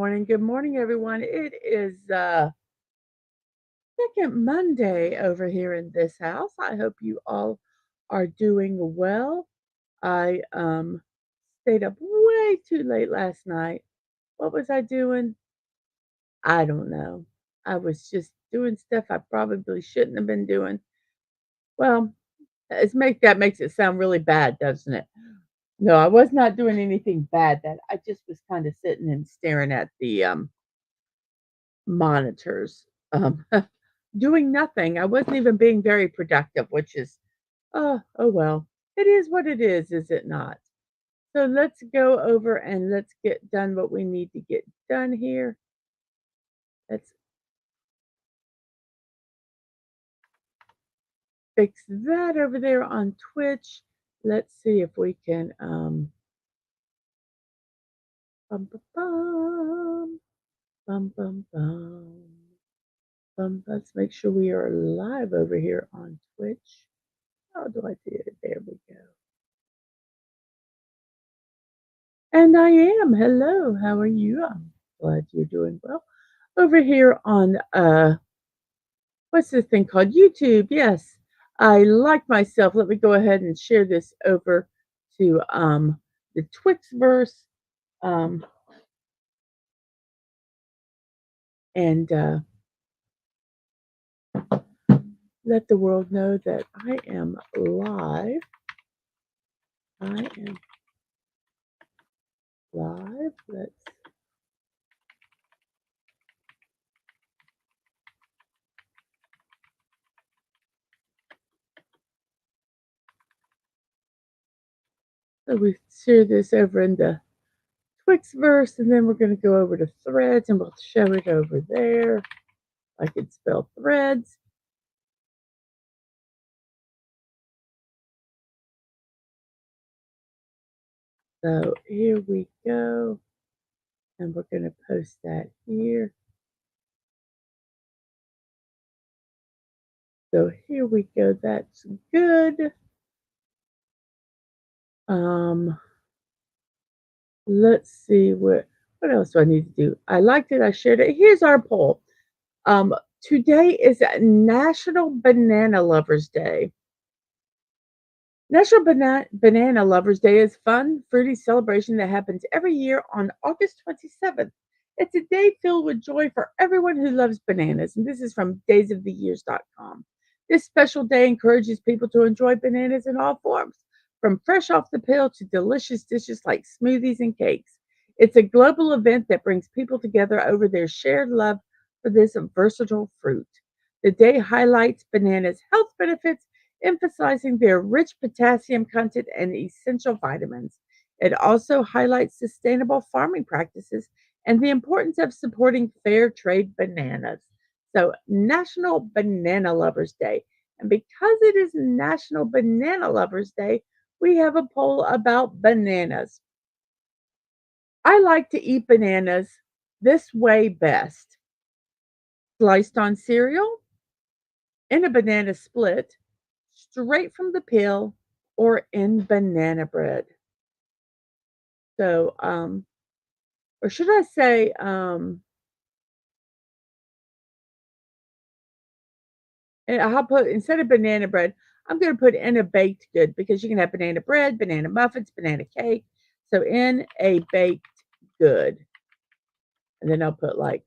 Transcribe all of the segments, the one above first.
Good morning, everyone. It is second Monday over here in this house. I hope you all are doing well. I stayed up way too late last night. What was I doing? I don't know. I was just doing stuff I probably shouldn't have been doing. Well, that makes it sound really bad, doesn't it? No, I was not doing anything bad. That I just was kind of sitting and staring at the monitors, um, doing nothing. I wasn't even being very productive, which is, oh well. It is what it is it not? So let's go over and let's get done what we need to get done here. Let's fix that over there on Twitch. Let's see if we can bum bum bum bum bum bum let's make sure we are live over here on Twitch. How do I do it? There we go. And I am. Hello, how are you? I'm glad you're doing well. Over here on what's this thing called? YouTube. Yes. I like myself. Let me go ahead and share this over to the Twixverse. Um and let the world know that I am live. I am live. So we share this over in the Twixverse, and then we're going to go over to Threads, and we'll show it over there. I can spell Threads. So here we go, and we're going to post that here. So here we go. That's good. Let's see what else do I need to do. I liked it. I shared it. Here's our poll. Today is National Banana Lovers Day. National Banana Lovers Day is a fun, fruity celebration that happens every year on August 27th. It's a day filled with joy for everyone who loves bananas, and this is from daysoftheyears.com. This special day encourages people to enjoy bananas in all forms, from fresh off the peel to delicious dishes like smoothies and cakes. It's a global event that brings people together over their shared love for this versatile fruit. The day highlights bananas' health benefits, emphasizing their rich potassium content and essential vitamins. It also highlights sustainable farming practices and the importance of supporting fair trade bananas. So, National Banana Lovers Day. And because it is National Banana Lovers Day, we have a poll about bananas. I like to eat bananas this way best: sliced on cereal, in a banana split, straight from the peel, or in banana bread. So, or should I say, and I'll put instead of banana bread, I'm going to put in a baked good because you can have banana bread, banana muffins, banana cake. So in a baked good, and then I'll put like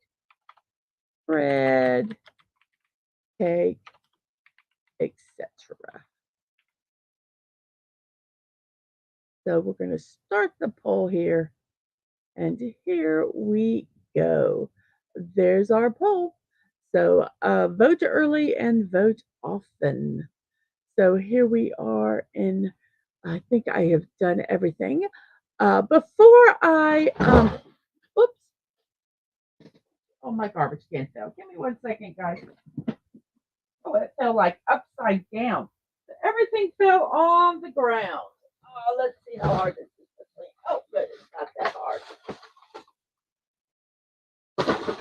bread, cake, etc. So we're going to start the poll here, and here we go. There's our poll. So vote early and vote often. So here we are in, I think I have done everything. Before I, oops, oh, my garbage can fell. Give me 1 second, guys. Oh, it fell like upside down. Everything fell on the ground. Let's see how hard this is to clean. Oh, good, it's not that hard.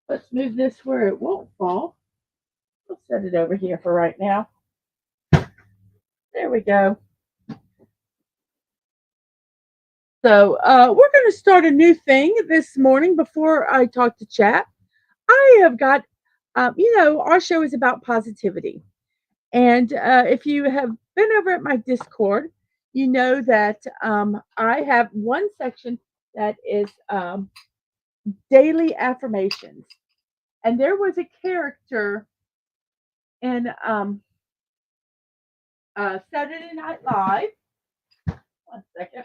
Let's move this where it won't fall. We'll set it over here for right now. There we go. So, we're going to start a new thing this morning before I talk to chat. I have got, our show is about positivity. And if you have been over at my Discord, you know that I have one section that is daily affirmations. And there was a character in Saturday Night Live. One second.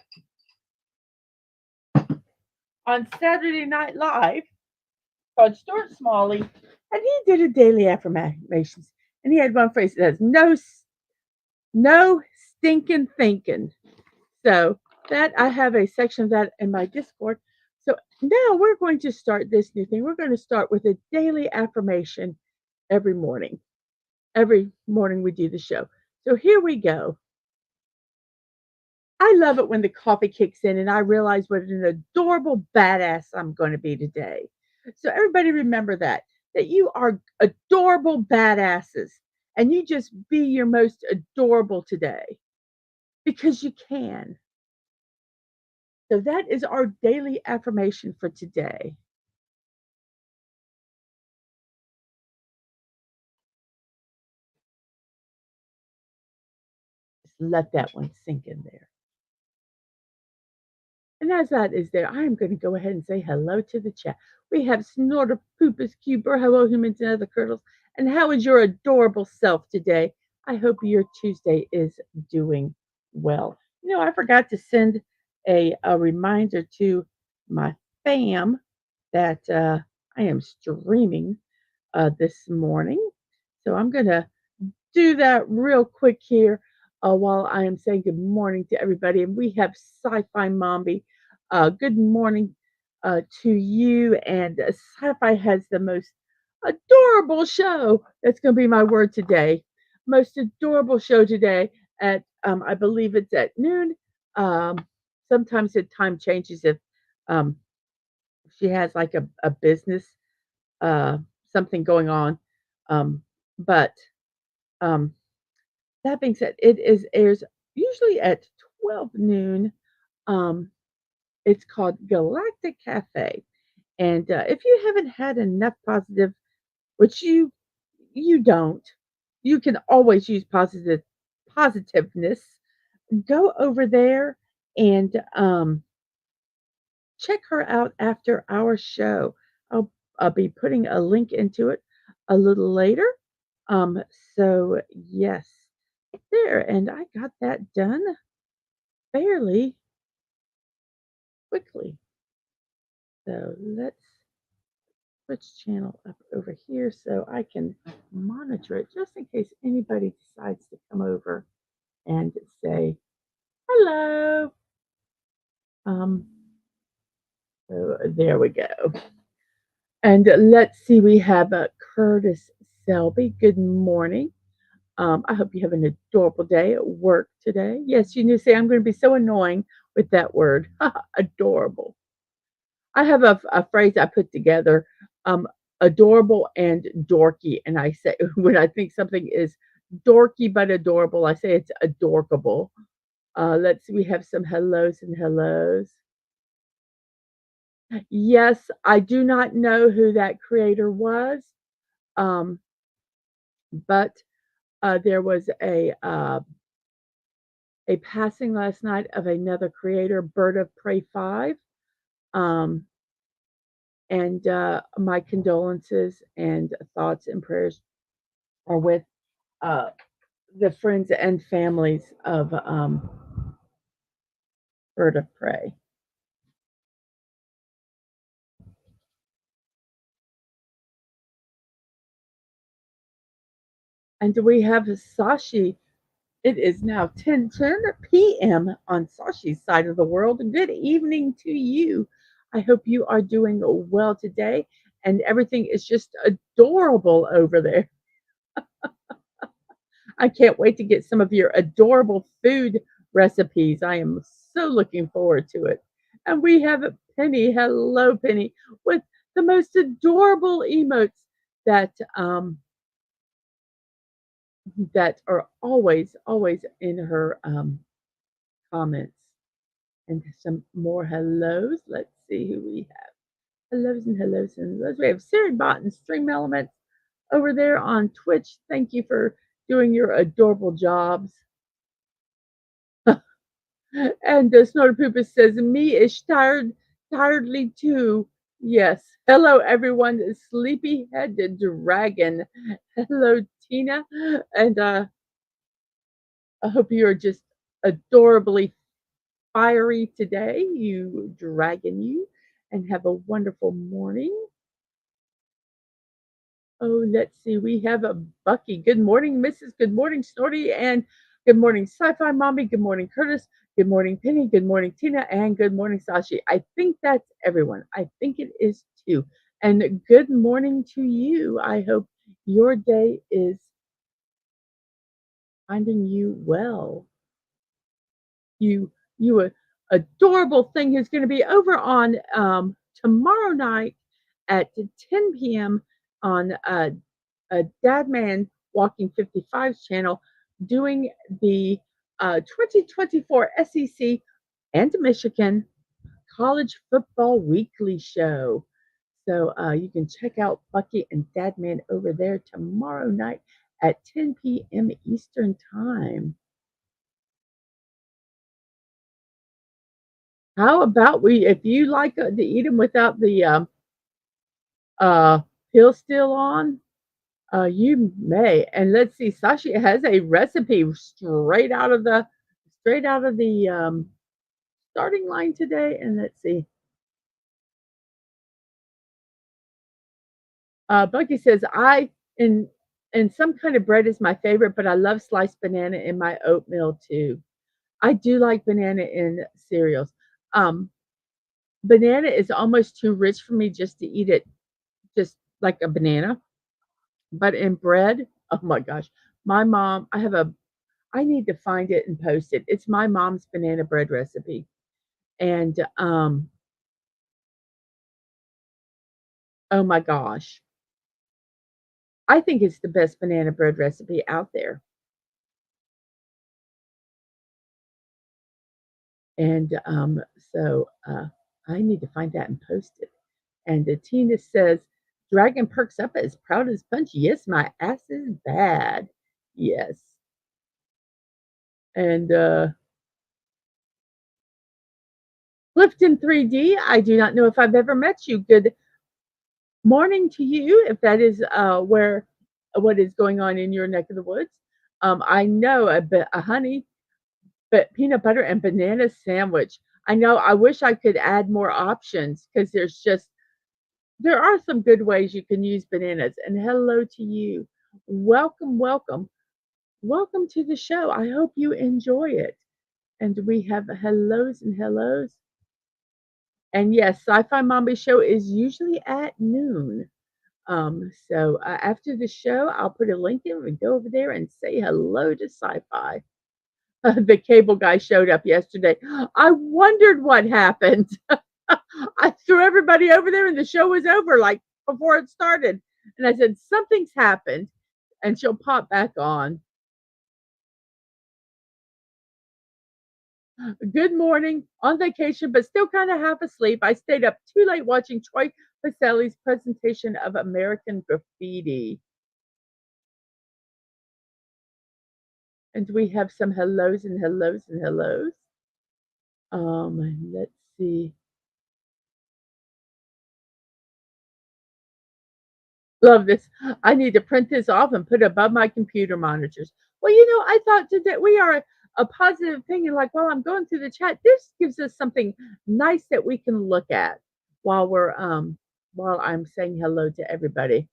On Saturday Night Live called Stuart Smalley, and he did a daily affirmations. And he had one phrase that says, no stinking thinking. So that I have a section of that in my Discord. So now we're going to start this new thing. We're going to start with a daily affirmation every morning. Every morning we do the show. So here we go. I love it when the coffee kicks in and I realize what an adorable badass I'm going to be today. So everybody remember that you are adorable badasses and you just be your most adorable today because you can. So that is our daily affirmation for today. Just let that one sink in there. And as that is there, I am going to go ahead and say hello to the chat. We have Snorter, Poopus, Cuber, hello humans and other curdles. And how is your adorable self today? I hope your Tuesday is doing well. I forgot to send a reminder to my fam that I am streaming this morning. So I'm going to do that real quick here while I am saying good morning to everybody. And we have Sci-Fi Mombi. Good morning to you. And Sci-Fi has the most adorable show. That's going to be my word today. Most adorable show today at I believe it's at noon. Um, Sometimes the time changes if um, she has like a business uh, something going on. Um, but um, that being said, it is airs usually at 12 noon. Um, it's called Galactic Cafe, and if you haven't had enough positive, which you don't, you can always use positiveness. Go over there and check her out after our show. I'll be putting a link into it a little later. Um, so yes, there, and I got that done fairly quickly. So let's switch channel up over here so I can monitor it just in case anybody decides to come over and say hello. Um, so there we go. And let's see, we have Curtis Selby. Good morning. I hope you have an adorable day at work today. Yes, you say I'm going to be so annoying with that word. Adorable. I have a phrase I put together, adorable and dorky. And I say, when I think something is dorky but adorable, I say it's adorkable. Let's see, we have some hellos and hellos. Yes, I do not know who that creator was, um, but there was a passing last night of another creator, Bird of Prey 5. Um, and my condolences and thoughts and prayers are with uh, the friends and families of Bird of Prey. And we have Sashi. It is now 10:10 p.m. on Sashi's side of the world. Good evening to you. I hope you are doing well today and everything is just adorable over there. I can't wait to get some of your adorable food recipes. I am so looking forward to it. And we have Penny. Hello, Penny, with the most adorable emotes that that are always in her comments. And some more hellos. Let's see who we have. Hellos and hellos and hellos. We have Siri Bot and Stream Elements over there on Twitch. Thank you for doing your adorable jobs. And Snorter Poopus says, me is tiredly too. Yes. Hello, everyone. Sleepy-headed dragon. Hello, Tina. And I hope you are just adorably fiery today, you dragon, you, and have a wonderful morning. Oh, let's see. We have a Bucky. Good morning, Mrs. Good morning, Snorty, and good morning, Sci-Fi Mommy. Good morning, Curtis. Good morning, Penny. Good morning, Tina, and good morning, Sashi. I think that's everyone. I think it is too. And good morning to you. I hope your day is finding you well. You adorable thing who's going to be over on tomorrow night at 10 p.m. on Dadman Walking 55's channel, doing the 2024 SEC and Michigan College Football Weekly Show. So you can check out Bucky and Dadman over there tomorrow night at 10 p.m. Eastern Time. How about if you like to eat them without the pill still on, you may. And let's see, Sashi has a recipe straight out of the starting line today. And let's see. Bucky says, in some kind of bread is my favorite, but I love sliced banana in my oatmeal too. I do like banana in cereals. Um, Banana is almost too rich for me just to eat it just like a banana. But in bread, oh my gosh, my mom, I need to find it and post it. It's my mom's banana bread recipe. And oh my gosh, I think it's the best banana bread recipe out there. And so I need to find that and post it. And Tina says, Dragon perks up as proud as punch. Yes, my ass is bad. Yes. And Clifton 3D, I do not know if I've ever met you. Good morning to you, if that is what is going on in your neck of the woods. I know a honey, but peanut butter and banana sandwich. I know. I wish I could add more options because there are some good ways you can use bananas. And hello to you. Welcome, welcome, welcome to the show. I hope you enjoy it. And we have hellos and hellos. And yes, Sci-Fi Mommy show is usually at noon. So after the show, I'll put a link in and go over there and say hello to Sci-Fi. The cable guy showed up yesterday. I wondered what happened. I threw everybody over there and the show was over like before it started. And I said, something's happened. And she'll pop back on. Good morning. On vacation, but still kind of half asleep. I stayed up too late watching Troy Pacelli's presentation of American Graffiti. And we have some hellos and hellos and hellos. Let's see. Love this. I need to print this off and put it above my computer monitors. Well, I thought that we are a positive thing. And like while I'm going through the chat, this gives us something nice that we can look at while I'm saying hello to everybody.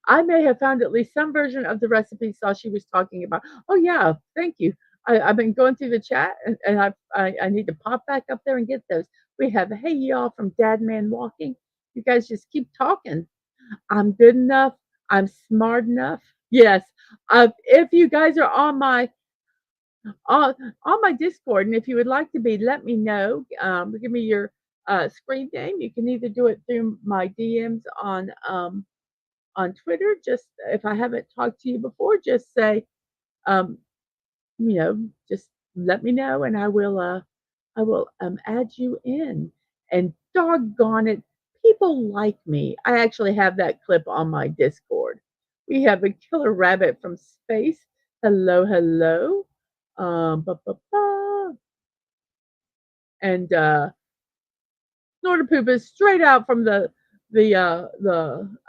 I may have found at least some version of the recipe Sashi was talking about. Oh yeah, thank you. I've been going through the chat and I need to pop back up there and get those. We have hey y'all from Dadman Walking. You guys just keep talking. I'm good enough. I'm smart enough. Yes. If you guys are on my Discord, and if you would like to be, let me know. Give me your screen name. You can either do it through my DMs on Twitter. Just if I haven't talked to you before, just say um, just let me know and I will add you in. And doggone it, people like me. I actually have that clip on my Discord. We have a killer rabbit from space. Hello, hello. Ba, ba, ba. And Snorter Poop is straight out from the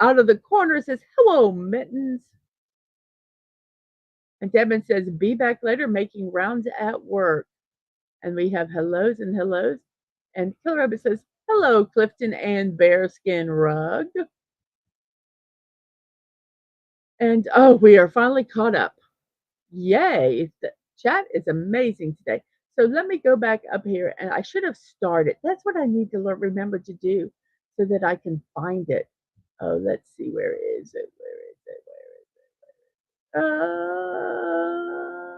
out of the corner says, "Hello, Mittens." And Devin says, "Be back later making rounds at work." And we have hellos and hellos. And Killer Rabbit says, "Hello, Clifton and Bearskin Rug." And oh, we are finally caught up. Yay. The chat is amazing today. So let me go back up here and I should have started. That's what I need to remember to do so that I can find it. Oh, let's see. Where is it? Where is it? Where is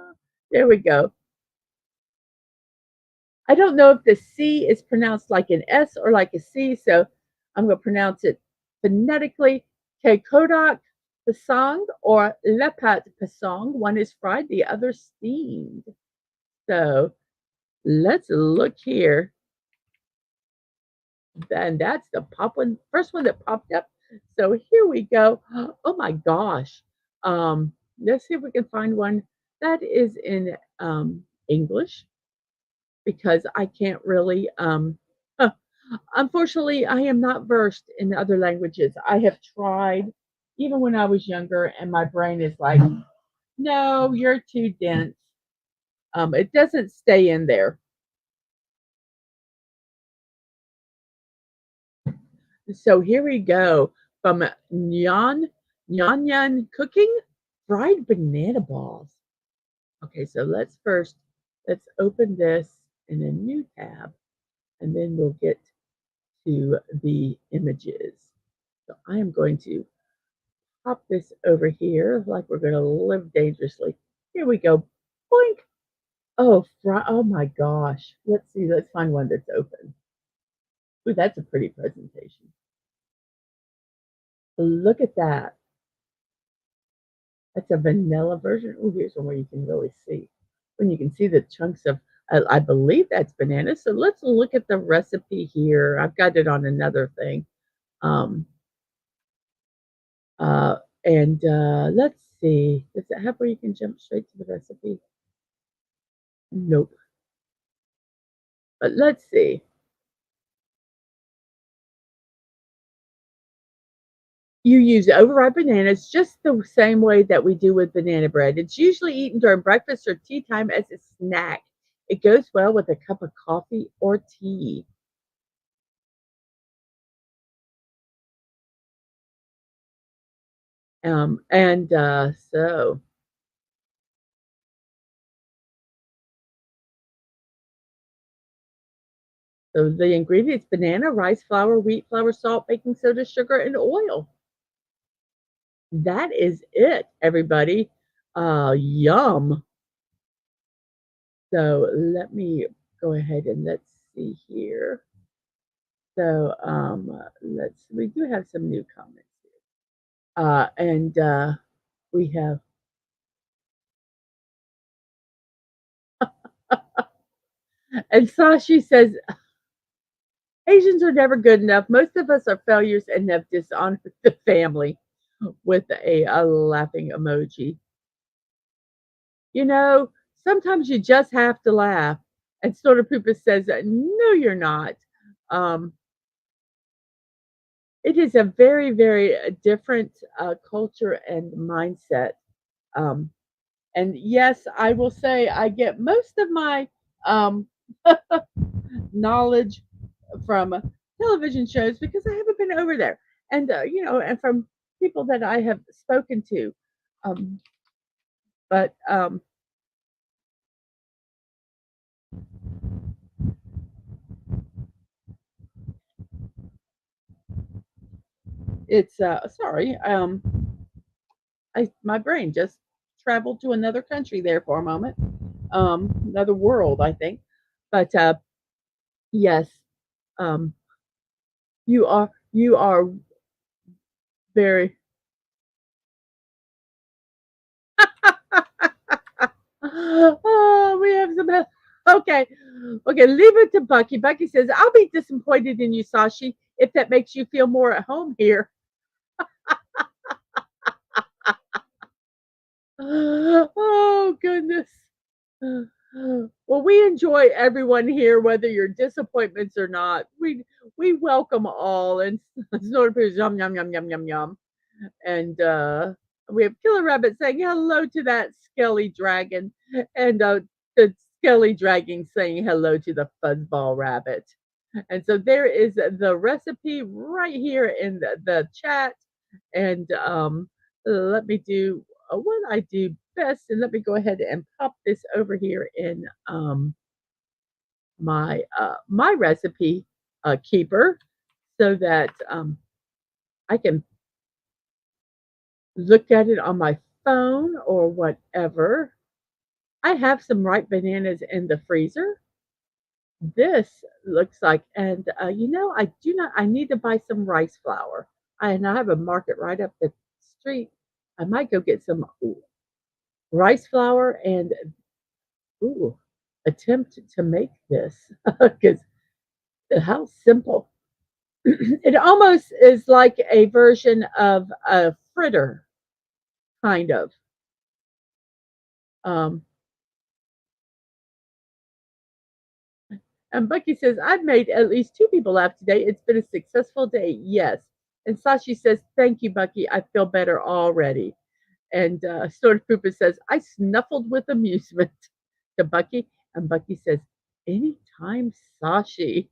it? There we go. I don't know if the C is pronounced like an S or like a C, so I'm going to pronounce it phonetically. Kekodak Pasang or Lepat Pasang. One is fried, the other steamed. So let's look here. And that's the first one that popped up. So here we go. Oh my gosh. Let's see if we can find one that is in English because I can't really unfortunately, I am not versed in other languages. I have tried even when I was younger, and my brain is like, no, you're too dense. It doesn't stay in there. So here we go from Nyan Cooking fried banana balls. Okay, so let's open this in a new tab, and then we'll get to the images. So I am going to pop this over here like we're going to live dangerously. Here we go. Boink. Oh my gosh. Let's see. Let's find one that's open. Ooh, that's a pretty presentation. Look at that. That's a vanilla version. Oh, here's one where you can really see. When you can see the chunks of, I believe that's banana. So let's look at the recipe here. I've got it on another thing. Um, and let's see. Does it have where you can jump straight to the recipe? Nope. But let's see. You use overripe bananas just the same way that we do with banana bread. It's usually eaten during breakfast or tea time as a snack. It goes well with a cup of coffee or tea. And so the ingredients: banana, rice flour, wheat flour, salt, baking soda, sugar, and oil. That is it, everybody. Yum. So let me go ahead and let's see here. So we do have some new comments here. And we have and Sashi says Asians are never good enough. Most of us are failures and have dishonored the family with a laughing emoji. You know, sometimes you just have to laugh. And Snorter Poopa says, no, you're not. Um, it is a very, very different culture and mindset. Um, and yes, I will say I get most of my um, knowledge from television shows because I haven't been over there. And, and from people that I have spoken to. Um, but it's, sorry, my brain just traveled to another country there for a moment, another world, I think. But yes, um, you are very Oh, we have some okay. Okay, leave it to Bucky. Bucky says, I'll be disappointed in you, Sashi, if that makes you feel more at home here. Oh, goodness. Well, we enjoy everyone here, whether you're disappointments or not. We welcome all. And Snort appears yum yum yum yum yum yum. And we have Killer Rabbit saying hello to that skelly dragon, and the skelly dragon saying hello to the fuzzball rabbit. And so there is the recipe right here in the chat. And let me do what I do best, and let me go ahead and pop this over here in my recipe keeper, so that I can look at it on my phone or whatever. I have some ripe bananas in the freezer. This looks like, and I do not. I need to buy some rice flour. And I have a market right up the street. I might go get some rice flour and ooh, attempt to make this because how simple. It almost is like a version of a fritter, kind of. Um, And Bucky says, I've made at least two people laugh today. It's been a successful day. Yes. And Sashi says, thank you, Bucky. I feel better already. And Sort Pooper says, I snuffled with amusement to Bucky. And Bucky says, anytime, Sashi.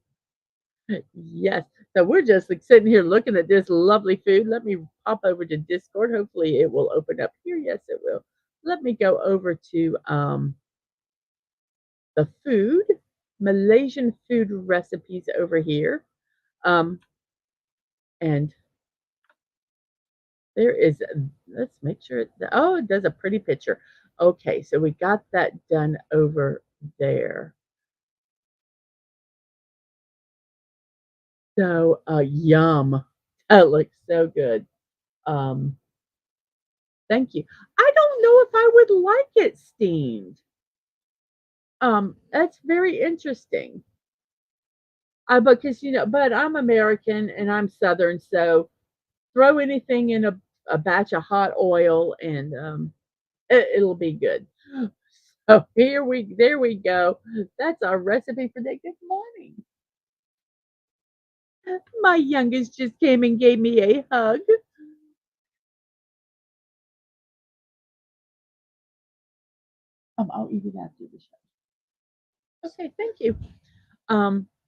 Yes. So we're just like sitting here looking at this lovely food. Let me pop over to Discord. Hopefully it will open up here. Yes, it will. Let me go over to the food, Malaysian food recipes over here. Um, and there is, let's make sure, oh, it does a pretty picture. Okay, so we got that done over there. So, yum. That looks so good. Um, thank you. I don't know if I would like it steamed. That's very interesting. Because but I'm American and I'm Southern, so throw anything in a batch of hot oil and it'll be good. So there we go. That's our recipe for the good morning. My youngest just came and gave me a hug. I'll eat it after the show. Okay, thank you.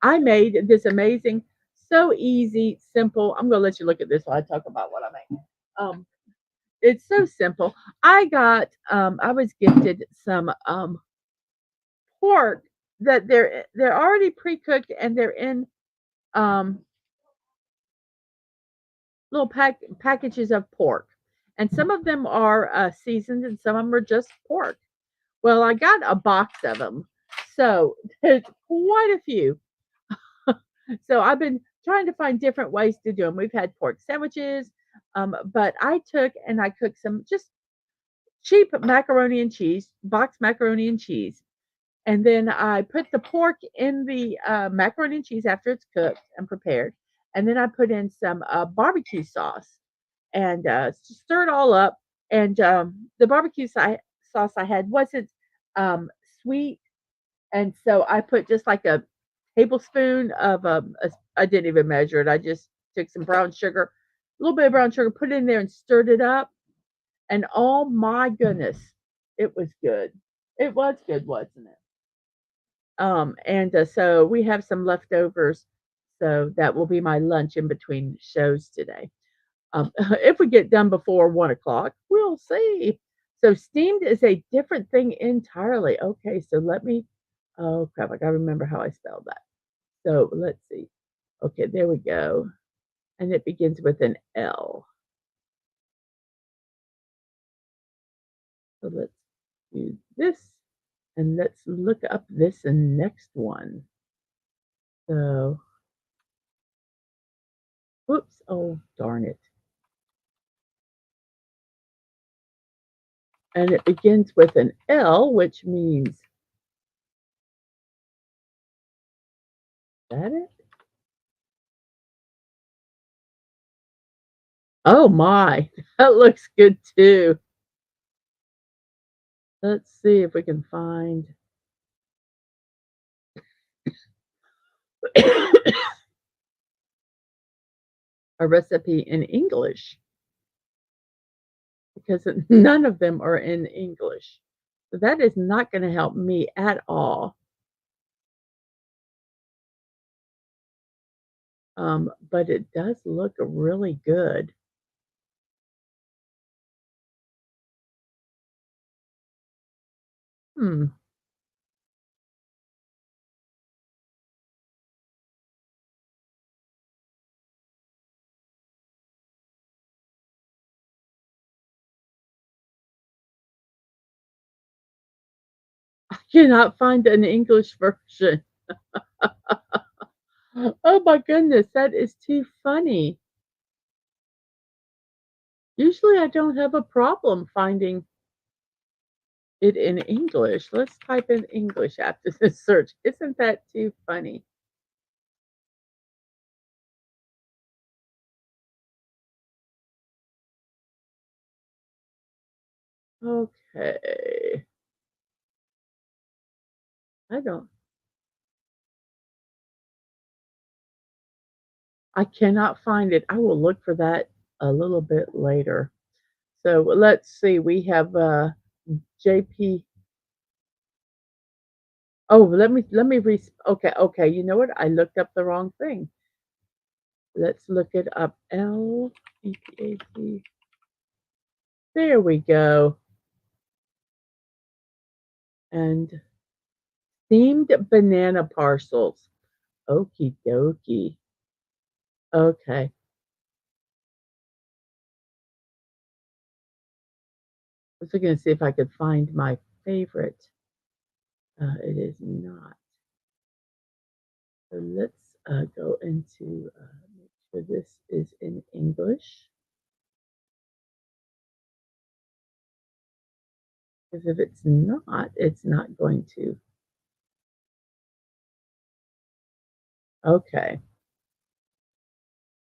I made this amazing, so easy, simple. I'm gonna let you look at this while I talk about what I made. It's so simple. I was gifted some pork that they're already pre-cooked and they're in um little packages of pork. And some of them are seasoned and some of them are just pork. Well, I got a box of them. So there's quite a few. So I've been trying to find different ways to do them. We've had pork sandwiches, but I took and I cooked some just cheap macaroni and cheese, boxed macaroni and cheese. And then I put the pork in the macaroni and cheese after it's cooked and prepared. And then I put in some barbecue sauce and stir it all up. And the sauce I had wasn't sweet, and so I put just like a tablespoon of I didn't even measure it. I just took some brown sugar, a little bit of brown sugar, put it in there and stirred it up. And oh my goodness, it was good. It was good, wasn't it? And so we have some leftovers, so that will be my lunch in between shows today. If we get done before 1 o'clock, we'll see. So steamed is a different thing entirely. Okay, so let me. Oh crap! I gotta remember how I spelled that. So let's see. Okay, there we go. And it begins with an L. So let's do this, and let's look up this and next one. So, whoops! Oh darn it! And it begins with an L, which means, is that it? Oh my, that looks good too. Let's see if we can find a recipe in English because none of them are in English. So that is not going to help me at all. But it does look really good. Hmm. I cannot find an English version. Oh my goodness, that is too funny. Usually I don't have a problem finding it in English. Let's type in English after this search. Isn't that too funny? Okay. I don't I cannot find it. I will look for that a little bit later. So let's see. We have JP. Oh, let me okay, okay. You know what? I looked up the wrong thing. Let's look it up. LEPAC. There we go. And themed banana parcels. Okie dokie. Okay. I was looking to see if I could find my favorite. It is not. So let's go into make sure this is in English. Because if it's not going to. Okay.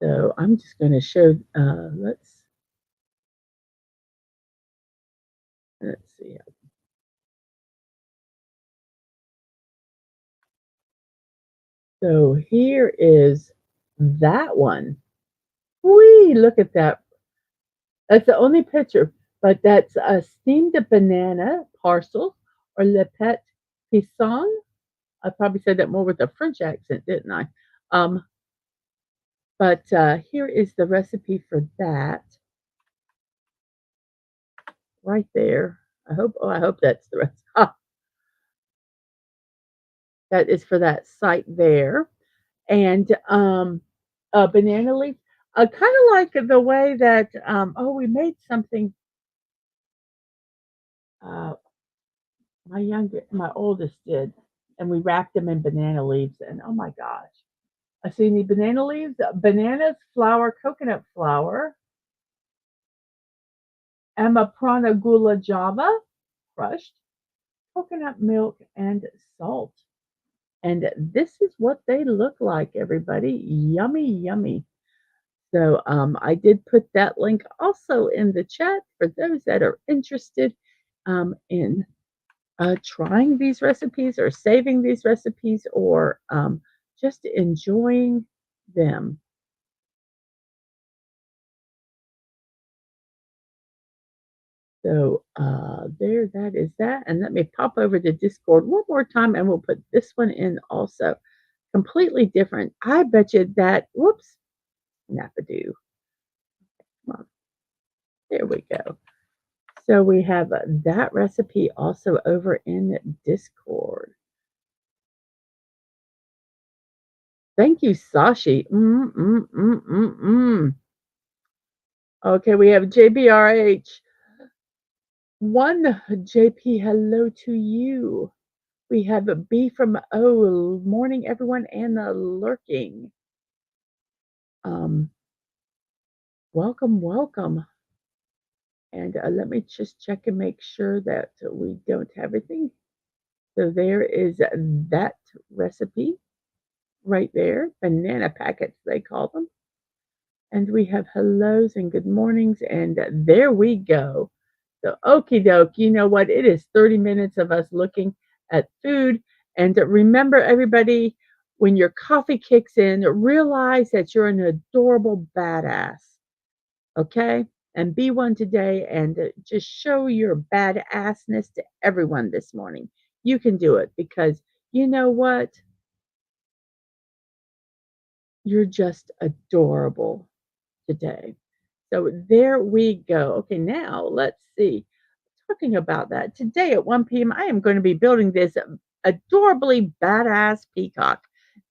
So I'm just going to show. Let's see. So here is that one. Whee! Look at that. That's the only picture, but that's a steamed banana parcel or le pet pisson. I probably said that more with a French accent, didn't I? Um, but here is the recipe for that right there. I hope that's the rest. That is for that site there. And banana leaf, kind of like the way that, we made something, uh, my oldest did, and we wrapped them in banana leaves. And oh my gosh. So you need banana leaves, bananas, flour, coconut flour, amaprana gula java, crushed, coconut milk, and salt. And this is what they look like, everybody. Yummy, yummy. So I did put that link also in the chat for those that are interested in trying these recipes or saving these recipes or just enjoying them. So there, that is that. And let me pop over to Discord one more time and we'll put this one in also. Completely different. I bet you that, whoops, Napadoo. Come on, there we go. So we have that recipe also over in Discord. Thank you, Sashi. Okay, we have JBRH. One JP, hello to you. We have a B from O. Morning, everyone, and the lurking. Um, welcome, welcome. And let me just check and make sure that we don't have everything. So there is that recipe right there, banana packets, they call them. And we have hellos and good mornings, and there we go. So, okie doke, you know what? It is 30 minutes of us looking at food. And remember, everybody, when your coffee kicks in, realize that you're an adorable badass, okay? And be one today and just show your badassness to everyone this morning. You can do it because you know what? You're just adorable today. So there we go. Okay, now let's see. Talking about that, today at 1 p.m., I am going to be building this adorably badass peacock.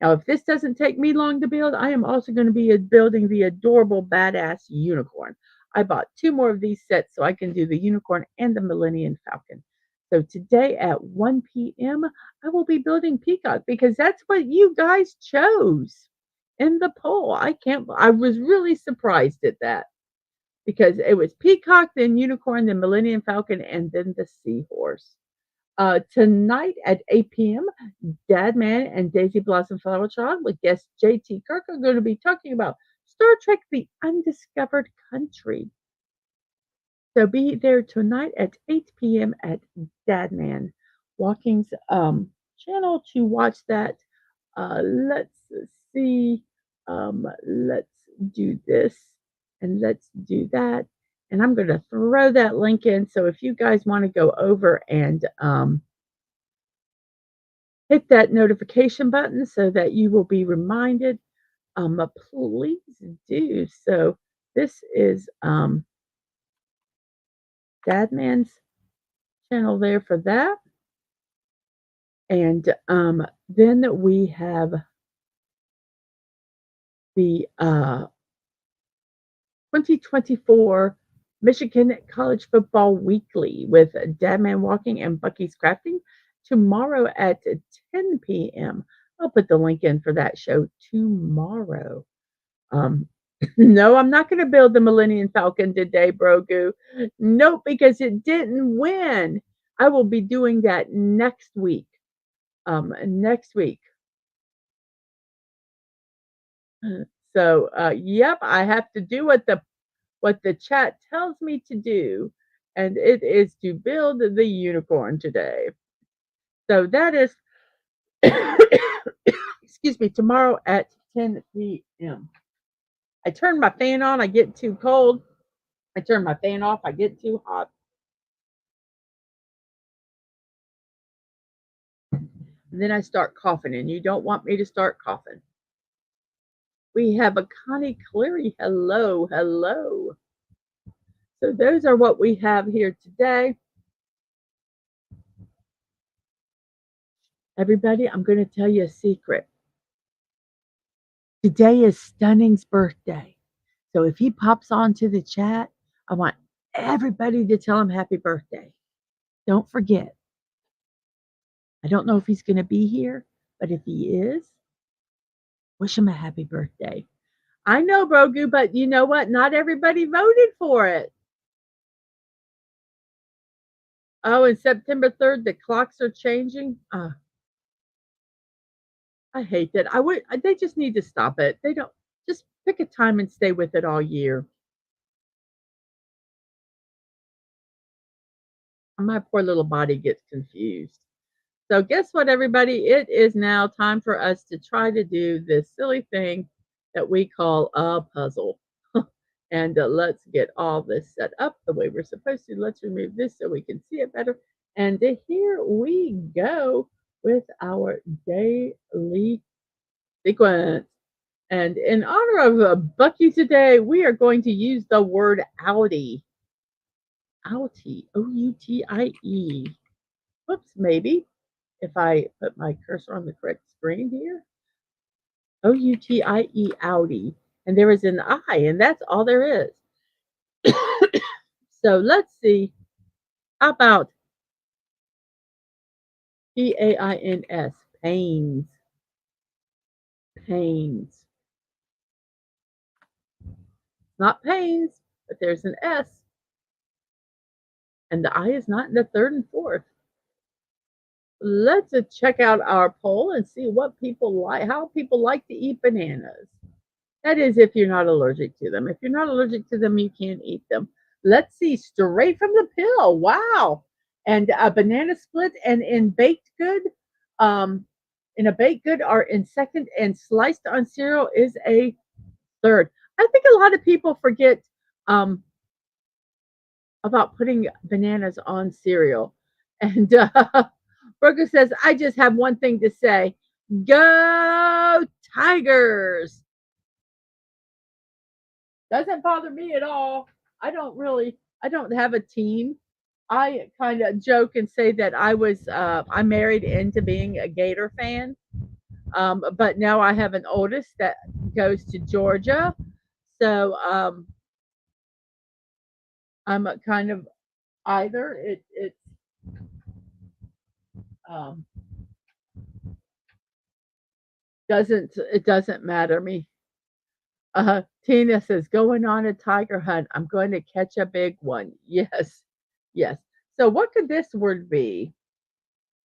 Now, if this doesn't take me long to build, I am also going to be building the adorable badass unicorn. I bought two more of these sets so I can do the unicorn and the Millennium Falcon. So today at 1 p.m., I will be building peacock because that's what you guys chose in the poll. I was really surprised at that because it was peacock, then unicorn, then Millennium Falcon, and then the seahorse. Tonight at 8 p.m., Dadman and Daisy Blossom Flower Child with guest JT Kirk are going to be talking about Star Trek The Undiscovered Country. So be there tonight at 8 p.m. at Dadman Walking's channel to watch that. Let's see. Let's do this and let's do that. And I'm going to throw that link in. So if you guys want to go over and hit that notification button so that you will be reminded, please do. So this is Dadman's channel there for that. And then we have the 2024 Michigan College Football Weekly with Dadman Walking and Bucky's Crafting tomorrow at 10 p.m. I'll put the link in for that show tomorrow. Um, no, I'm not going to build the Millennium Falcon today, Brogu. Nope, because it didn't win. I will be doing that next week. Next week. So, yep, I have to do what the chat tells me to do, and it is to build the unicorn today. So that is, excuse me, tomorrow at 10 p.m. I turn my fan on, I get too cold. I turn my fan off, I get too hot. And then I start coughing, and you don't want me to start coughing. We have a Connie Cleary. Hello, hello. So those are what we have here today. Everybody, I'm going to tell you a secret. Today is Stunning's birthday. So if he pops onto the chat, I want everybody to tell him happy birthday. Don't forget. I don't know if he's going to be here, but if he is, wish him a happy birthday. I know, Brogu, but you know what? Not everybody voted for it. Oh, and September 3rd, the clocks are changing. I hate that. They just need to stop it. They don't just pick a time and stay with it all year. My poor little body gets confused. So guess what, everybody? It is now time for us to try to do this silly thing that we call a puzzle. And let's get all this set up the way we're supposed to. Let's remove this so we can see it better. And here we go with our daily sequence. And in honor of Bucky today, we are going to use the word outie. Outie. Outie. Whoops, maybe. If I put my cursor on the correct screen here. Outie, outie. And there is an I, and that's all there is. So let's see. How about Pains? Pains. Pains. Not pains, but there's an S. And the I is not in the third and fourth. Let's check out our poll and see what people like, how people like to eat bananas. That is, if you're not allergic to them. If you're not allergic to them, you can't eat them. Let's see, straight from the pill. Wow. And a banana split and in baked good, um, in a baked good are in second, and sliced on cereal is a third. I think a lot of people forget um, about putting bananas on cereal. And Brooker says, I just have one thing to say: go Tigers! Doesn't bother me at all. I don't have a team. I kind of joke and say that I married into being a Gator fan. But now I have an oldest that goes to Georgia. So I'm a kind of either. Um, it doesn't matter me. Tina says, going on a tiger hunt. I'm going to catch a big one. Yes. Yes. So what could this word be?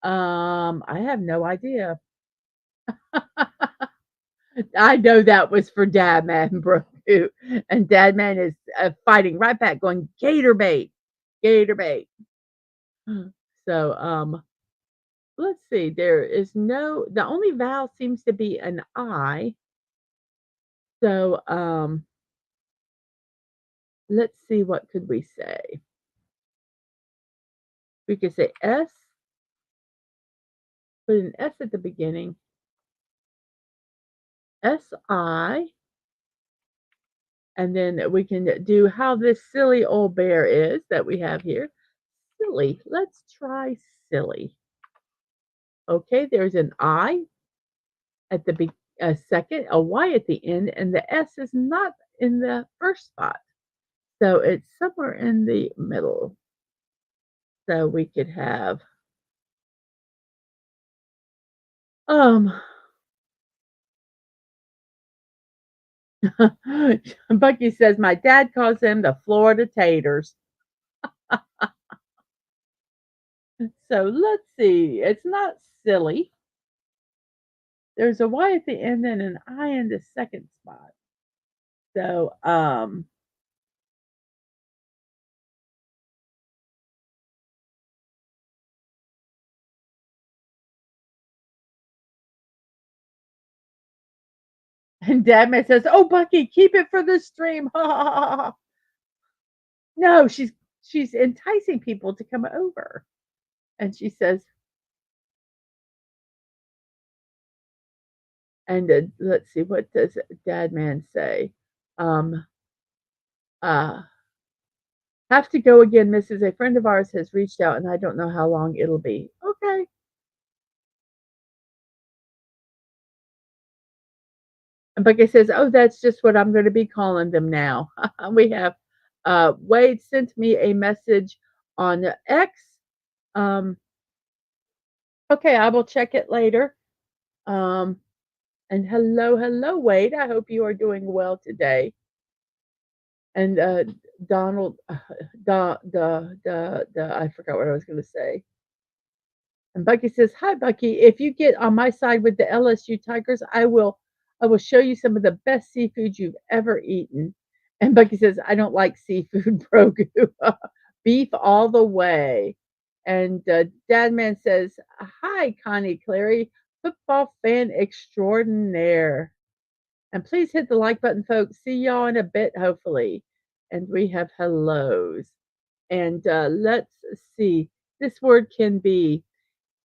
I have no idea. I know that was for Dadman Bro, and Dadman is fighting right back, going gator bait, gator bait. So let's see. There is no. The only vowel seems to be an I. So let's see. What could we say? We could say S. Put an S at the beginning. SI, and then we can do how this silly old bear is that we have here. Silly. Let's try silly. Okay, there's an I at the a second, a Y at the end, and the S is not in the first spot. So it's somewhere in the middle. So we could have um Bucky says my dad calls them the Florida taters. So let's see. It's not silly. There's a Y at the end and an I in the second spot. So and Dadman says, "Oh, Bucky, keep it for the stream." No, she's enticing people to come over. And she says, and let's see, what does Dadman say? Um, uh, have to go again, Mrs. A friend of ours has reached out, and I don't know how long it'll be. Okay. And Bucky says, "Oh, that's just what I'm going to be calling them now." We have Wade sent me a message on X. Um, okay, I will check it later. Um, and hello, hello, Wade. I hope you are doing well today. And Donald, I forgot what I was going to say. And Bucky says, "Hi, Bucky. If you get on my side with the LSU Tigers, I will show you some of the best seafood you've ever eaten." And Bucky says, "I don't like seafood, Brogu. Beef all the way." And Dadman says, "Hi, Connie Clary, football fan extraordinaire. And please hit the like button, folks. See y'all in a bit, hopefully." And we have hellos. And let's see. This word can be,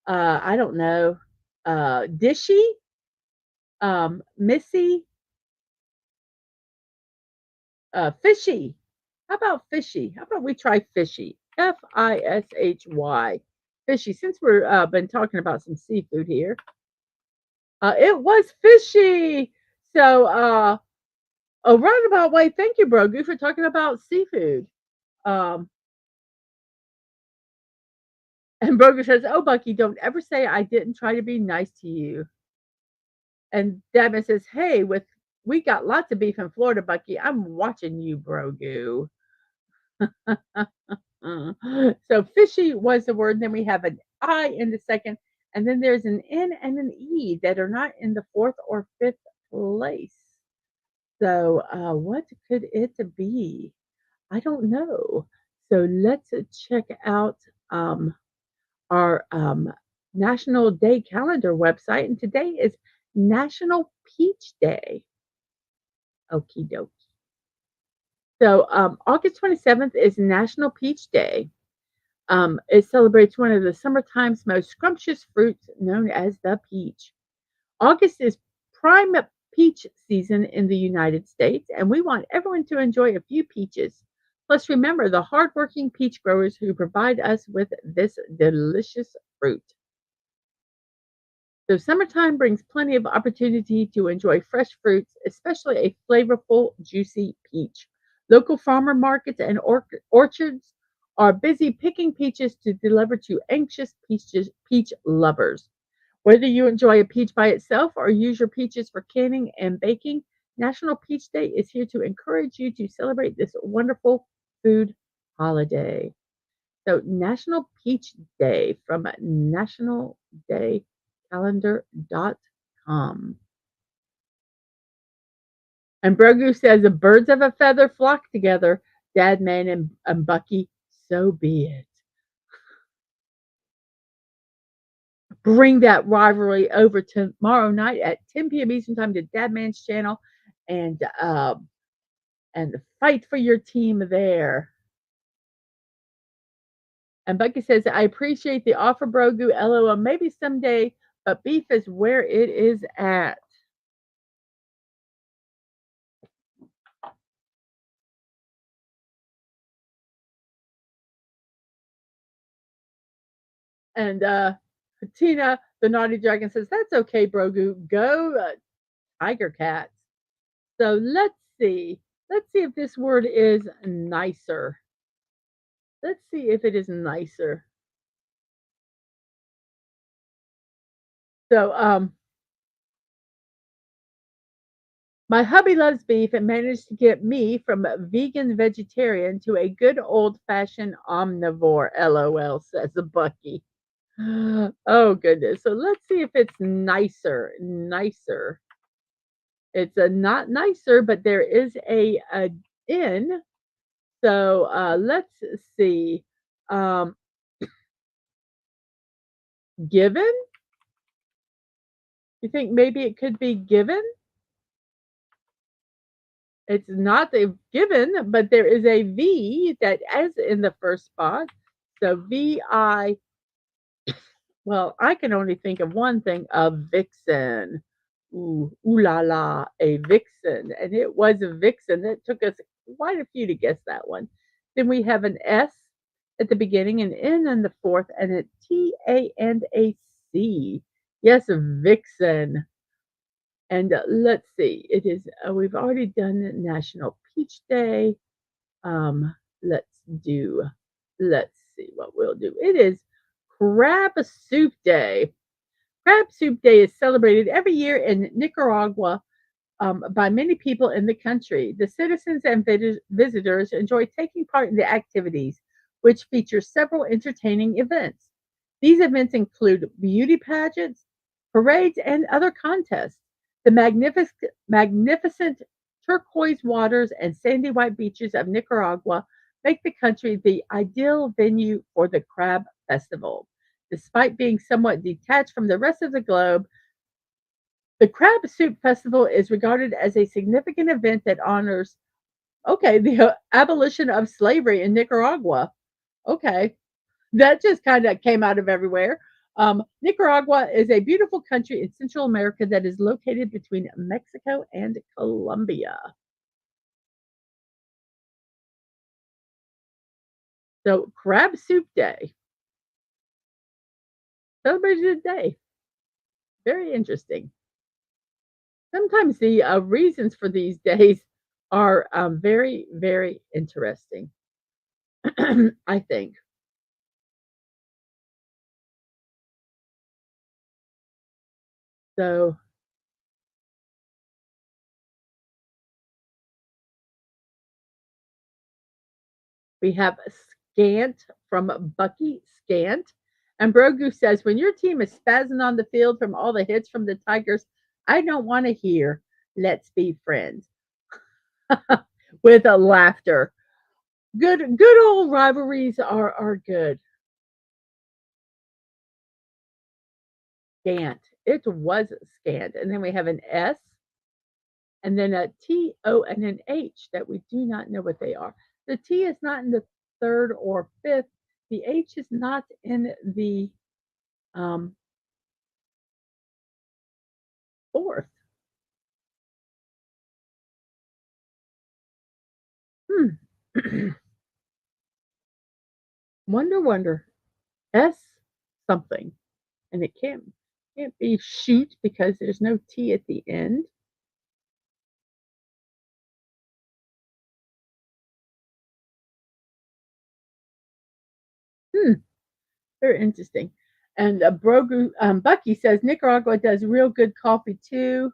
I don't know, dishy, missy, fishy. How about fishy? How about we try fishy? Fishy. Fishy. Since we're been talking about some seafood here, it was fishy. So, a roundabout way. Thank you, Brogu, for talking about seafood. Um, and Brogu says, "Oh, Bucky, don't ever say I didn't try to be nice to you." And Devin says, "Hey, with we got lots of beef in Florida, Bucky. I'm watching you, Brogu." So fishy was the word. Then we have an I in the second, and then there's an N and an E that are not in the fourth or fifth place. So what could it be? I don't know. So let's check out our National Day Calendar website, and today is National Peach Day. Okie doke. So August 27th is National Peach Day. It celebrates one of the summertime's most scrumptious fruits, known as the peach. August is prime peach season in the United States, and we want everyone to enjoy a few peaches. Plus, remember the hardworking peach growers who provide us with this delicious fruit. So, summertime brings plenty of opportunity to enjoy fresh fruits, especially a flavorful, juicy peach. Local farmer markets and orchards are busy picking peaches to deliver to anxious peach lovers. Whether you enjoy a peach by itself or use your peaches for canning and baking, National Peach Day is here to encourage you to celebrate this wonderful food holiday. So, National Peach Day from nationaldaycalendar.com. And Brogu says, the birds of a feather flock together, Dad, Man, and Bucky, so be it. Bring that rivalry over tomorrow night at 10 p.m. Eastern Time to Dad Man's channel and fight for your team there. And Bucky says, I appreciate the offer, Brogu. LOL, maybe someday, but beef is where it is at. And Tina, the naughty dragon, says, that's okay, Brogu. Go, Tiger Cats. So let's see. Let's see if this word is nicer. Let's see if it is nicer. So, my hubby loves beef and managed to get me from a vegan vegetarian to a good old fashioned omnivore. LOL, says a Bucky. Oh goodness. So let's see if it's nicer. Nicer. It's a not nicer, but there is a in. So let's see. Um, given? You think maybe it could be given? It's not a given, but there is a V that is in the first spot. So VI, well, I can only think of one thing, a vixen. Ooh la la, a vixen. And it was a vixen. It took us quite a few to guess that one. Then we have an S at the beginning, an N in the fourth, and a T-A and a C. Yes, a vixen. And let's see, it is, we've already done National Peach Day. Um, let's do, let's see what we'll do. It is Crab Soup Day. Crab Soup Day is celebrated every year in Nicaragua by many people in the country. The citizens and visitors enjoy taking part in the activities, which feature several entertaining events. These events include beauty pageants, parades, and other contests. The magnificent turquoise waters and sandy white beaches of Nicaragua make the country the ideal venue for the Crab Festival. Despite being somewhat detached from the rest of the globe, the Crab Soup Festival is regarded as a significant event that honors, okay, the abolition of slavery in Nicaragua. Okay, that just kind of came out of everywhere. Nicaragua is a beautiful country in Central America that is located between Mexico and Colombia. So, Crab Soup Day, celebrated today. Very interesting. Sometimes the reasons for these days are very, very interesting, I think. So, we have Gant from Bucky Scant. And Brogu says, when your team is spazzing on the field from all the hits from the Tigers, I don't want to hear, let's be friends, with a laughter. Good old rivalries are good. Scant. It was scant. And then we have an S and then a T, O, and an H that we do not know what they are. The T is not in the third or fifth. The H is not in the um, fourth. Hmm. Wonder. S something. And it can't be shoot because there's no T at the end. Hmm. Very interesting. And Brogu, Bucky says Nicaragua does real good coffee too.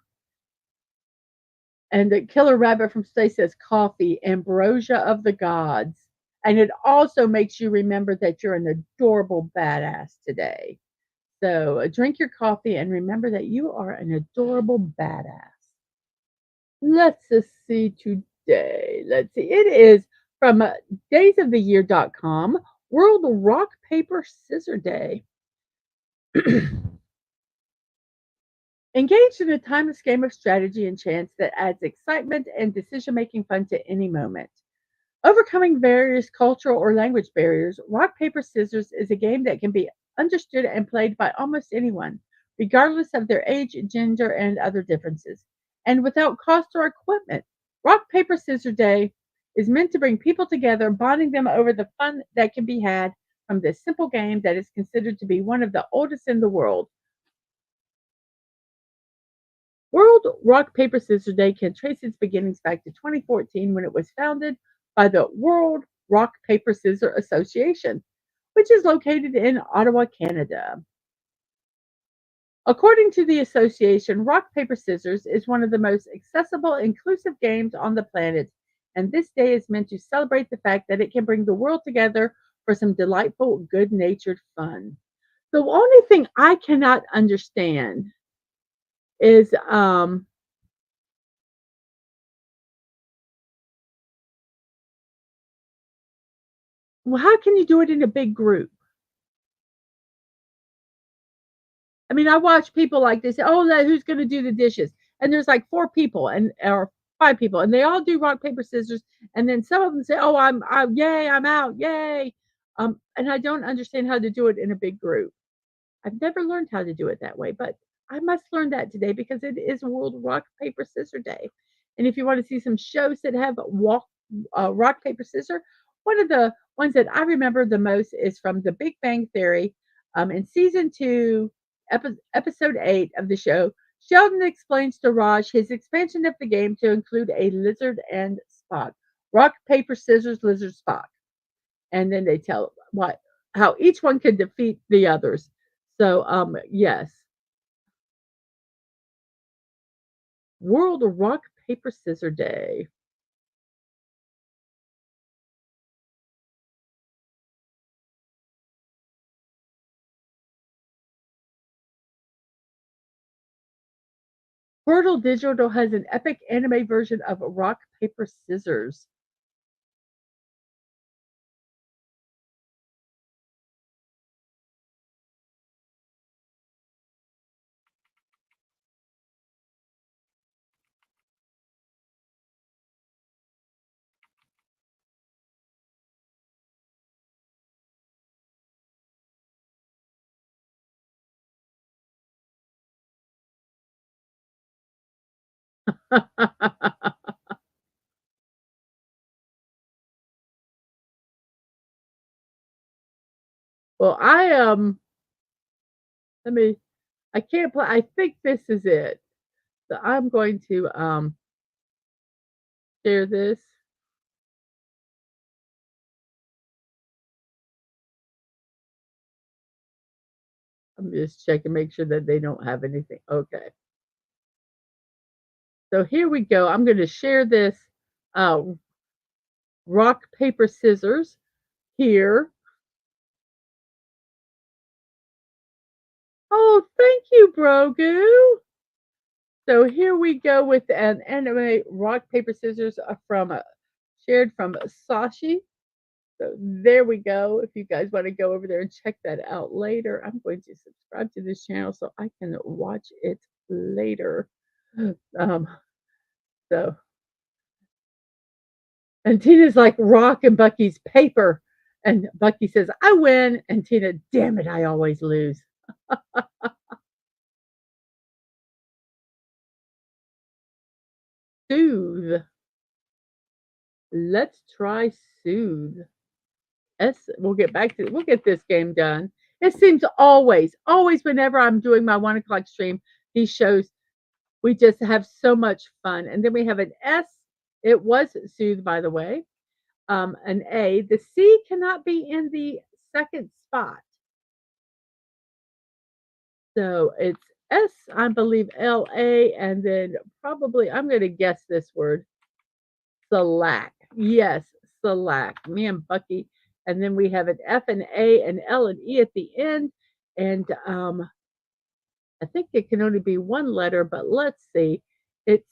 And the killer rabbit from Stay says coffee, ambrosia of the gods. And it also makes you remember that you're an adorable badass today. So drink your coffee and remember that you are an adorable badass. Let's just see today. Let's see. It is from daysoftheyear.com, World Rock Paper Scissor Day. Engaged in a timeless game of strategy and chance that adds excitement and decision making fun to any moment. Overcoming various cultural or language barriers, rock, paper, scissors is a game that can be understood and played by almost anyone, regardless of their age, gender, and other differences. And without cost or equipment, Rock, Paper, Scissors Day is meant to bring people together, bonding them over the fun that can be had from this simple game that is considered to be one of the oldest in the world. World Rock, Paper, Scissors Day can trace its beginnings back to 2014 when it was founded by the World Rock, Paper, Scissors Association, which is located in Ottawa, Canada. According to the association, rock, paper, scissors is one of the most accessible, inclusive games on the planet, and this day is meant to celebrate the fact that it can bring the world together for some delightful, good natured fun. The only thing I cannot understand is well, how can you do it in a big group? I mean, I watch people like this. Oh, who's going to do the dishes? And there's like four people and or five people, and they all do rock paper scissors. And then some of them say, "Oh, yay, I'm out, yay!" And I don't understand how to do it in a big group. I've never learned how to do it that way, but I must learn that today because it is World Rock Paper Scissor Day. And if you want to see some shows that have rock paper scissor, one of the ones that I remember the most is from The Big Bang Theory. In season two, episode 8 of the show, Sheldon explains to Raj his expansion of the game to include a lizard and Spock. Rock, paper, scissors, lizard, Spock. And then they tell how each one can defeat the others. So yes. World Rock Paper Scissor Day. Portal Digital has an epic anime version of Rock Paper Scissors. Well, let me I can't play. I think this is it. So I'm going to share this. I'm just checking, make sure that they don't have anything. Okay. So here we go. I'm going to share this uh, rock, paper, scissors. Here. Oh, thank you, Brogu. So here we go with an anime rock, paper, scissors from shared from Sashi. So there we go. If you guys want to go over there and check that out later, I'm going to subscribe to this channel so I can watch it later. Um, so and Tina's like rock and Bucky's paper. And Bucky says, I win. And Tina, damn it, I always lose. Soothe. Let's try soothe. We'll get this game done. It seems always whenever I'm doing my 1 o'clock stream, these shows, we just have so much fun. And then we have an S. It was soothe, by the way. An A. The C cannot be in the second spot. So it's S, I believe LA, and then probably I'm going to guess this word, Slack. Yes, Slack. Me and Bucky. And then we have an F and A and L and E at the end. And I think it can only be one letter, but let's see. It's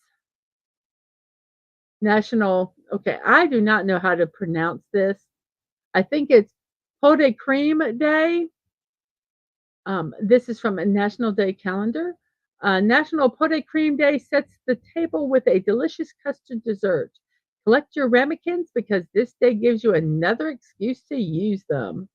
National. Okay, I do not know how to pronounce this. I think it's Pot Cream Day. This is from a National Day calendar. National Pot Cream Day sets the table with a delicious custard dessert. Collect your ramekins because this day gives you another excuse to use them.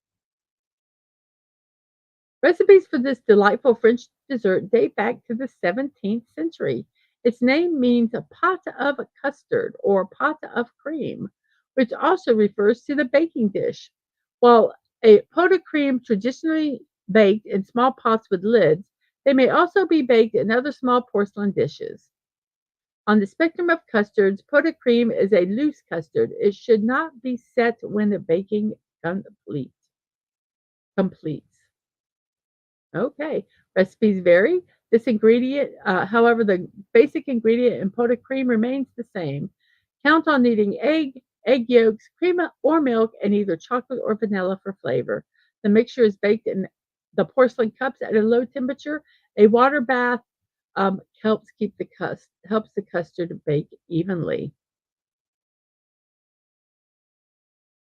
Recipes for this delightful French dessert date back to the 17th century. Its name means a pot of custard or pot of cream, which also refers to the baking dish. While a pot of cream traditionally baked in small pots with lids, they may also be baked in other small porcelain dishes. On the spectrum of custards, pot of cream is a loose custard. It should not be set when the baking completes. Okay, recipes vary. This ingredient, however, the basic ingredient in pot of cream remains the same. Count on needing egg yolks, cream or milk, and either chocolate or vanilla for flavor. The mixture is baked in the porcelain cups at a low temperature. A water bath helps the custard bake evenly.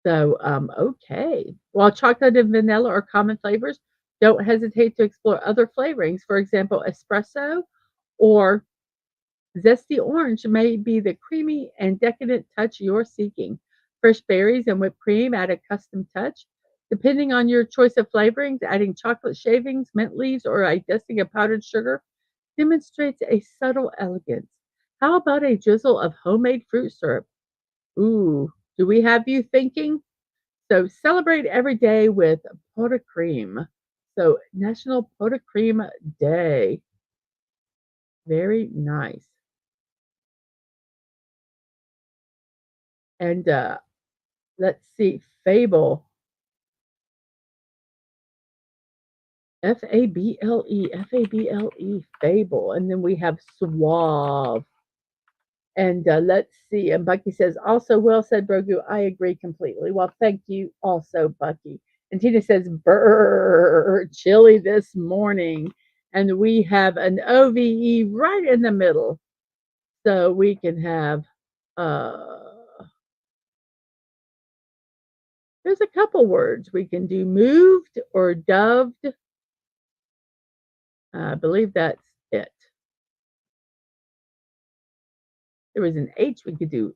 So, okay. While chocolate and vanilla are common flavors, don't hesitate to explore other flavorings. For example, espresso or zesty orange may be the creamy and decadent touch you're seeking. Fresh berries and whipped cream add a custom touch. Depending on your choice of flavorings, adding chocolate shavings, mint leaves, or a dusting of powdered sugar demonstrates a subtle elegance. How about a drizzle of homemade fruit syrup? Ooh, do we have you thinking? So celebrate every day with pot of cream. So National Pot of Cream Day. Very nice. And let's see, Fable. Fable, Fable. And then we have Suave. And let's see. And Bucky says, also well said, Brogu. I agree completely. Well, thank you also, Bucky. And Tina says, brr, chilly this morning. And we have an OVE right in the middle. So we can have, uh, there's a couple words. We can do moved or doved. I believe that's it. There was an H we could do.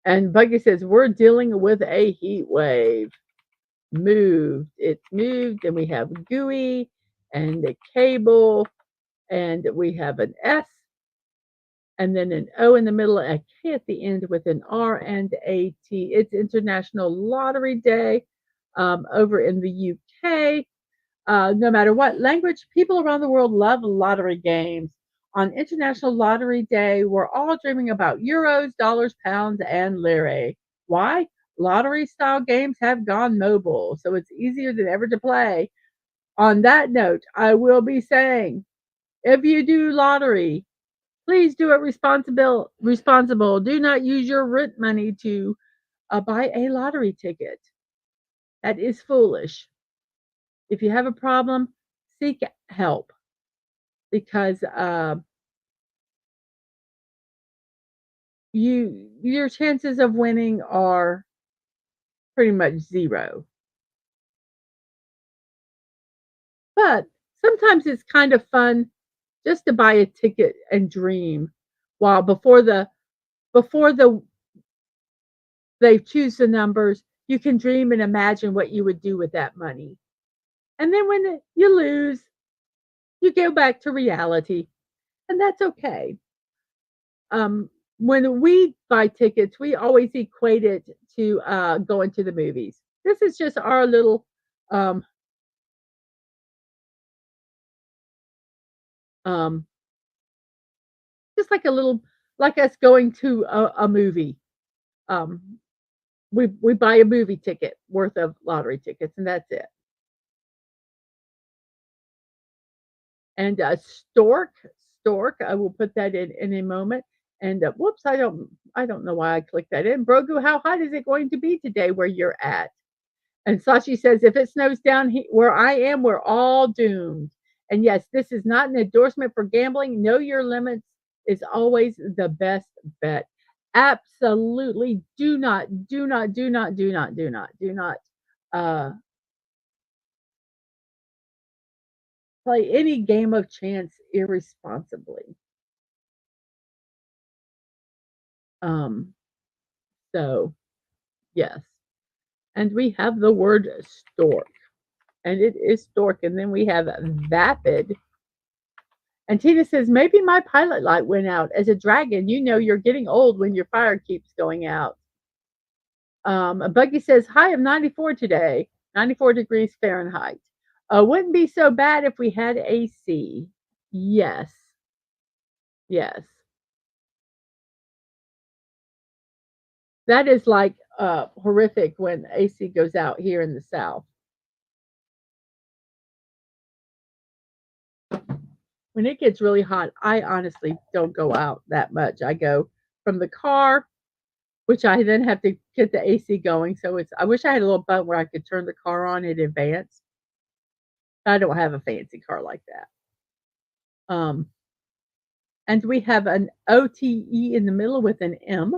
And Buggy says, we're dealing with a heat wave. Moved. It's moved. And we have gooey and a cable. And we have an S and then an O in the middle, a K at the end with an R and a T. It's International Lottery Day over in the UK. No matter what language, people around the world love lottery games. On International Lottery Day, we're all dreaming about euros, dollars, pounds, and lire. Why? Lottery style games have gone mobile, so it's easier than ever to play. On that note, I will be saying if you do lottery, please do it responsible. Do not use your rent money to buy a lottery ticket. That is foolish. If you have a problem, seek help because your chances of winning are pretty much zero. But sometimes it's kind of fun just to buy a ticket and dream while before they choose the numbers, you can dream and imagine what you would do with that money. And then when you lose, you go back to reality, and that's okay. When we buy tickets, we always equate it to going to the movies. This is just our little um, um, just like a little like us going to a movie. Um, we buy a movie ticket worth of lottery tickets, and that's it. And stork, I will put that in a moment. And whoops, I don't know why I clicked that in. Brogu, how hot is it going to be today where you're at? And Sachi says, if it snows down where I am, we're all doomed. And yes, this is not an endorsement for gambling. Know your limits is always the best bet. Absolutely. Do not uh, play any game of chance irresponsibly. Um, so, yes. And we have the word stork, and it is stork. And then we have vapid. And Tina says, maybe my pilot light went out. As a dragon, you know you're getting old when your fire keeps going out. Buggy says, high of 94 today, 94 degrees Fahrenheit. Wouldn't be so bad if we had AC. Yes, yes. That is like horrific when AC goes out here in the South. When it gets really hot, I honestly don't go out that much. I go from the car, which I then have to get the AC going. So I wish I had a little button where I could turn the car on in advance. I don't have a fancy car like that. And we have an OTE in the middle with an M.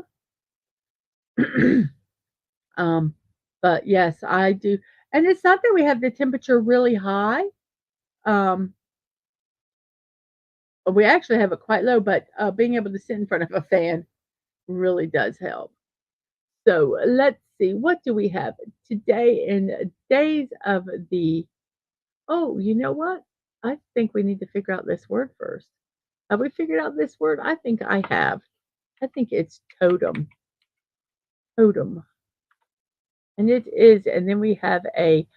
um, but yes, I do. And it's not that we have the temperature really high. Um, we actually have it quite low, but being able to sit in front of a fan really does help. So let's see, what do we have today in days of the? Oh, you know what? I think we need to figure out this word first. Have we figured out this word? I think I have. I think it's totem. Totem. And it is, and then we have a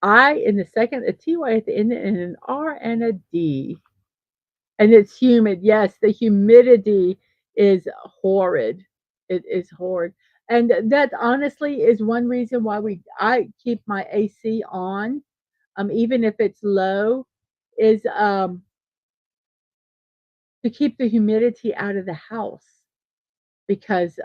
I in the second, a TY at the end, and an R and a D. And it's humid. Yes, the humidity is horrid. It is horrid. And that honestly is one reason why I keep my AC on, even if it's low, is to keep the humidity out of the house because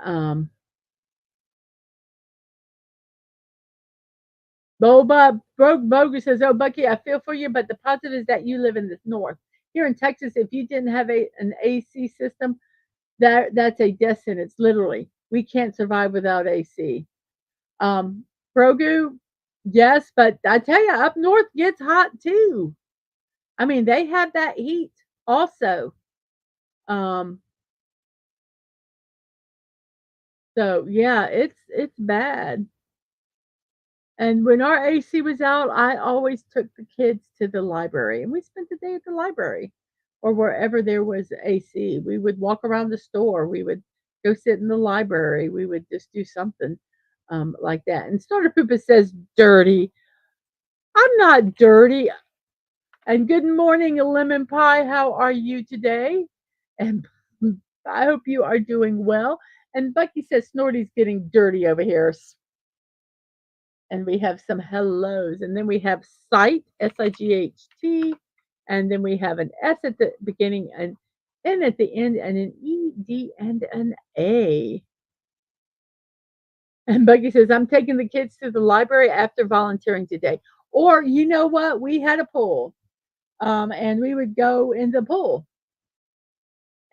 Bogu says, "Oh, Bucky, I feel for you, but the positive is that you live in the north. Here in Texas, if you didn't have an AC system, that's a death sentence. Literally, we can't survive without AC." Um, Brogu, yes, but I tell you, up north gets hot too. I mean, they have that heat also. Um, so yeah, it's bad. And when our AC was out, I always took the kids to the library and we spent the day at the library or wherever there was AC. We would walk around the store. We would go sit in the library. We would just do something like that. And Starter Poopa says, dirty. I'm not dirty. And good morning, Lemon Pie. How are you today? And I hope you are doing well. And Bucky says, Snorty's getting dirty over here. And we have some hellos, and then we have sight, SIGHT, and then we have an S at the beginning, and N at the end, and an ED and an A. And Bucky says, I'm taking the kids to the library after volunteering today. Or, you know what? We had a pool, and we would go in the pool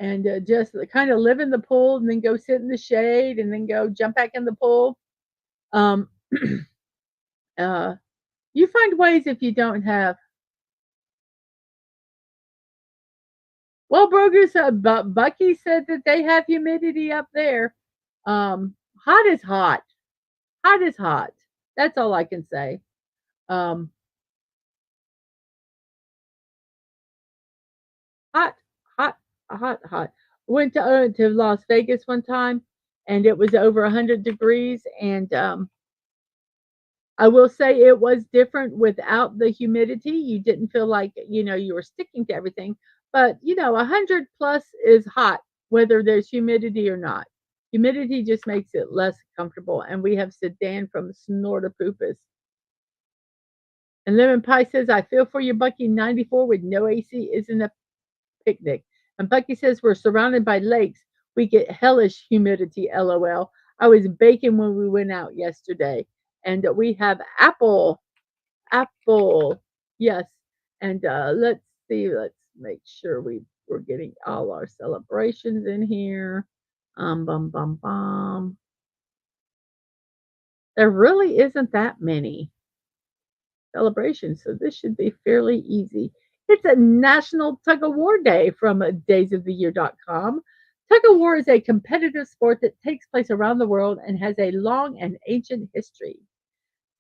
and just kind of live in the pool and then go sit in the shade and then go jump back in the pool. Um, uh, you find ways if you don't have. Well, Broger said, but Bucky said that they have humidity up there. Hot is hot. Hot is hot. That's all I can say. Um, hot, hot, hot. Went to Las Vegas one time, and it was over 100 degrees. And I will say it was different without the humidity. You didn't feel like you were sticking to everything. But 100 plus is hot, whether there's humidity or not. Humidity just makes it less comfortable. And we have Sedan from Snortapoopus. And Lemon Pie says, I feel for you, Bucky. 94 with no AC isn't a picnic. And Bucky says, we're surrounded by lakes. We get hellish humidity, lol. I was baking when we went out yesterday. And we have apple. Yes. And let's see. Let's make sure we're getting all our celebrations in here. Bum, bum, bum. There really isn't that many celebrations, so this should be fairly easy. It's a National Tug of War Day from daysoftheyear.com. Tug of war is a competitive sport that takes place around the world and has a long and ancient history.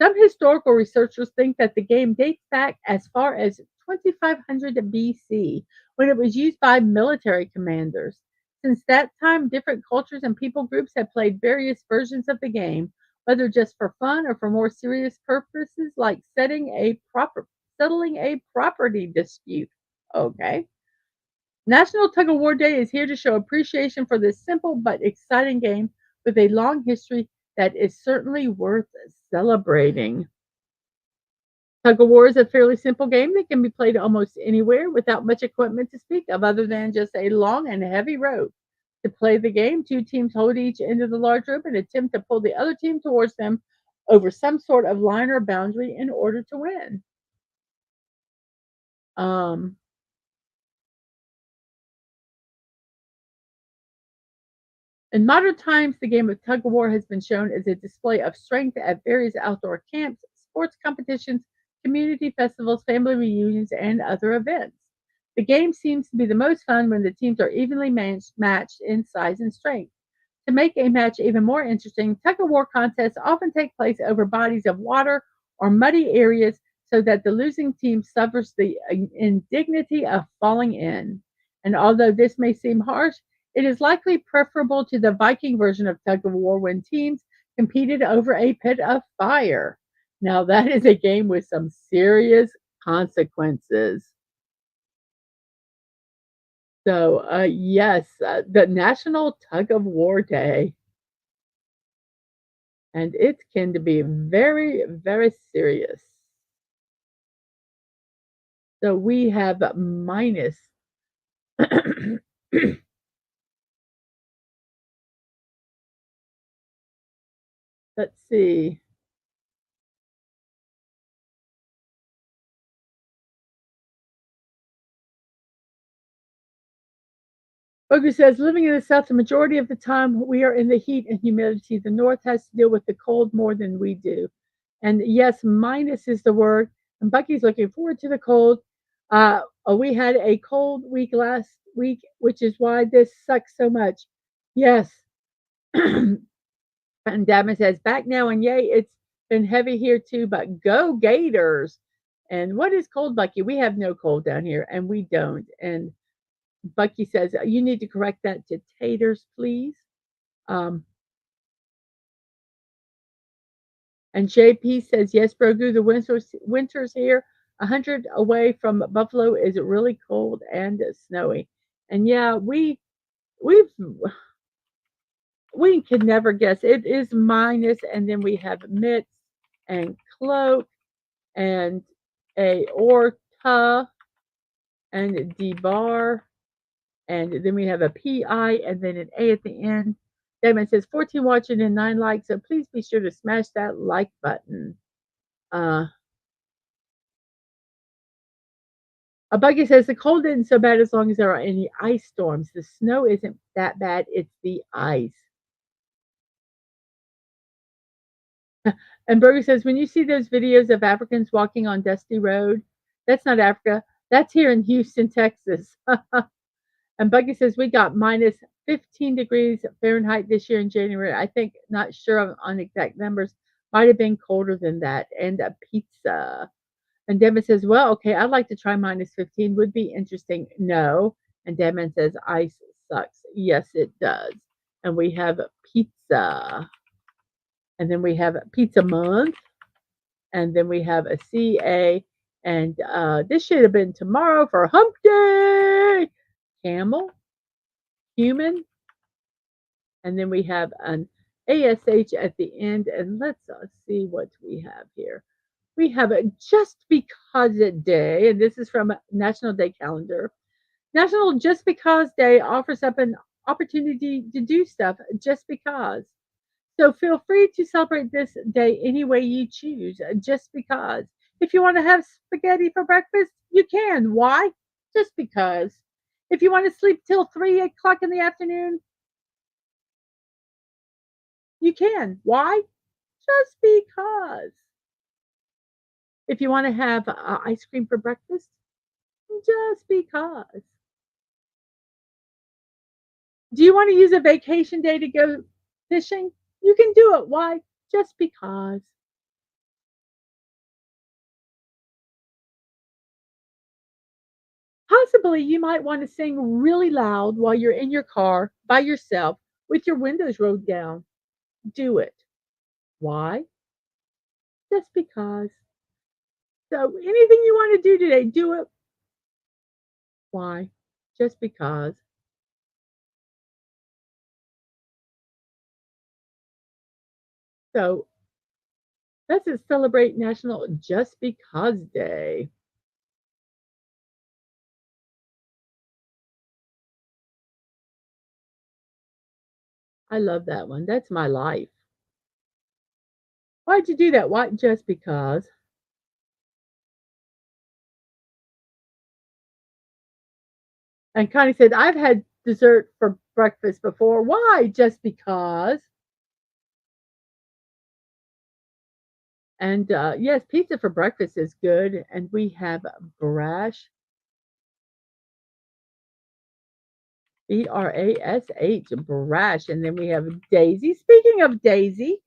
Some historical researchers think that the game dates back as far as 2500 BC, when it was used by military commanders. Since that time, different cultures and people groups have played various versions of the game, whether just for fun or for more serious purposes like settling a property dispute. Okay. National Tug of War Day is here to show appreciation for this simple but exciting game with a long history that is certainly worth celebrating. Tug of war is a fairly simple game that can be played almost anywhere without much equipment to speak of other than just a long and heavy rope. To play the game, two teams hold each end of the large rope and attempt to pull the other team towards them over some sort of line or boundary in order to win. Um, In modern times, the game of tug of war has been shown as a display of strength at various outdoor camps, sports competitions, community festivals, family reunions, and other events. The game seems to be the most fun when the teams are evenly matched in size and strength. To make a match even more interesting, tug of war contests often take place over bodies of water or muddy areas so that the losing team suffers the indignity of falling in. And although this may seem harsh, it is likely preferable to the Viking version of tug of war when teams competed over a pit of fire. Now, that is a game with some serious consequences. So, yes, the National Tug of War Day. And it can be very, very serious. So, we have minus. Let's see. Bogu says, living in the South, the majority of the time we are in the heat and humidity. The North has to deal with the cold more than we do. And yes, minus is the word. And Bucky's looking forward to the cold. We had a cold week last week, which is why this sucks so much. Yes. And Dadman says, back now, and yay, it's been heavy here too, but go Gators. And what is cold, Bucky? We have no cold down here, and we don't. And Bucky says, you need to correct that to taters, please. Um, and JP says, yes, Brogu, the winter's here. 100 away from Buffalo is really cold and snowy. And yeah, we can never guess. It is minus, and then we have mitts and cloak and a orta and debar, and then we have a pi and then an a at the end. Damon says 14 watching and 9 likes, so please be sure to smash that like button. Uh, a buggy says the cold isn't so bad as long as there are any ice storms. The snow isn't that bad, it's the ice. And Berger says, when you see those videos of Africans walking on dusty road, that's not Africa. That's here in Houston, Texas. And Buggy says, we got minus 15 degrees Fahrenheit this year in January. I think, not sure on exact numbers, might have been colder than that. And a pizza. And Devin says, well, okay, I'd like to try minus 15. Would be interesting. No. And Devin says, ice sucks. Yes, it does. And we have pizza. And then we have Pizza Month, and then we have a CA, and this should have been tomorrow for Hump Day. Camel, human, and then we have an ASH at the end, and let's see what we have here. We have a Just Because Day, and this is from National Day Calendar. National Just Because Day offers up an opportunity to do stuff just because. So feel free to celebrate this day any way you choose, just because. If you want to have spaghetti for breakfast, you can. Why? Just because. If you want to sleep till 3 o'clock in the afternoon, you can. Why? Just because. If you want to have ice cream for breakfast, just because. Do you want to use a vacation day to go fishing? You can do it. Why? Just because. Possibly you might want to sing really loud while you're in your car by yourself with your windows rolled down. Do it. Why? Just because. So anything you want to do today, do it. Why? Just because. So let's celebrate National Just Because Day. I love that one. That's my life. Why'd you do that? Why? Just because. And Connie said, I've had dessert for breakfast before. Why? Just because. And yes, pizza for breakfast is good. And we have brash, Brash, brash. And then we have Daisy. Speaking of Daisy,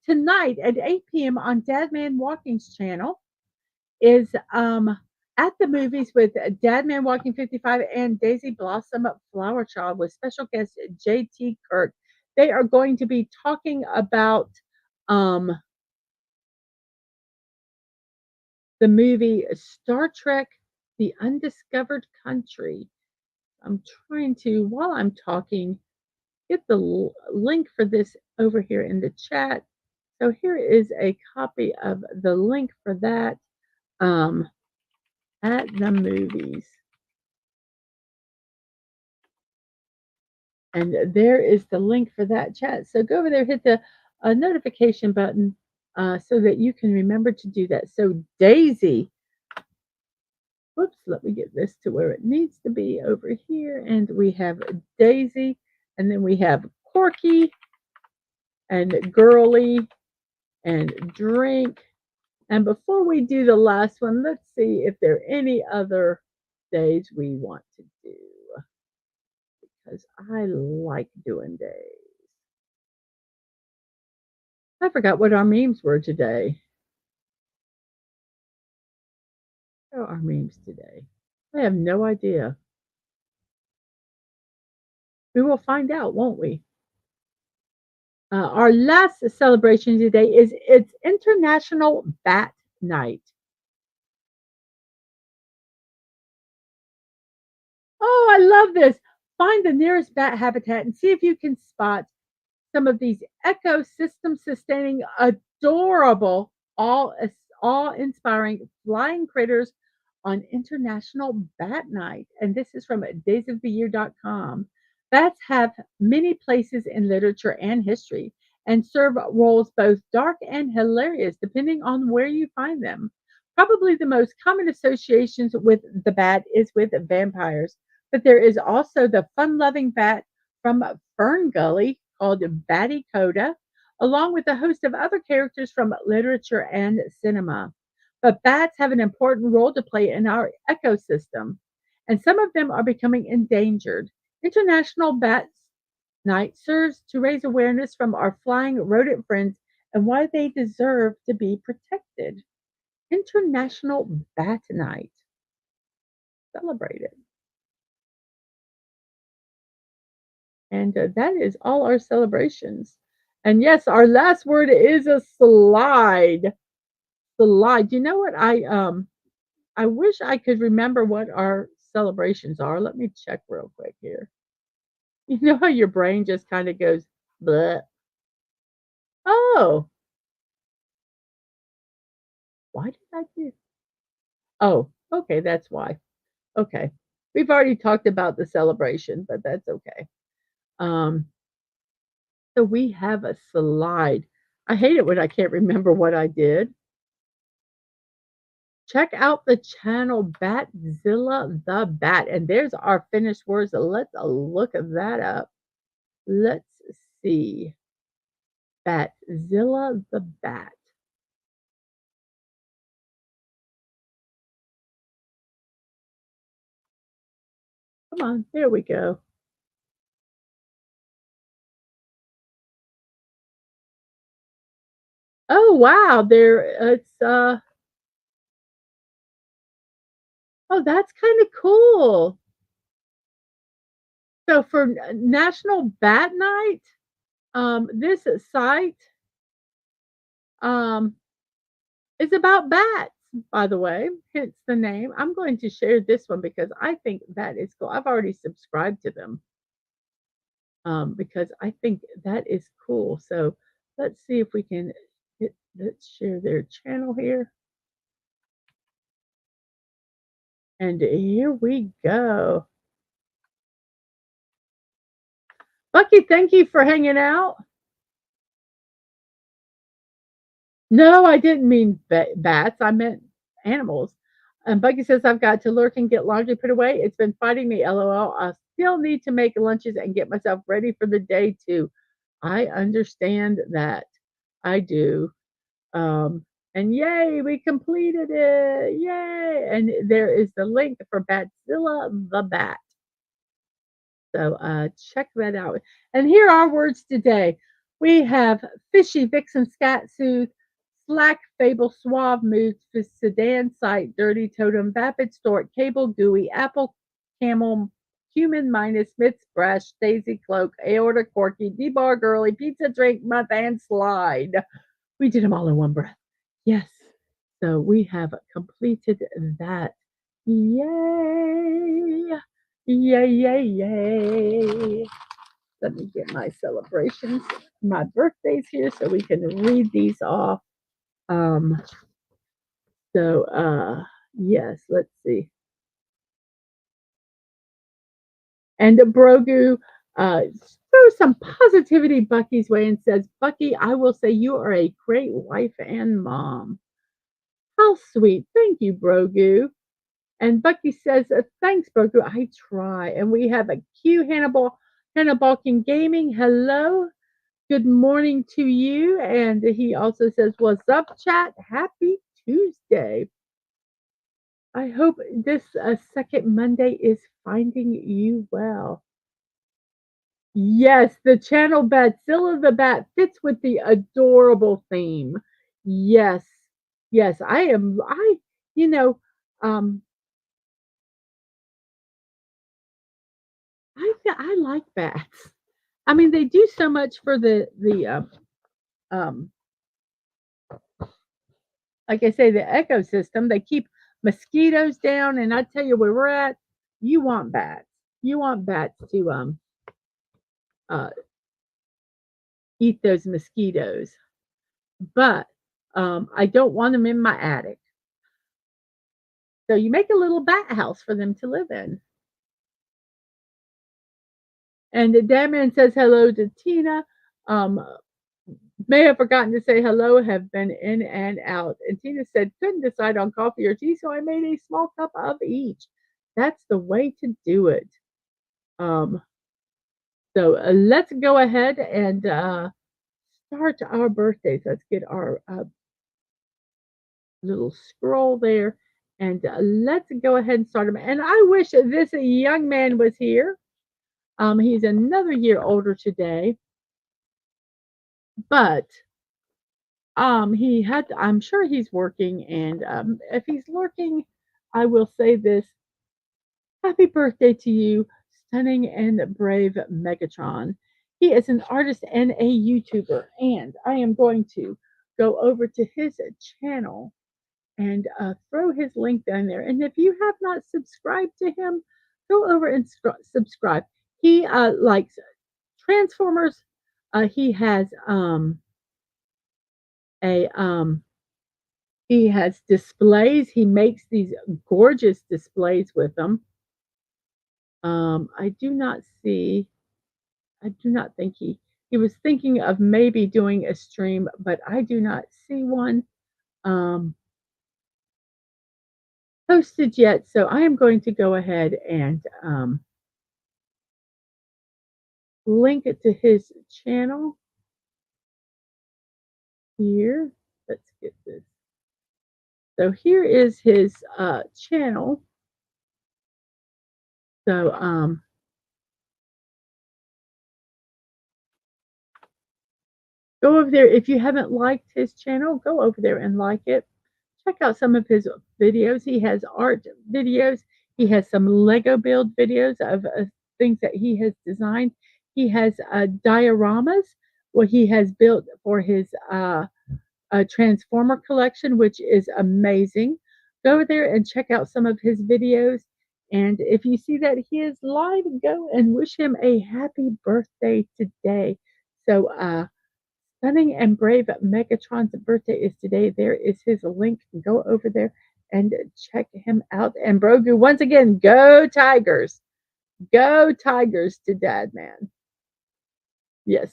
tonight at 8 p.m. on Dadman Walking's channel is at the movies with Dadman Walking 55 and Daisy Blossom Flower Child with special guest JT Kirk. They are going to be talking about um, the movie Star Trek The Undiscovered Country. I'm trying to, while I'm talking, get the link for this over here in the chat. So here is a copy of the link for that um, at the movies. And there is the link for that chat. So go over there, hit the notification button so that you can remember to do that. So Daisy, whoops, let me get this to where it needs to be over here. And we have Daisy, and then we have Corky and Girly and Drink. And before we do the last one, let's see if there are any other days we want to do, because I like doing days. I forgot what our memes were today. What are our memes today? I have no idea. We will find out, won't we? Our last celebration today is it's International Bat Night. Oh, I love this. Find the nearest bat habitat and see if you can spot some of these ecosystem sustaining, adorable, all inspiring flying critters on International Bat Night. And this is from daysoftheyear.com. Bats have many places in literature and history and serve roles both dark and hilarious depending on where you find them. Probably the most common associations with the bat is with vampires, but there is also the fun loving bat from Fern Gully called Batty Coda, along with a host of other characters from literature and cinema. But bats have an important role to play in our ecosystem, and some of them are becoming endangered. International Bats Night serves to raise awareness from our flying rodent friends and why they deserve to be protected. International Bat Night celebrated. And that is all our celebrations. And yes, our last word is a slide. Slide. You know what? I wish I could remember what our celebrations are. Let me check real quick here. You know how your brain just kind of goes, bleh. Oh, why did I do? Oh, okay, that's why. Okay. We've already talked about the celebration, but that's okay. Um, so we have a slide. I hate it when I can't remember what I did. Check out the channel Batzilla the Bat. And there's our finished words. Let's look that up. Let's see. Batzilla the Bat. Come on, there we go. Oh wow, there it's oh that's kind of cool. So for National Bat Night, this site um is about bats, by the way, hence the name. I'm going to share this one because I think that is cool. I've already subscribed to them because I think that is cool. So let's see if we can let's share their channel here. And here we go. Bucky, thank you for hanging out. No, I didn't mean bats. I meant animals. And Bucky says, I've got to lurk and get laundry put away. It's been fighting me, lol. I still need to make lunches and get myself ready for the day, too. I understand that. I do. And yay, we completed it. Yay. And there is the link for Batzilla the Bat. So check that out. And here are words today. We have fishy, vixen, scat, soothe, slack, fable, suave, mood, sedan, sight, dirty, totem, vapid, stork, cable, gooey, apple, camel, human, minus, Smith's brush, daisy, cloak, aorta, corky, D-bar, girly, pizza, drink, month, and slide. We did them all in one breath. Yes. So we have completed that. Yay! Yay, yay, yay. Let me get my celebrations, my birthdays here so we can read these off. Um, so yes, let's see. And Brogu throws some positivity Bucky's way and says, Bucky, I will say you are a great wife and mom. How sweet. Thank you, Brogu. And Bucky says, thanks, Brogu. I try. And we have a Q Hannah Balkin Gaming. Hello. Good morning to you. And he also says, what's up, chat? Happy Tuesday. I hope this second Monday is finding you well. Yes, the channel Batzilla the Bat fits with the adorable theme. Yes, yes, you know, um, I like bats. I mean, they do so much for um, like I say, the ecosystem. They keep mosquitoes down, and I tell you where we're at, you want bats. You want bats to uh eat those mosquitoes, but I don't want them in my attic. So you make a little bat house for them to live in. And the Dadman says hello to Tina. Um, may have forgotten to say hello, have been in and out. And Tina said, couldn't decide on coffee or tea, so I made a small cup of each. That's the way to do it. Um, so let's go ahead and start our birthdays. Let's get our little scroll there and let's go ahead and start them. And I wish this young man was here. He's another year older today, but I'm sure he's working, and if he's lurking, I will say this: Happy birthday to you, stunning and brave Megatron. He is an artist and a YouTuber, and I am going to go over to his channel and throw his link down there. And if you have not subscribed to him, go over and subscribe. He likes Transformers. He has a he has displays. He makes these gorgeous displays with them. I do not see. I do not think he was thinking of maybe doing a stream, but I do not see one um, posted yet. So I am going to go ahead and link it to his channel here. Let's get this. So here is his channel. So go over there. If you haven't liked his channel, go over there and like it. Check out some of his videos. He has art videos. He has some Lego build videos of things that he has designed. He has dioramas what he has built for his Transformer collection, which is amazing. Go over there and check out some of his videos. And if you see that he is live, go and wish him a happy birthday today. So, stunning and brave Megatron's birthday is today. There is his link. Go over there and check him out. And Brogu, once again, go Tigers. Go Tigers to Dadman. Yes.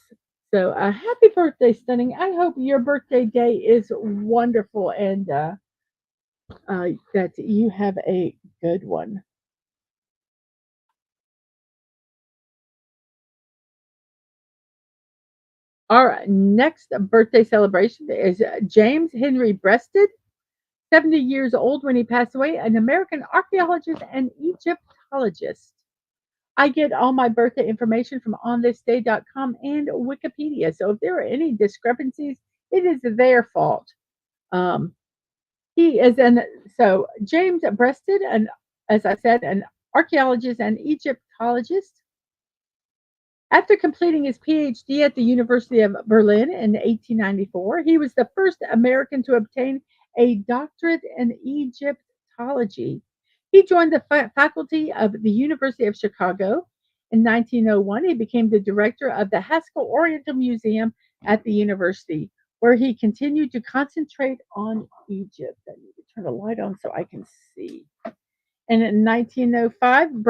So happy birthday, Stunning. I hope your birthday day is wonderful and that you have a good one. Our next birthday celebration is James Henry Breasted, 70 years old when he passed away, an American archaeologist and Egyptologist. I get all my birthday information from onthisday.com and Wikipedia. So if there are any discrepancies, it is their fault. Um, he is an so James Breasted, and as I said, an archaeologist and Egyptologist. After completing his PhD at the University of Berlin in 1894, he was the first American to obtain a doctorate in Egyptology. He joined the faculty of the University of Chicago. In 1901, he became the director of the Haskell Oriental Museum at the university, where he continued to concentrate on Egypt. I need to turn the light on so I can see. And in 1905,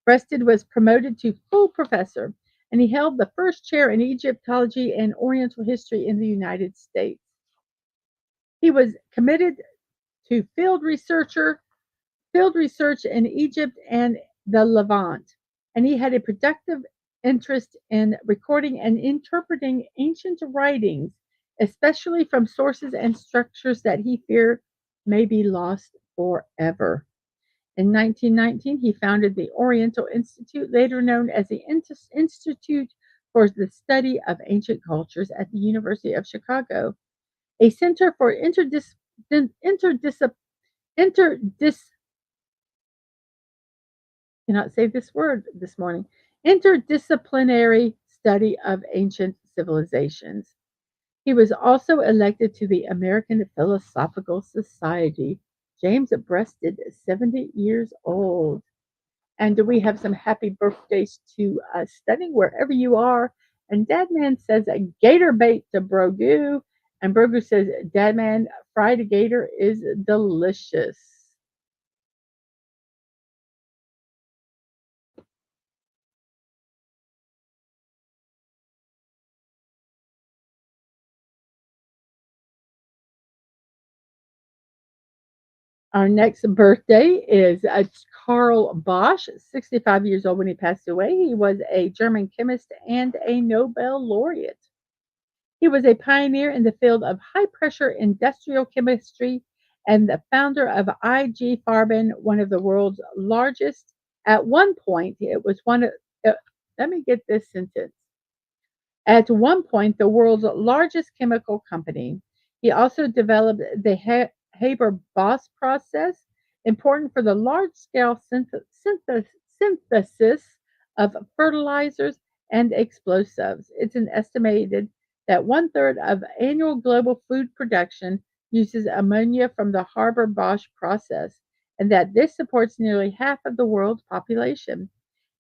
Breasted was promoted to full professor, and he held the first chair in Egyptology and Oriental history in the United States. He was committed to field research in Egypt and the Levant, and he had a productive interest in recording and interpreting ancient writings, especially from sources and structures that he feared may be lost forever. In 1919, he founded the Oriental Institute, later known as the Institute for the Study of Ancient Cultures at the University of Chicago, a center for interdis cannot say this word this morning, interdisciplinary study of ancient civilizations. He was also elected to the American Philosophical Society. James Breasted is 70 years old. And we have some happy birthdays to Stunning wherever you are. And Dadman says a gator bait to Brogu. And Brogu says, Dadman, fried gator is delicious. Our next birthday is Karl Bosch, 65 years old when he passed away. He was a German chemist and a Nobel laureate. He was a pioneer in the field of high pressure industrial chemistry and the founder of IG Farben, one of the world's largest. At one point, it was one of, uh, let me get this sentence. At one point, the world's largest chemical company. He also developed the Haber-Bosch process, important for the large-scale synthesis of fertilizers and explosives. It's an estimated that one-third of annual global food production uses ammonia from the Haber-Bosch process, and that this supports nearly half of the world's population.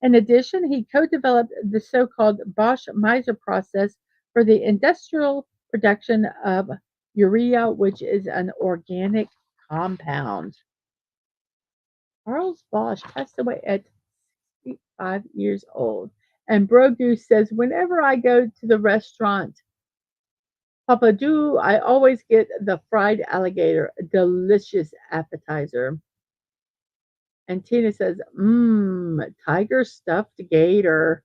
In addition, he co-developed the so-called Bosch-Meiser process for the industrial production of urea, which is an organic compound. Charles Bosch passed away at 65 years old. And Bro Goose says, whenever I go to the restaurant, Papa Do, I always get the fried alligator, a delicious appetizer. And Tina says, tiger stuffed gator.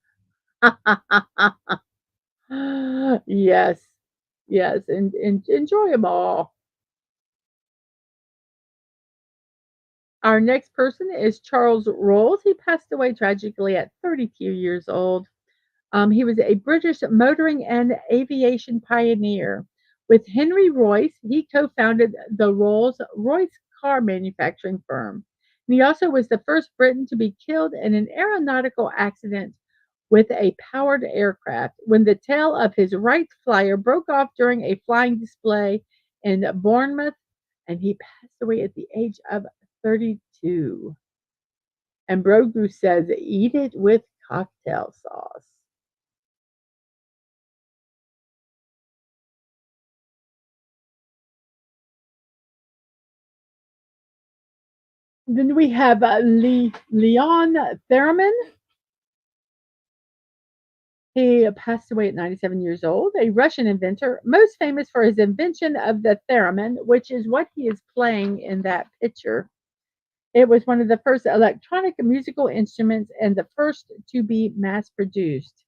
Yes, yes, and enjoy them all. Our next person is Charles Rolls. He passed away tragically at 32 years old. He was a British motoring and aviation pioneer. With Henry Royce, he co founded the Rolls Royce car manufacturing firm. And he also was the first Briton to be killed in an aeronautical accident with a powered aircraft when the tail of his right flyer broke off during a flying display in Bournemouth, and he passed away at the age of 32. And Brogu says, eat it with cocktail sauce. Then we have Leon Theremin. He passed away at 97 years old, a Russian inventor, most famous for his invention of the theremin, which is what he is playing in that picture. It was one of the first electronic musical instruments and the first to be mass produced.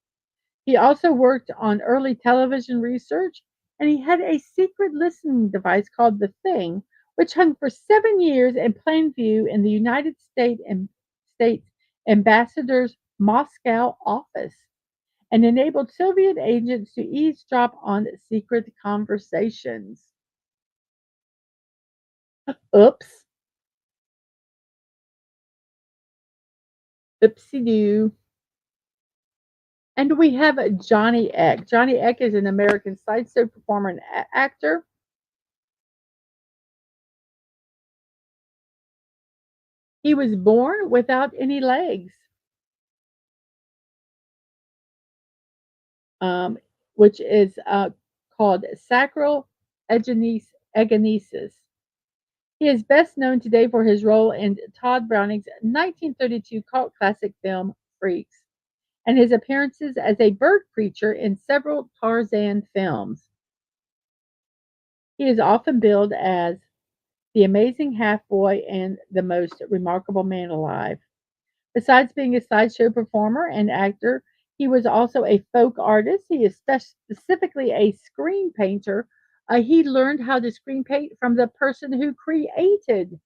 He also worked on early television research, and he had a secret listening device called the Thing, which hung for 7 years in plain view in the States ambassador's Moscow office and enabled Soviet agents to eavesdrop on secret conversations. Oops, oopsie doo. And we have Johnny Eck. Johnny Eck is an American sideshow performer and actor. He was born without any legs, um, which is called sacral agenesis. He is best known today for his role in Todd Browning's 1932 cult classic film Freaks and his appearances as a bird preacher in several Tarzan films. He is often billed as the amazing half boy and the most remarkable man alive. Besides being a sideshow performer and actor, he was also a folk artist. He is specifically a screen painter. He learned how to screen paint from the person who created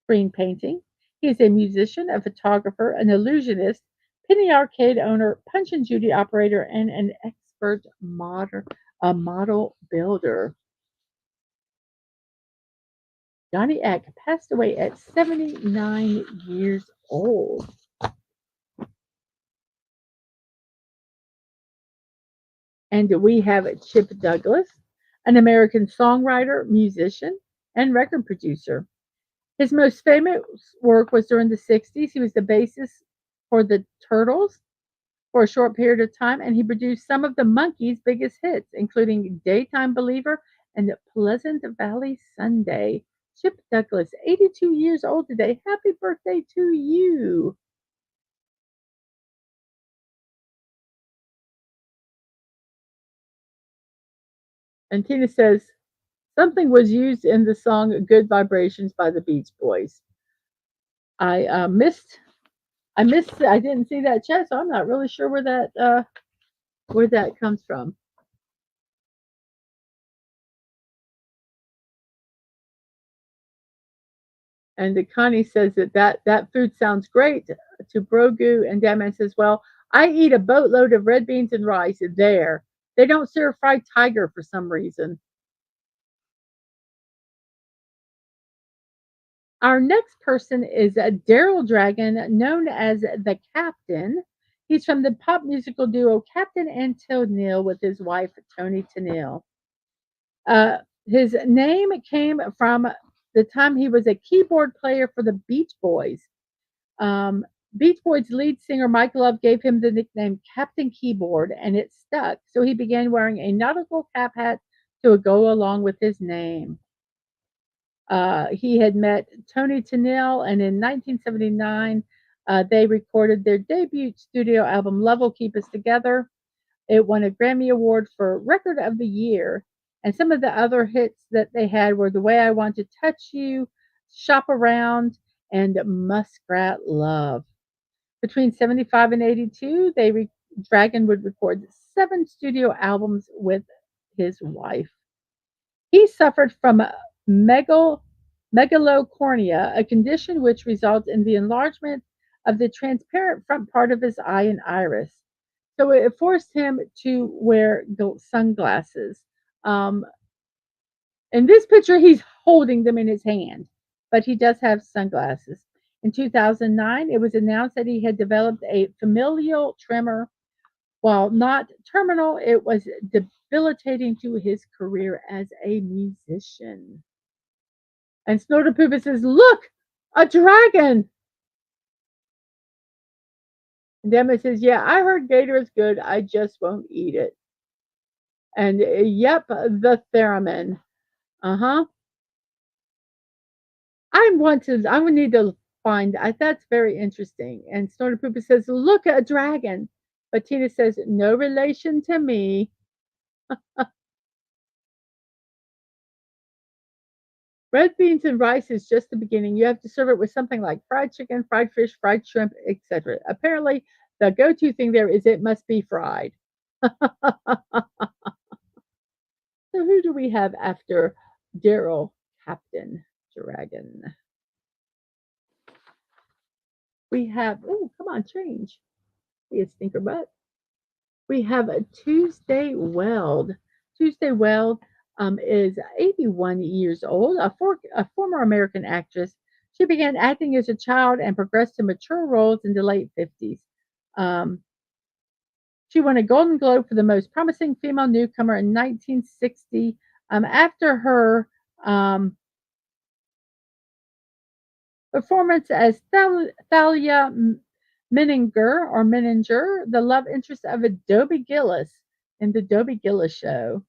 screen painting. He is a musician, a photographer, an illusionist, penny arcade owner, Punch and Judy operator, and an expert model builder. Johnny Eck passed away at 79 years old. And we have Chip Douglas, an American songwriter, musician, and record producer. His most famous work was during the 60s. He was the bassist for the Turtles for a short period of time, and he produced some of the Monkees' biggest hits, including Daytime Believer and Pleasant Valley Sunday. Chip Douglas, 82 years old today. Happy birthday to you. And Tina says, Something was used in the song "Good Vibrations" by the Beach Boys. I missed. I missed. I didn't see that chat, so I'm not really sure where that comes from. And the Connie says that food sounds great to Brogu, and Dadman says, "Well, I eat a boatload of red beans and rice there. They don't serve fried tiger for some reason." Our next person is Daryl Dragon, known as the Captain. He's from the pop musical duo Captain and Tennille with his wife Tony Tennille. His name came from the time he was a keyboard player for the Beach Boys. Um, Beach Boys lead singer Mike Love gave him the nickname Captain Keyboard, and it stuck. So he began wearing a nautical cap hat to go along with his name. He had met Tony Tennille, and in 1979, they recorded their debut studio album, Love Will Keep Us Together. It won a Grammy Award for Record of the Year. And some of the other hits that they had were The Way I Want to Touch You, Shop Around, and Muskrat Love. Between 75 and 82, Dragon would record 7 studio albums with his wife. He suffered from megalocornea, a condition which results in the enlargement of the transparent front part of his eye and iris. So it forced him to wear sunglasses. Um, in this picture, he's holding them in his hand, but he does have sunglasses. In 2009, it was announced that he had developed a familial tremor. While not terminal, it was debilitating to his career as a musician. And Snortopoopa says, "Look, a dragon." And Emma says, "Yeah, I heard gator is good. I just won't eat it." And yep, the theremin. Uh huh. I would need to find, that's very interesting. And Snortopoopa says, "Look, a dragon." But Tina says, "No relation to me." Red beans and rice is just the beginning. You have to serve it with something like fried chicken, fried fish, fried shrimp, etc. Apparently, the go to thing there is it must be fried. So, who do we have after Daryl Captain Dragon? We have, oh, come on, change. Be a stinker butt. We have a Tuesday Weld. Tuesday Weld is 81 years old, a former American actress. She began acting as a child and progressed to mature roles in the late 50s. Um, she won a Golden Globe for the most promising female newcomer in 1960. After her performance as Thalia Menninger, the love interest of Adobe Gillis in the Dobie Gillis show,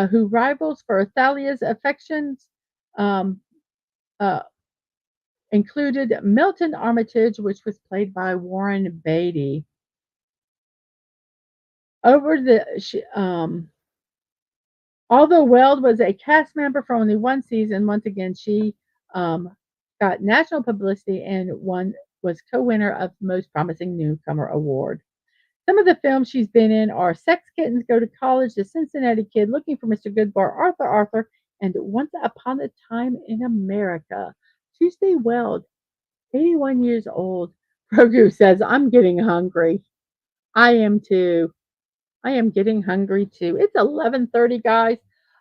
who rivals for Thalia's affections, um, uh, included Milton Armitage, which was played by Warren Beatty. Over the Although Weld was a cast member for only one season, once again she um, got national publicity and was co-winner of Most Promising Newcomer Award. Some of the films she's been in are Sex Kittens Go to College, The Cincinnati Kid, Looking for Mr. Goodbar, Arthur, and Once Upon a Time in America. Tuesday Weld, 81 years old. Grogu says, "I'm getting hungry." I am too. I am getting hungry too. It's 11:30, guys.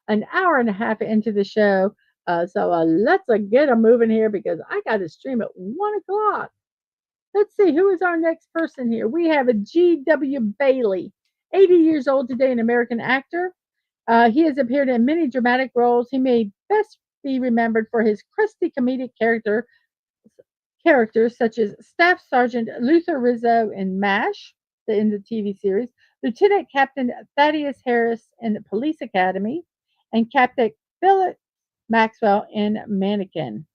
An hour and a half into the show. So let's get a moving here because I got to stream at 1 o'clock. Let's see, who is our next person here? We have a G.W. Bailey, 80 years old today, an American actor. He has appeared in many dramatic roles. He may best be remembered for his crusty comedic characters such as Staff Sergeant Luther Rizzo in MASH, in the TV series, Lieutenant Captain Thaddeus Harris in the Police Academy, and Captain Philip Maxwell in Mannequin.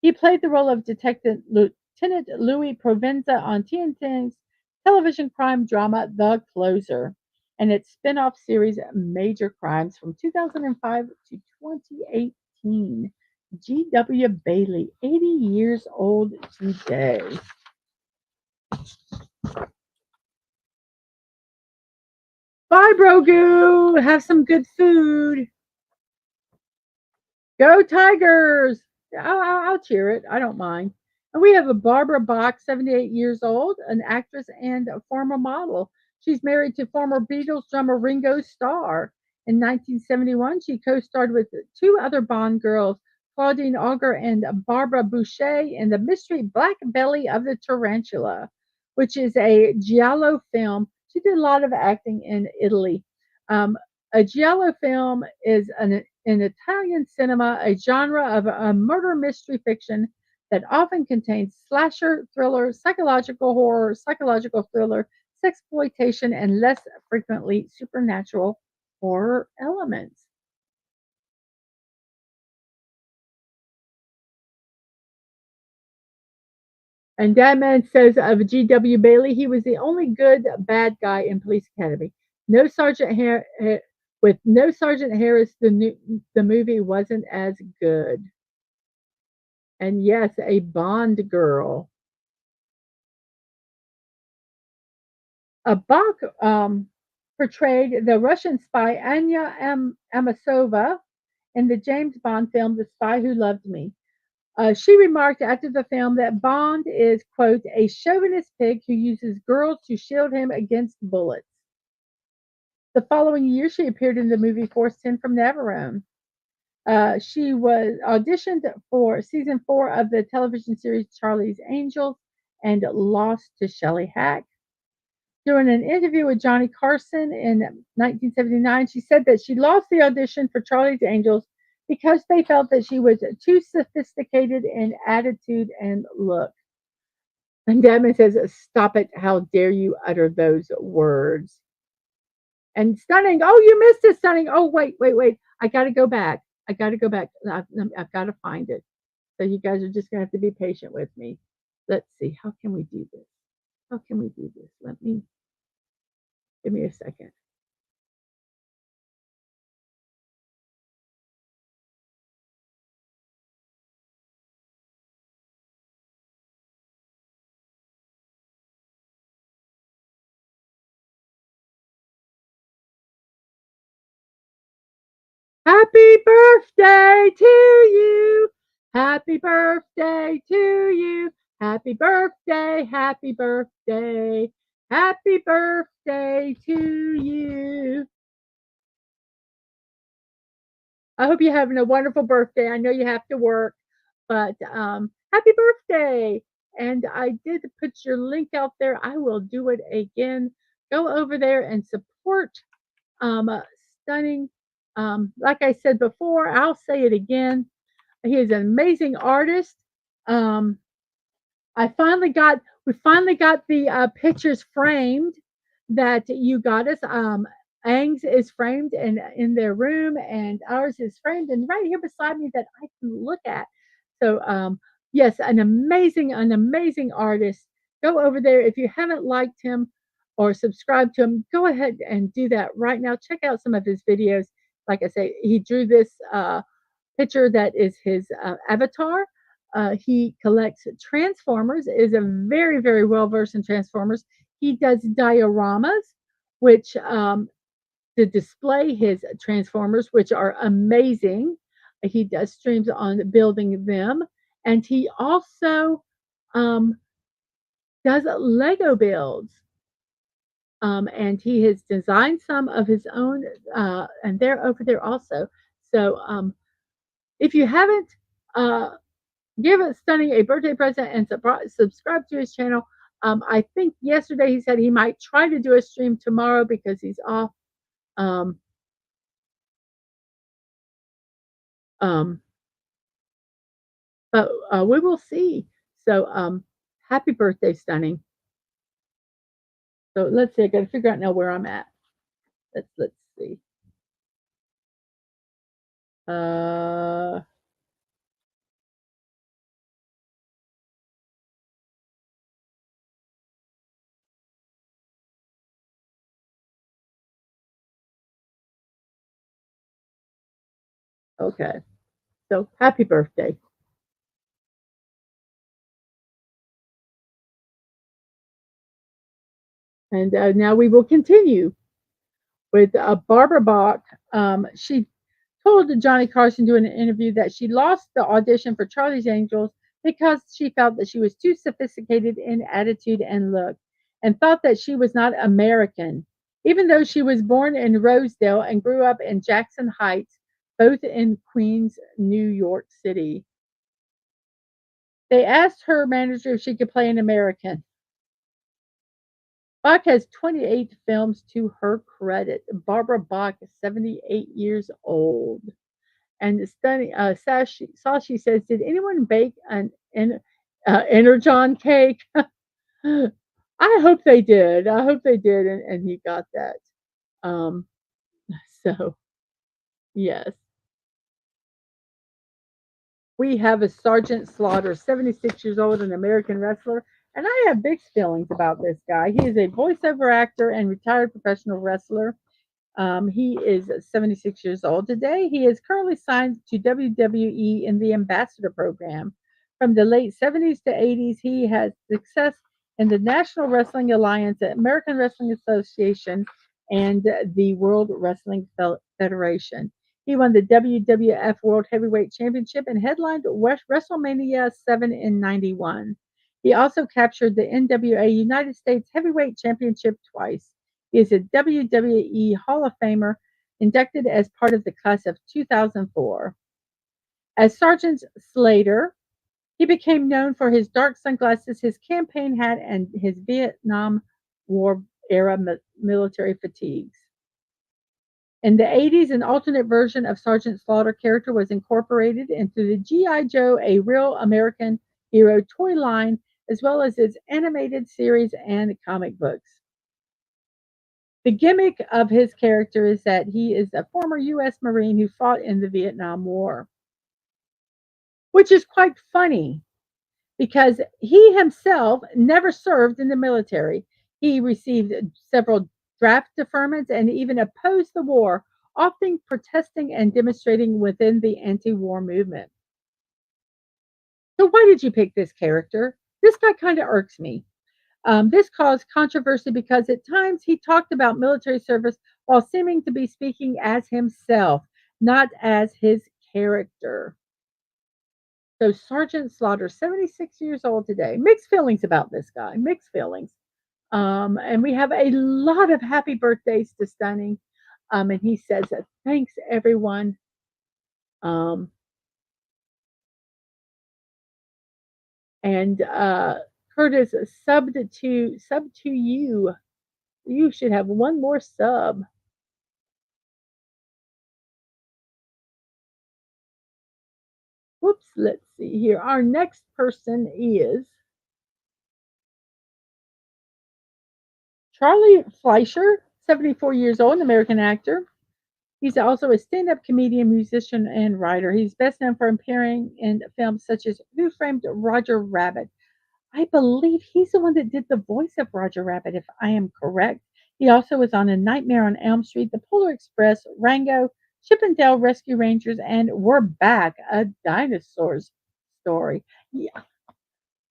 He played the role of Detective Lieutenant Louis Provenza on TNT's television crime drama The Closer. and its spin-off series Major Crimes from 2005 to 2018. G.W. Bailey, 80 years old today. Bye, Brogu. Have some good food. Go Tigers! I'll cheer it. I don't mind. And we have a Barbara Bach, 78 years old, an actress and a former model. She's married to former Beatles drummer Ringo Starr. In 1971, she co-starred with two other Bond girls, Claudine Auger and Barbara Boucher, in The Mystery Black Belly of the Tarantula, which is a giallo film. She did a lot of acting in Italy. A giallo film is in Italian cinema a genre of a murder mystery fiction that often contains slasher, thriller, psychological horror, psychological thriller, sexploitation, and less frequently supernatural horror elements. And Dadman says of G.W. Bailey, he was the only good bad guy in Police Academy. No Sergeant with no Sergeant Harris, the movie wasn't as good. And yes, a Bond girl. Bach portrayed the Russian spy Anya Amasova in the James Bond film The Spy Who Loved Me. She remarked after the film that Bond is, quote, a chauvinist pig who uses girls to shield him against bullets. The following year, she appeared in the movie Force 10 from Navarone. She was auditioned for season 4 of the television series Charlie's Angels and lost to Shelley Hack. During an interview with Johnny Carson in 1979, she said that she lost the audition for Charlie's Angels because they felt that she was too sophisticated in attitude and look. And Dadman says, stop it. How dare you utter those words? And Stunning, oh, you missed it, Stunning. Oh, wait. I got to go back. I've got to find it. So you guys are just going to have to be patient with me. Let's see. How can we do this? Give me a second. Happy birthday to you. Happy birthday to you. Happy birthday. Happy birthday. Happy birthday to you. I hope you're having a wonderful birthday. I know you have to work, but happy birthday. And I did put your link out there. I will do it again. Go over there and support um, Stunning. Like I said before, I'll say it again. He is an amazing artist. Um, we finally got the pictures framed that you got us. Ang's is framed in their room, and ours is framed and right here beside me that I can look at. So yes, an amazing artist. Go over there if you haven't liked him or subscribed to him. Go ahead and do that right now. Check out some of his videos. Like I say, he drew this picture that is his avatar. He collects Transformers, is a very well versed in Transformers. He does dioramas, which to display his Transformers, which are amazing. He does streams on building them, and he also um, does Lego builds. And he has designed some of his own, and they're over there also. So if you haven't give Stunning a birthday present and subscribe to his channel. I think yesterday he said he might try to do a stream tomorrow because he's off. Um, um, but we will see. So happy birthday, Stunning. So let's see. I got to figure out now where I'm at. Let's see. Uh, Okay. So happy birthday. And now we will continue with Barbara Bach. She told Johnny Carson during an interview that she lost the audition for Charlie's Angels because she felt that she was too sophisticated in attitude and look and thought that she was not American. Even though she was born in Rosedale and grew up in Jackson Heights, both in Queens, New York City. They asked her manager if she could play an American. Bach has 28 films to her credit. Barbara Bach is 78 years old. And stunning, Sashi says, "Did anyone bake an energon cake?" I hope they did. I hope they did, and he got that. Um, so yes, we have a Sergeant Slaughter, 76 years old, an American wrestler, and I have big feelings about this guy. He is a voiceover actor and retired professional wrestler. He is 76 years old today. He is currently signed to WWE in the Ambassador Program. From the late 70s to 80s, he had success in the National Wrestling Alliance, the American Wrestling Association, and the World Wrestling Federation. He won the WWF World Heavyweight Championship and headlined WrestleMania 7 in 91. He also captured the NWA United States Heavyweight Championship twice. He is a WWE Hall of Famer, inducted as part of the class of 2004. As Sergeant Slater, he became known for his dark sunglasses, his campaign hat, and his Vietnam War era military fatigues. In the 80s, an alternate version of Sergeant Slaughter character was incorporated into the G.I. Joe, a real American hero toy line, as well as its animated series and comic books. The gimmick of his character is that he is a former U.S. Marine who fought in the Vietnam War, which is quite funny because he himself never served in the military. He received several draft deferments and even opposed the war, often protesting and demonstrating within the anti war movement. So, why did you pick this character? This guy kind of irks me. This caused controversy because at times he talked about military service while seeming to be speaking as himself, not as his character. So Sergeant Slaughter, 76 years old today. Mixed feelings about this guy. Mixed feelings. And we have a lot of happy birthdays to Stunning. And he says that thanks everyone. Um, and Curtis sub to you. You should have one more sub. Whoops, let's see here. Our next person is Charlie Fleischer, 74 years old, an American actor. He's also a stand up comedian, musician, and writer. He's best known for appearing in films such as Who Framed Roger Rabbit. I believe he's the one that did the voice of Roger Rabbit, if I am correct. He also was on A Nightmare on Elm Street, The Polar Express, Rango, Chippendale Rescue Rangers, and We're Back, a dinosaur's story. Yeah.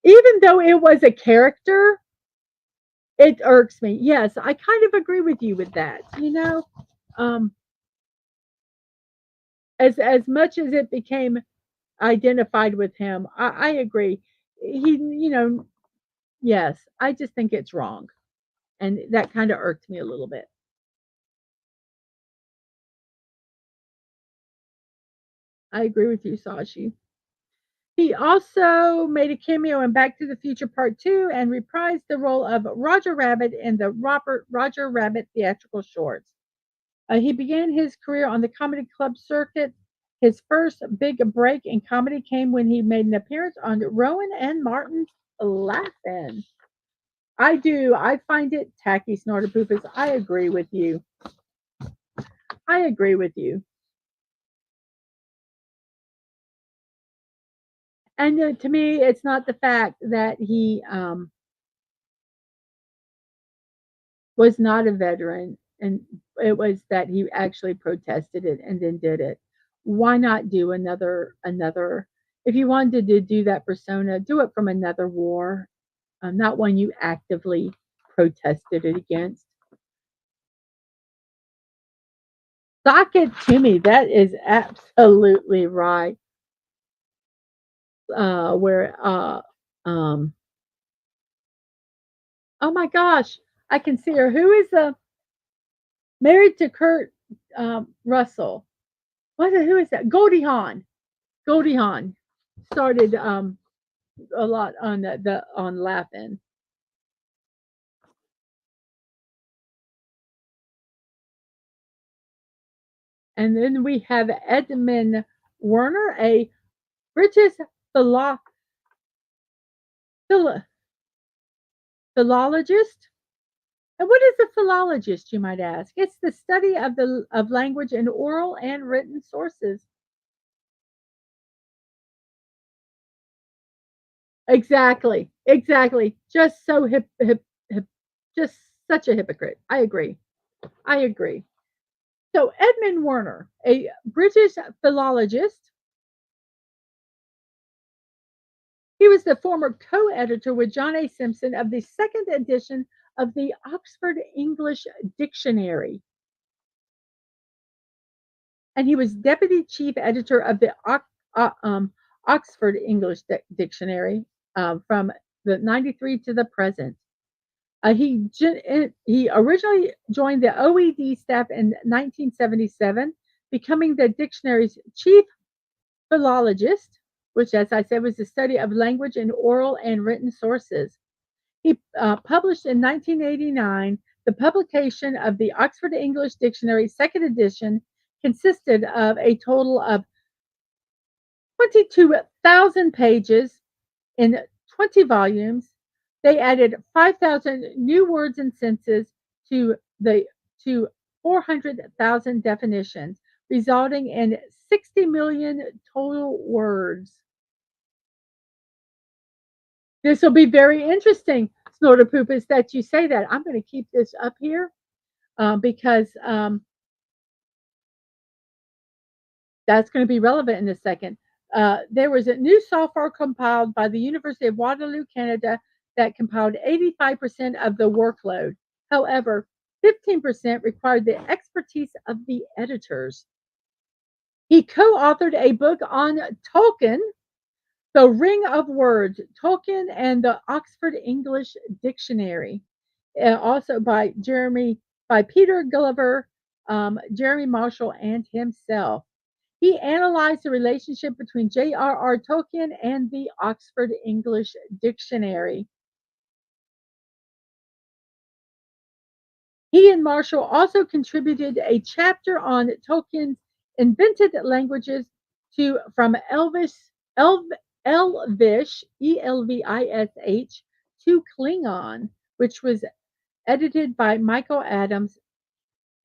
Even though it was a character, it irks me. Yes, I kind of agree with you with that. Um, as much as it became identified with him, I agree. He, yes, I just think it's wrong, and that kind of irked me a little bit. I agree with you, Sashi. He also made a cameo in Back to the Future Part 2 and reprised the role of Roger Rabbit in the Robert Roger Rabbit theatrical shorts. He began his career on the comedy club circuit. His first big break in comedy came when he made an appearance on Rowan and Martin's Laugh-In. I do. I find it tacky, Snorter Poopers. I agree with you. I agree with you. And to me, it's not the fact that he was not a veteran, and it was that he actually protested it and then did it. why not do another if you wanted to do that persona, do it from another war, not one you actively protested it against. Sock it to me. That is absolutely right. Where um oh my gosh, I can see her. Who is married to Kurt Russell? Who is that? Goldie Hawn. Goldie Hawn started a lot on the on Laughing. And then we have Edmund Werner, a British philo- philo- philologist. And what is a philologist, you might ask? It's the study of language in oral and written sources. Exactly, exactly. Just so just such a hypocrite. I agree. I agree. So Edmund Werner, a British philologist, he was the former co-editor with John A. Simpson of the second edition of the Oxford English Dictionary, and he was deputy chief editor of the Oxford English Dictionary from the 93 to the present. He originally joined the OED staff in 1977, becoming the dictionary's chief philologist, which, as I said, was the study of language in oral and written sources. He published in 1989 the publication of the Oxford English Dictionary second edition consisted of a total of 22,000 pages in 20 volumes. They added 5,000 new words and sentences to the to 400,000 definitions, resulting in 60 million total words. This will be very interesting, Snorter Poopus, that you say that. I'm going to keep this up here because that's going to be relevant in a second. There was a new software compiled by the University of Waterloo, Canada, that compiled 85% of the workload. However, 15% required the expertise of the editors. He co authored a book on Tolkien, The Ring of Words, Tolkien and the Oxford English Dictionary, also by Peter Gulliver, Jeremy Marshall, and himself. He analyzed the relationship between J.R.R. Tolkien and the Oxford English Dictionary. He and Marshall also contributed a chapter on Tolkien's invented languages to from Elvish, Elvish, to Klingon, which was edited by Michael Adams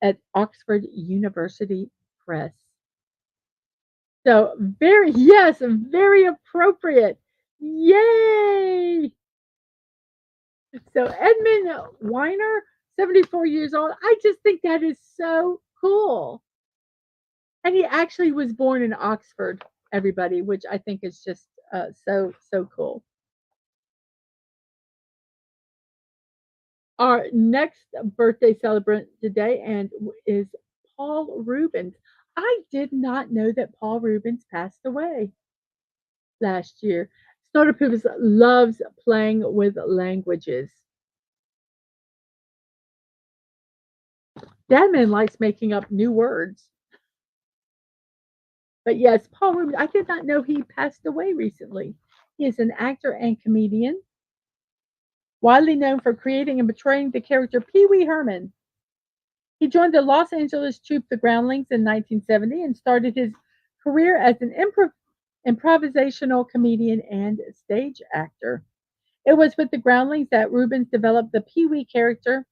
at Oxford University Press. So very appropriate. Yay! So Edmund Weiner, 74 years old. I just think that is so cool. And he actually was born in Oxford, everybody, which I think is just so cool. Our next birthday celebrant today and is Paul Rubens. I did not know that Paul Rubens passed away last year. Snorter Poops loves playing with languages. Dadman likes making up new words. But yes, Paul Rubens, I did not know he passed away recently. He is an actor and comedian, widely known for creating and portraying the character Pee Wee Herman. He joined the Los Angeles troupe The Groundlings in 1970 and started his career as an improvisational comedian and stage actor. It was with The Groundlings that Rubens developed the Pee Wee character,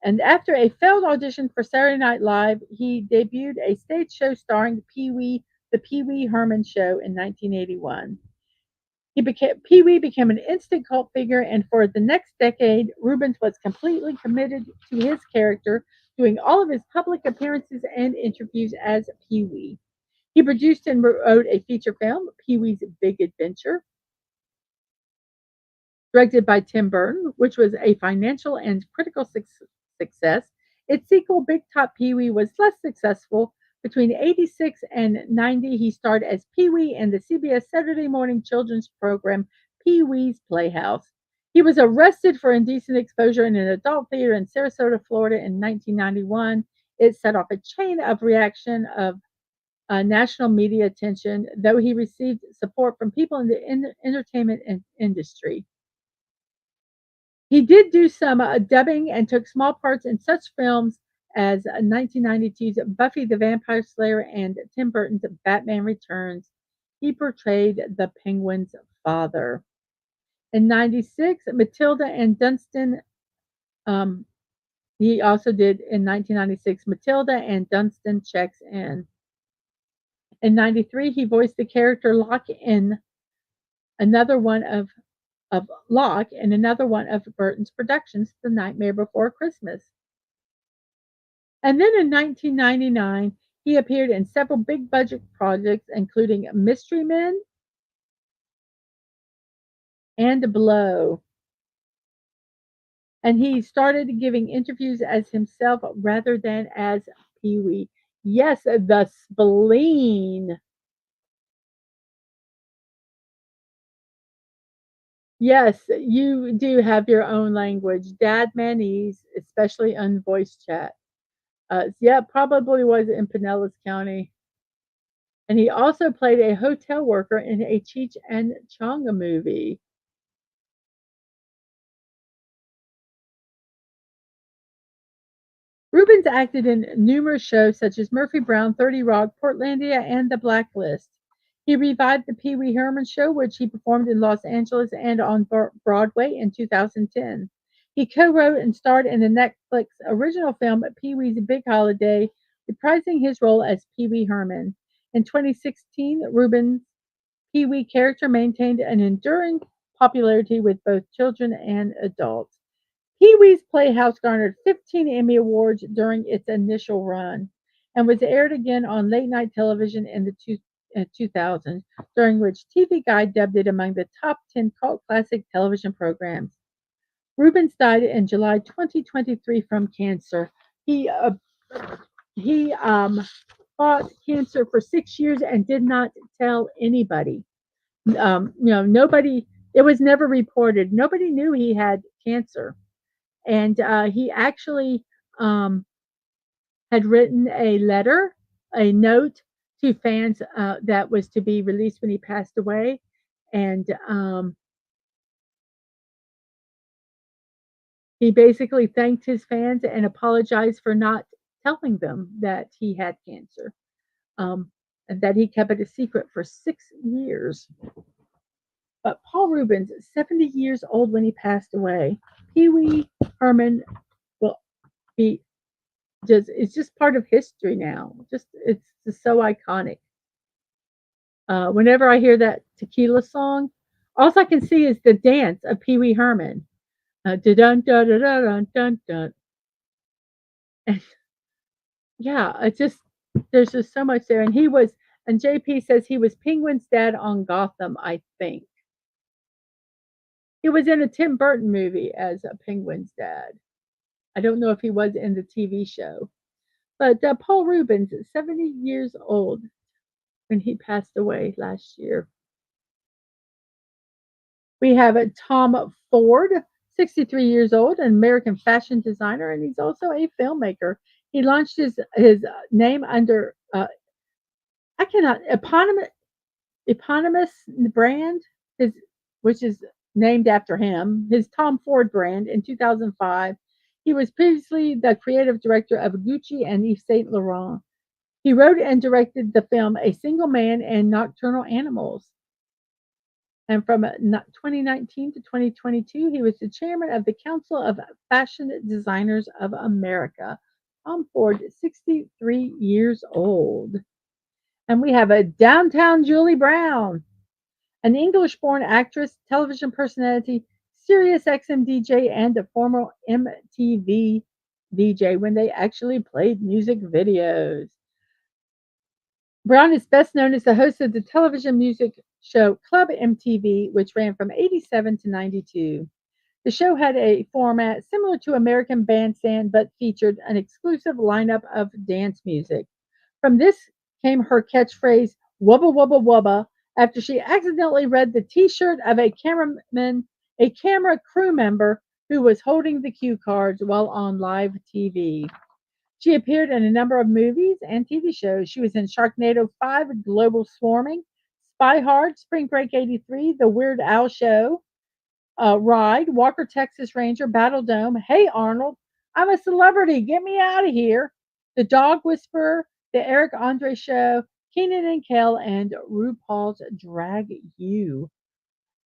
and after a failed audition for Saturday Night Live, he debuted a stage show starring the Pee Wee Herman Show in 1981. Pee Wee became an instant cult figure, and for the next decade, Rubens was completely committed to his character, doing all of his public appearances and interviews as Pee Wee. He produced and wrote a feature film, Pee Wee's Big Adventure, directed by Tim Burton, which was a financial and critical success. Its sequel, Big Top Pee Wee, was less successful. Between 86 and 90, he starred as Pee Wee in the CBS Saturday morning children's program, Pee Wee's Playhouse. He was arrested for indecent exposure in an adult theater in Sarasota, Florida in 1991. It set off a chain of reaction of national media attention, though he received support from people in the entertainment industry. He did do some dubbing and took small parts in such films as 1992's Buffy the Vampire Slayer and Tim Burton's Batman Returns. He portrayed the Penguin's father. In 96, Matilda and Dunstan, um, he also did in 1996, Matilda and Dunstan Checks In. In 93, he voiced the character Locke in another one of Locke in another one of Burton's productions, The Nightmare Before Christmas. And then in 1999, he appeared in several big budget projects, including Mystery Men and Blow. And he started giving interviews as himself rather than as Pee Wee. Yes, the spleen. Yes, you do have your own language. Dadmanese, especially on voice chat. Yeah, probably was in Pinellas County. And he also played a hotel worker in a Cheech and Chong movie. Rubens acted in numerous shows such as Murphy Brown, 30 Rock, Portlandia, and The Blacklist. He revived the Pee Wee Herman Show, which he performed in Los Angeles and on Broadway in 2010. He co-wrote and starred in the Netflix original film Pee Wee's Big Holiday, reprising his role as Pee Wee Herman. In 2016, Rubens' Pee Wee character maintained an enduring popularity with both children and adults. Pee-wee's Playhouse garnered 15 Emmy Awards during its initial run and was aired again on late-night television in the 2000s, during which TV Guide dubbed it among the top 10 cult classic television programs. Rubens died in July 2023 from cancer. He uh, he fought cancer for 6 years and did not tell anybody. Nobody. It was never reported. Nobody knew he had cancer. And he actually had written a letter, a note to fans that was to be released when he passed away. And he basically thanked his fans and apologized for not telling them that he had cancer, and that he kept it a secret for 6 years. But Paul Rubens, 70 years old when he passed away, Pee Wee Herman will be it's just part of history now. It's just so iconic. Whenever I hear that tequila song, all I can see is the dance of Pee Wee Herman. Dun dun dun dun dun dun. And yeah, there's just so much there. And JP says he was Penguin's dad on Gotham, I think. He was in a Tim Burton movie as a Penguin's dad. I don't know if he was in the TV show. But Paul Rubens is 70 years old when he passed away last year. We have Tom Ford, 63 years old, an American fashion designer, and he's also a filmmaker. He launched his name under I cannot eponymous brand, his which is named after him, his Tom Ford brand in 2005. He was previously the creative director of Gucci and Yves Saint Laurent. He wrote and directed the film A Single Man and Nocturnal Animals. And from 2019 to 2022, he was the chairman of the Council of Fashion Designers of America. Tom Ford, 63 years old. And we have a Downtown Julie Brown, an English-born actress, television personality, Sirius XM DJ, and a former MTV DJ when they actually played music videos. Brown is best known as the host of the television music show Club MTV, which ran from 87 to 92. The show had a format similar to American Bandstand, but featured an exclusive lineup of dance music. From this came her catchphrase, "Wubba Wubba Wubba," after she accidentally read the t shirt of a camera crew member who was holding the cue cards while on live TV. She appeared in a number of movies and TV shows. She was in Sharknado 5, Global Swarming, Spy Hard, Spring Break 83, The Weird Al Show, Ride, Walker, Texas Ranger, Battle Dome, Hey Arnold, I'm a Celebrity, Get Me Out of Here, The Dog Whisperer, The Eric Andre Show, Keenan and Kel, and RuPaul's Drag You.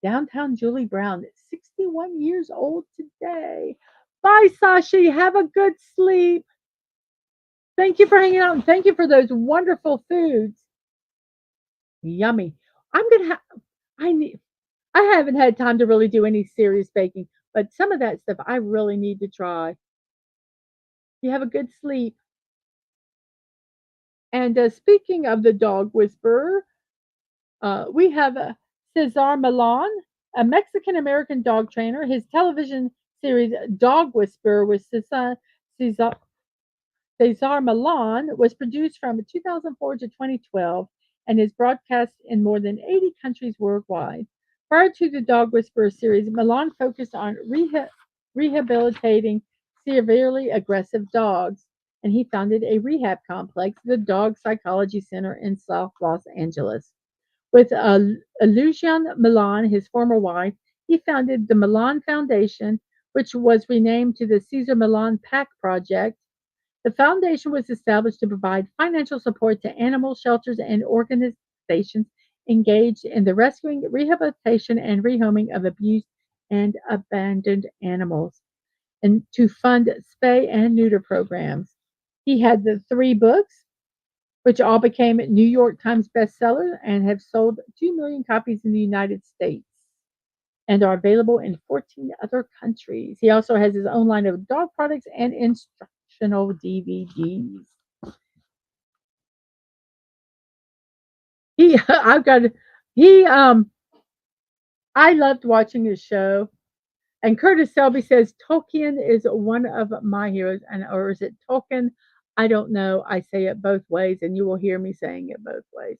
Downtown Julie Brown, 61 years old today. Bye, Sashi. Have a good sleep. Thank you for hanging out and thank you for those wonderful foods. Yummy. I'm gonna have. I need. I haven't had time to really do any serious baking, but some of that stuff I really need to try. You have a good sleep. And speaking of the dog whisperer, we have Cesar Millan, a Mexican American dog trainer. His television series Dog Whisperer with Cesar Milan was produced from 2004 to 2012 and is broadcast in more than 80 countries worldwide. Prior to the Dog Whisperer series, Milan focused on rehabilitating severely aggressive dogs, and he founded a rehab complex, the Dog Psychology Center in South Los Angeles. With Illusion Milan, his former wife, he founded the Milan Foundation, which was renamed to the Cesar Milan PAC Project. The foundation was established to provide financial support to animal shelters and organizations engaged in the rescuing, rehabilitation, and rehoming of abused and abandoned animals, and to fund spay and neuter programs. He had the three books, which all became New York Times bestsellers and have sold 2 million copies in the United States and are available in 14 other countries. He also has his own line of dog products and instructional DVDs. He, I've got, he, I loved watching his show. And Curtis Selby says Tolkien is one of my heroes, and or is it Tolkien? I don't know. I say it both ways, and you will hear me saying it both ways.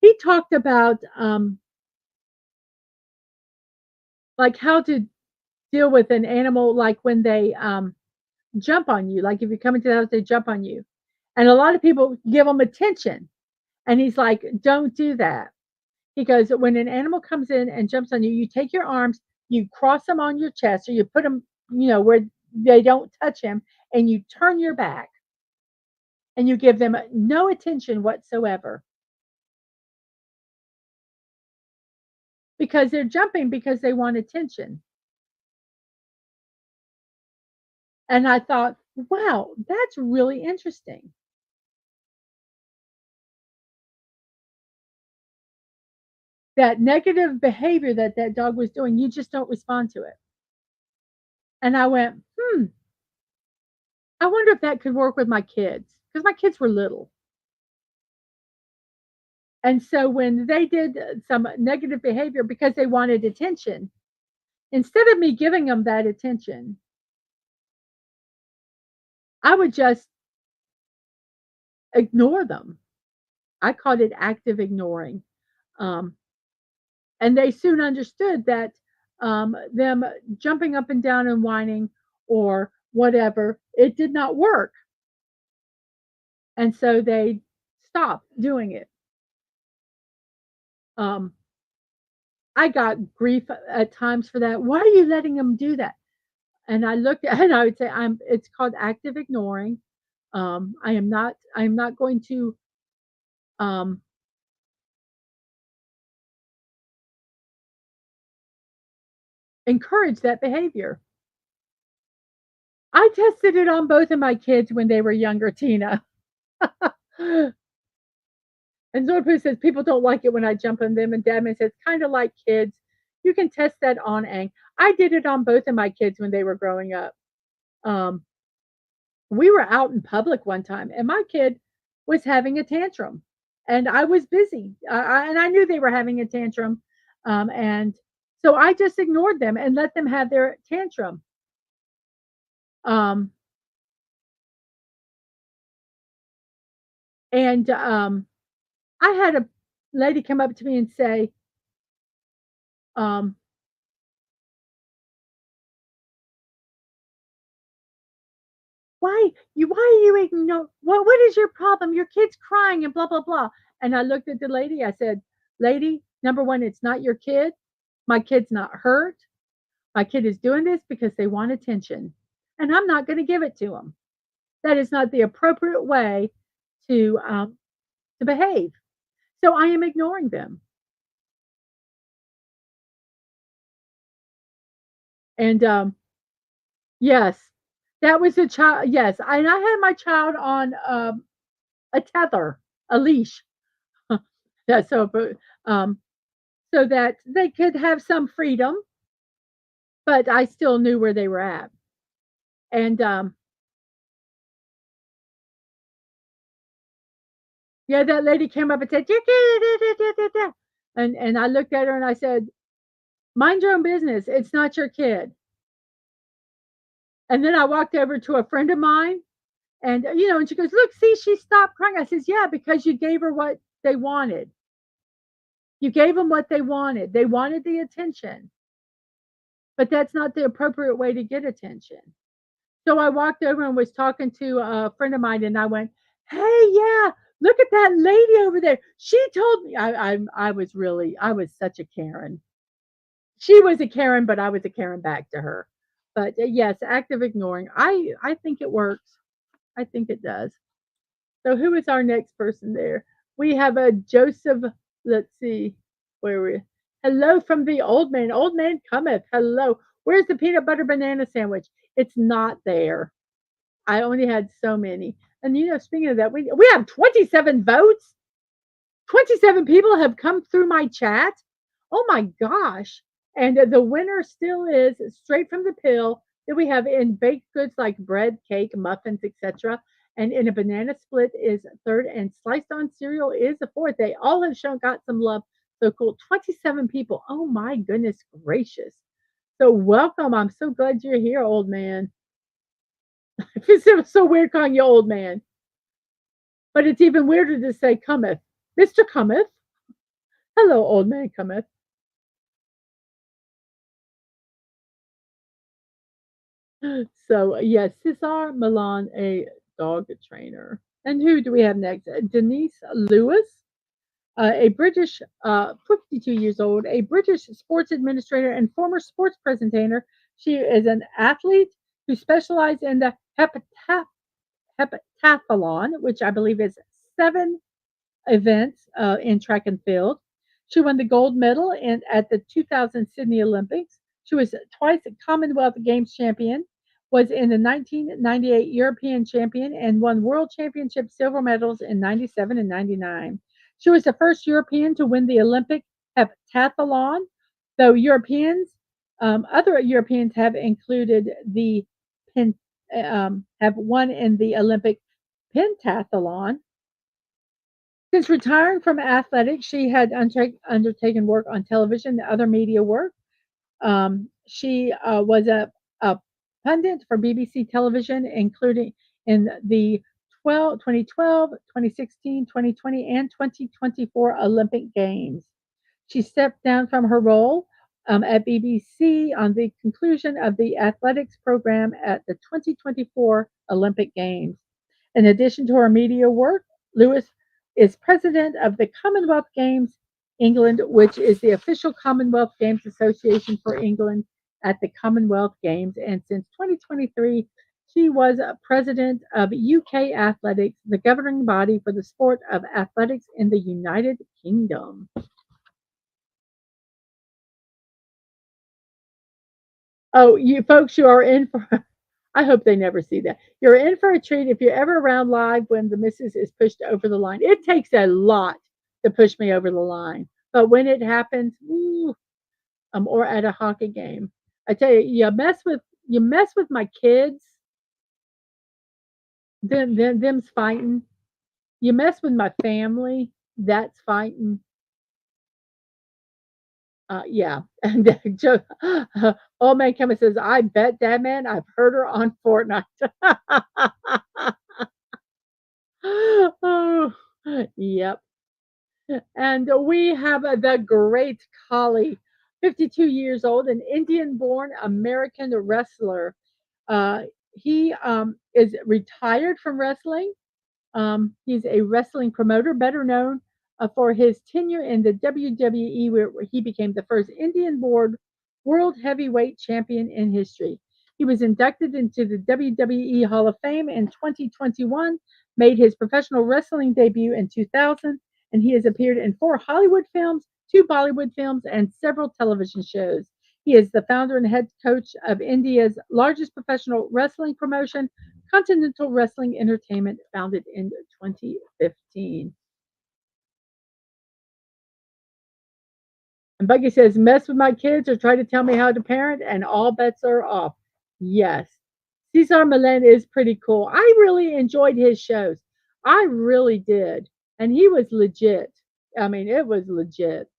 He talked about like how to deal with an animal, like when they jump on you. Like if you come into the house, they jump on you, and a lot of people give them attention, and he's like, "Don't do that." He goes, "When an animal comes in and jumps on you, you take your arms, you cross them on your chest, or you put them, where they don't touch him, and you turn your back, and you give them no attention whatsoever because they're jumping because they want attention." And I thought, wow, that's really interesting. That negative behavior that that dog was doing, you just don't respond to it. And I went, I wonder if that could work with my kids because my kids were little. And so when they did some negative behavior because they wanted attention, instead of me giving them that attention, I would just ignore them. I called it active ignoring. Um, and they soon understood that them jumping up and down and whining or whatever, it did not work. And so they stopped doing it. Um, I got grief at times for that. Why are you letting them do that? And I looked at and I would say, it's called active ignoring. I am not going to um, encourage that behavior. I tested it on both of my kids when they were younger, Tina. And Zorpu says people don't like it when I jump on them, and Dadman says kind of like kids. You can test that on Ang. I did it on both of my kids when they were growing up. Um, we were out in public one time, and my kid was having a tantrum, and I was busy, and I knew they were having a tantrum, and so I just ignored them and let them have their tantrum. Um, and I had a lady come up to me and say, um, why are you ignoring? What is your problem? Your kid's crying and blah blah blah." And I looked at the lady. I said, "Lady, number one, it's not your kid. My kid's not hurt. My kid is doing this because they want attention, and I'm not going to give it to them. That is not the appropriate way to um, to behave. So I am ignoring them." And yes, that was a child. Yes, and I had my child on a tether, a leash. Yeah, um, so that they could have some freedom, but I still knew where they were at. And yeah, that lady came up and said, "Your kid," and I looked at her and I said, "Mind your own business. It's not your kid." And then I walked over to a friend of mine, and and she goes, "Look, see, she stopped crying." I says, "Yeah, because you gave her what they wanted. You gave them what they wanted. They wanted the attention, but that's not the appropriate way to get attention." So I walked over and was talking to a friend of mine, and I went, "Hey, yeah, look at that lady over there. She told me." I was such a Karen. She was a Karen, but I was a Karen back to her. But yes, active ignoring. I think it works. I think it does. So who is our next person there? We have a Joseph. Let's see where we. Hello from the old man. Old man cometh. Hello. Where's the peanut butter banana sandwich? It's not there. I only had so many. And speaking of that, we have 27 votes. 27 people have come through my chat. Oh my gosh. And the winner still is straight from the pill that we have in baked goods like bread, cake, muffins, etc. And in a banana split is third, and sliced on cereal is the fourth. They all have shown got some love. So cool. 27 people. Oh my goodness gracious. So welcome. I'm so glad you're here, old man. It's so weird calling you old man. But it's even weirder to say cometh. Mr. Cometh. Hello, old man cometh. So, yes, Cesar Milan, a dog trainer. And who do we have next? Denise Lewis, a British, 52 years old, a British sports administrator and former sports presenter. She is an athlete who specialized in the heptathlon, which I believe is 7 events in track and field. She won the gold medal at the 2000 Sydney Olympics. She was twice a Commonwealth Games champion, was in the 1998 European champion, and won World Championship silver medals in 97 and 99. She was the first European to win the Olympic heptathlon, though other Europeans have included the pen, have won in the Olympic pentathlon. Since retiring from athletics, she had undertaken work on television and other media work. She was a pundit for BBC television, including in the 2012, 2016, 2020, and 2024 Olympic Games. She stepped down from her role at BBC on the conclusion of the athletics program at the 2024 Olympic Games. In addition to her media work, Lewis is president of the Commonwealth Games England, which is the official Commonwealth Games Association for England at the Commonwealth Games. And since 2023, she was president of UK Athletics, the governing body for the sport of athletics in the United Kingdom. Oh, you folks, you are in for. I hope they never see that. You're in for a treat if you're ever around live when the missus is pushed over the line. It takes a lot to push me over the line, but when it happens, ooh, or at a hockey game, I tell you, you mess with my kids, them's fighting. You mess with my family, that's fighting. Yeah. And Joe, old man Kevin says, I bet that man, I've heard her on Fortnite. Oh, yep. And we have the great Kali, 52 years old, an Indian born American wrestler. He is retired from wrestling. He's a wrestling promoter, better known for his tenure in the WWE, where he became the first Indian born world heavyweight champion in history. He was inducted into the WWE Hall of Fame in 2021, made his professional wrestling debut in 2000, and he has appeared in 4 Hollywood films, 2 Bollywood films, and several television shows. He is the founder and head coach of India's largest professional wrestling promotion, Continental Wrestling Entertainment, founded in 2015. And Buggy says, mess with my kids or try to tell me how to parent, and all bets are off. Yes. Cesar Millen is pretty cool. I really enjoyed his shows. I really did. And he was legit. I mean, it was legit.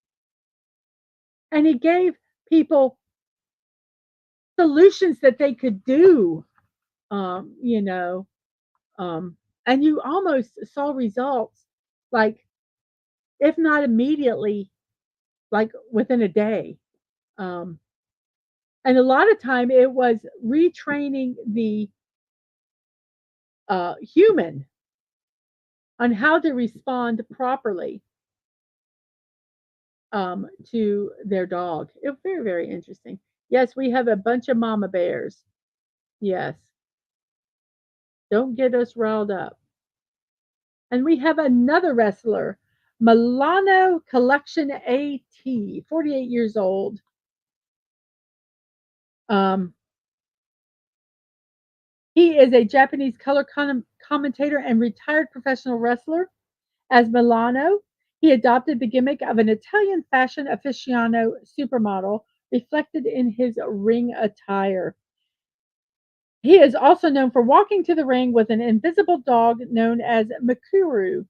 And he gave people solutions that they could do, um, you know, um, and you almost saw results, like, if not immediately, like within a day. Um, and a lot of time it was retraining the human on how to respond properly to their dog. It was very, very interesting. Yes, we have a bunch of mama bears. Yes, don't get us riled up. And we have another wrestler, Milano Collection AT, 48 years old. Um, he is a Japanese color commentator and retired professional wrestler. As Milano, he adopted the gimmick of an Italian fashion aficionado supermodel reflected in his ring attire. He is also known for walking to the ring with an invisible dog known as Mikuru.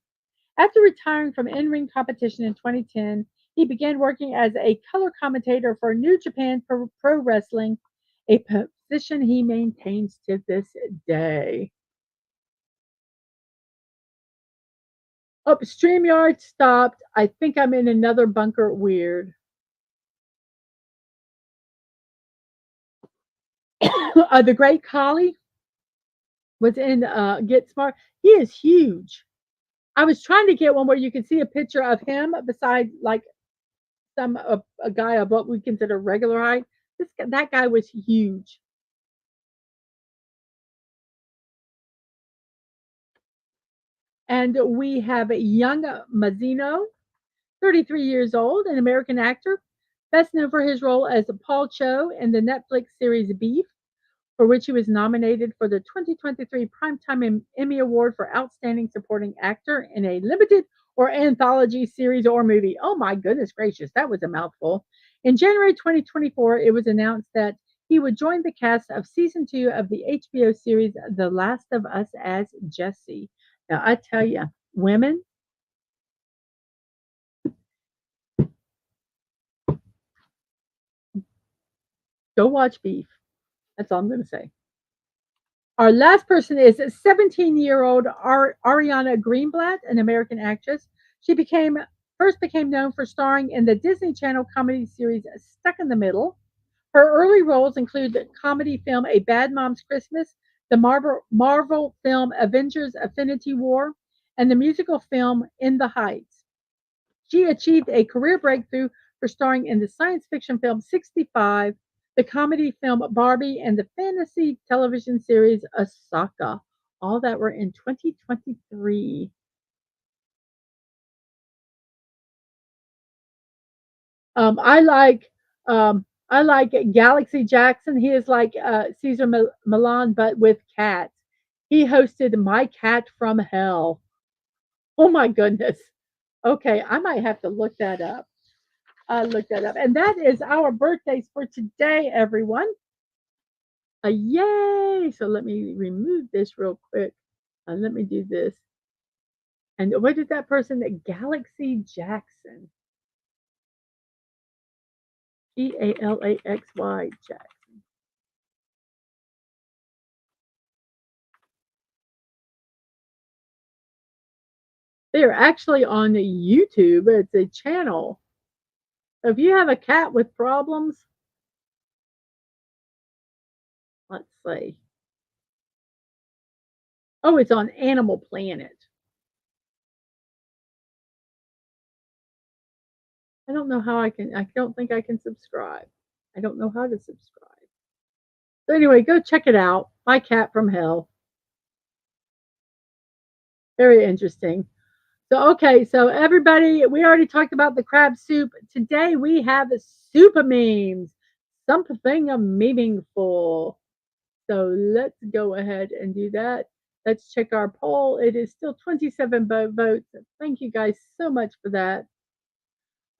After retiring from in ring competition in 2010, he began working as a color commentator for New Japan Pro Wrestling, a position he maintains to this day. Oh, StreamYard stopped. I think I'm in another bunker. Weird. The Great Collie was in Get Smart. He is huge. I was trying to get one where you could see a picture of him beside like a guy of what we consider regular height. That guy was huge. And we have young Mazzino, 33 years old, an American actor, best known for his role as Paul Cho in the Netflix series Beef, for which he was nominated for the 2023 Primetime Emmy Award for Outstanding Supporting Actor in a Limited or Anthology Series or Movie. Oh my goodness gracious, that was a mouthful. In January 2024, it was announced that he would join the cast of season 2 of the HBO series The Last of Us as Jesse. Now, I tell you, women, go watch Beef. That's all I'm going to say. Our last person is 17-year-old Ariana Greenblatt, an American actress. She became known for starring in the Disney Channel comedy series Stuck in the Middle. Her early roles include the comedy film A Bad Mom's Christmas, the Marvel film Avengers Infinity War, and the musical film In the Heights. She achieved a career breakthrough for starring in the science fiction film 65, the comedy film Barbie, and the fantasy television series Asaka. All that were in 2023. Um, I like I like Galaxy Jackson. He is like Caesar Milan, but with cats. He hosted My Cat from Hell. Oh my goodness. Okay, I might have to look that up. Look that up. And that is our birthdays for today, everyone. Yay! So let me remove this real quick. Let me do this. And what did that person? Galaxy Jackson. Galaxy Jackson. They're actually on YouTube. It's a channel. If you have a cat with problems, let's see. Oh, it's on Animal Planet. I don't know how I don't think I can subscribe. I don't know how to subscribe. So anyway, go check it out. My Cat from Hell. Very interesting. So okay, so everybody, we already talked about the crab soup. Today we have super memes. Something meaningful. So let's go ahead and do that. Let's check our poll. It is still 27 votes. Thank you guys so much for that.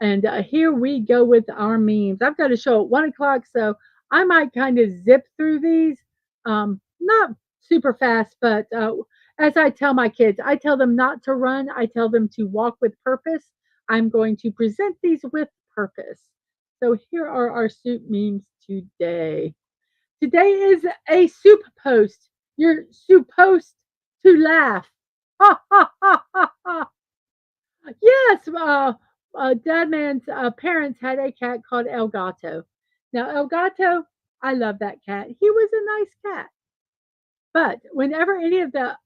And here we go with our memes. I've got a show at 1 o'clock, so I might kind of zip through these. Not super fast, but as I tell my kids, I tell them not to run, I tell them to walk with purpose. I'm going to present these with purpose. So here are our soup memes today. Today is a soup post. You're supposed to laugh. Ha ha ha ha ha. Yes, Dadman's parents had a cat called El Gato. Now, El Gato, I love that cat. He was a nice cat. But whenever any of the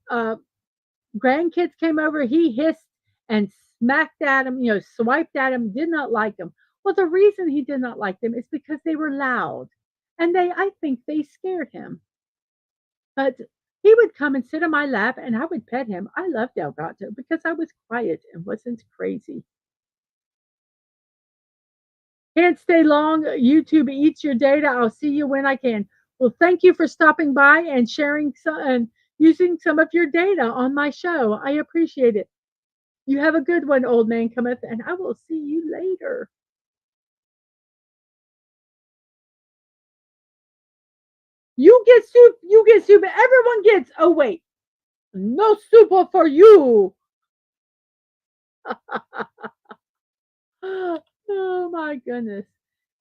grandkids came over, he hissed and smacked at him, swiped at him, did not like them. Well, the reason he did not like them is because they were loud. And I think they scared him. But he would come and sit on my lap and I would pet him. I loved El Gato because I was quiet and wasn't crazy. Can't stay long. YouTube eats your data. I'll see you when I can. Well, thank you for stopping by and sharing and using some of your data on my show. I appreciate it. You have a good one, old man cometh, and I will see you later. You get soup. You get soup. Everyone gets. Oh, wait. No super for you. Oh, my goodness.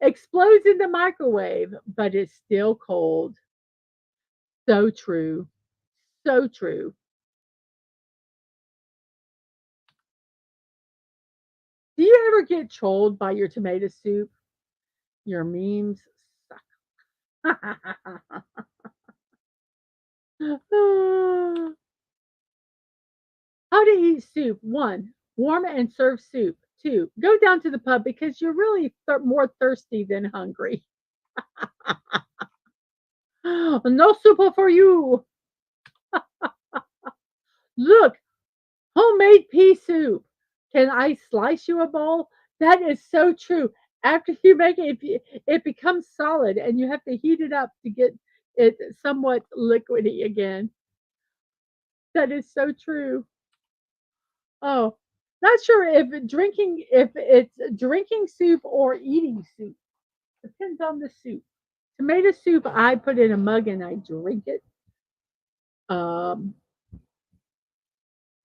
Explodes in the microwave, but it's still cold. So true. So true. Do you ever get trolled by your tomato soup? Your memes suck. How to eat soup. 1. Warm and serve soup. 2. Go down to the pub because you're really more thirsty than hungry. No soup for you. Look, homemade pea soup. Can I slice you a bowl? That is so true. After you make it, it becomes solid and you have to heat it up to get it somewhat liquidy again. That is so true. Oh, not sure if it's drinking soup or eating soup. Depends on the soup. Tomato soup, I put in a mug and I drink it. Um,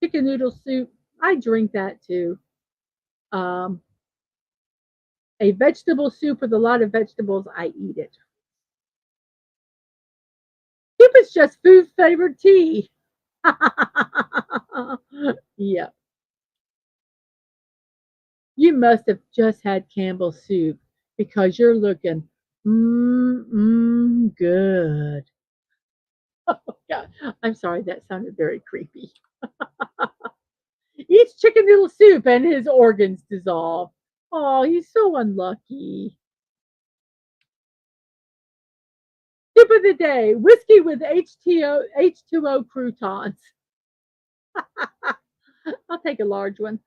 Chicken noodle soup, I drink that too. Um, a vegetable soup with a lot of vegetables, I eat it. Soup is just food flavored tea. Yeah. You must have just had Campbell's soup because you're looking good. Oh, God. I'm sorry, that sounded very creepy. Eats chicken noodle soup and his organs dissolve. Oh, he's so unlucky. Soup of the day, whiskey with H2O croutons. I'll take a large one.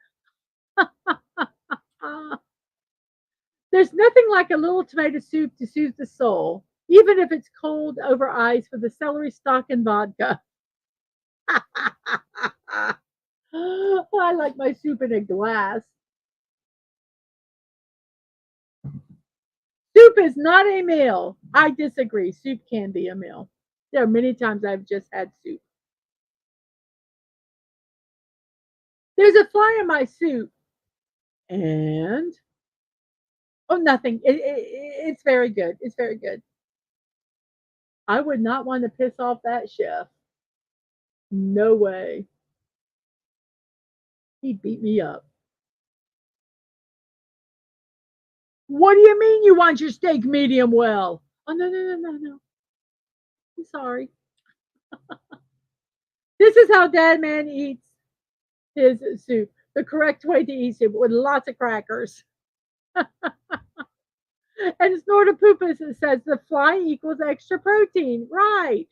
There's nothing like a little tomato soup to soothe the soul, even if it's cold over ice with a celery stalk and vodka. I like my soup in a glass. Soup is not a meal. I disagree. Soup can be a meal. There are many times I've just had soup. There's a fly in my soup, and oh, nothing. It's very good. It's very good. I would not want to piss off that chef. No way. He'd beat me up. What do you mean you want your steak medium well? Oh, no, no, no, no, no. I'm sorry. This is how Dad Man eats his soup. The correct way to eat soup with lots of crackers. And Snortopoopas says the fly equals extra protein. Right.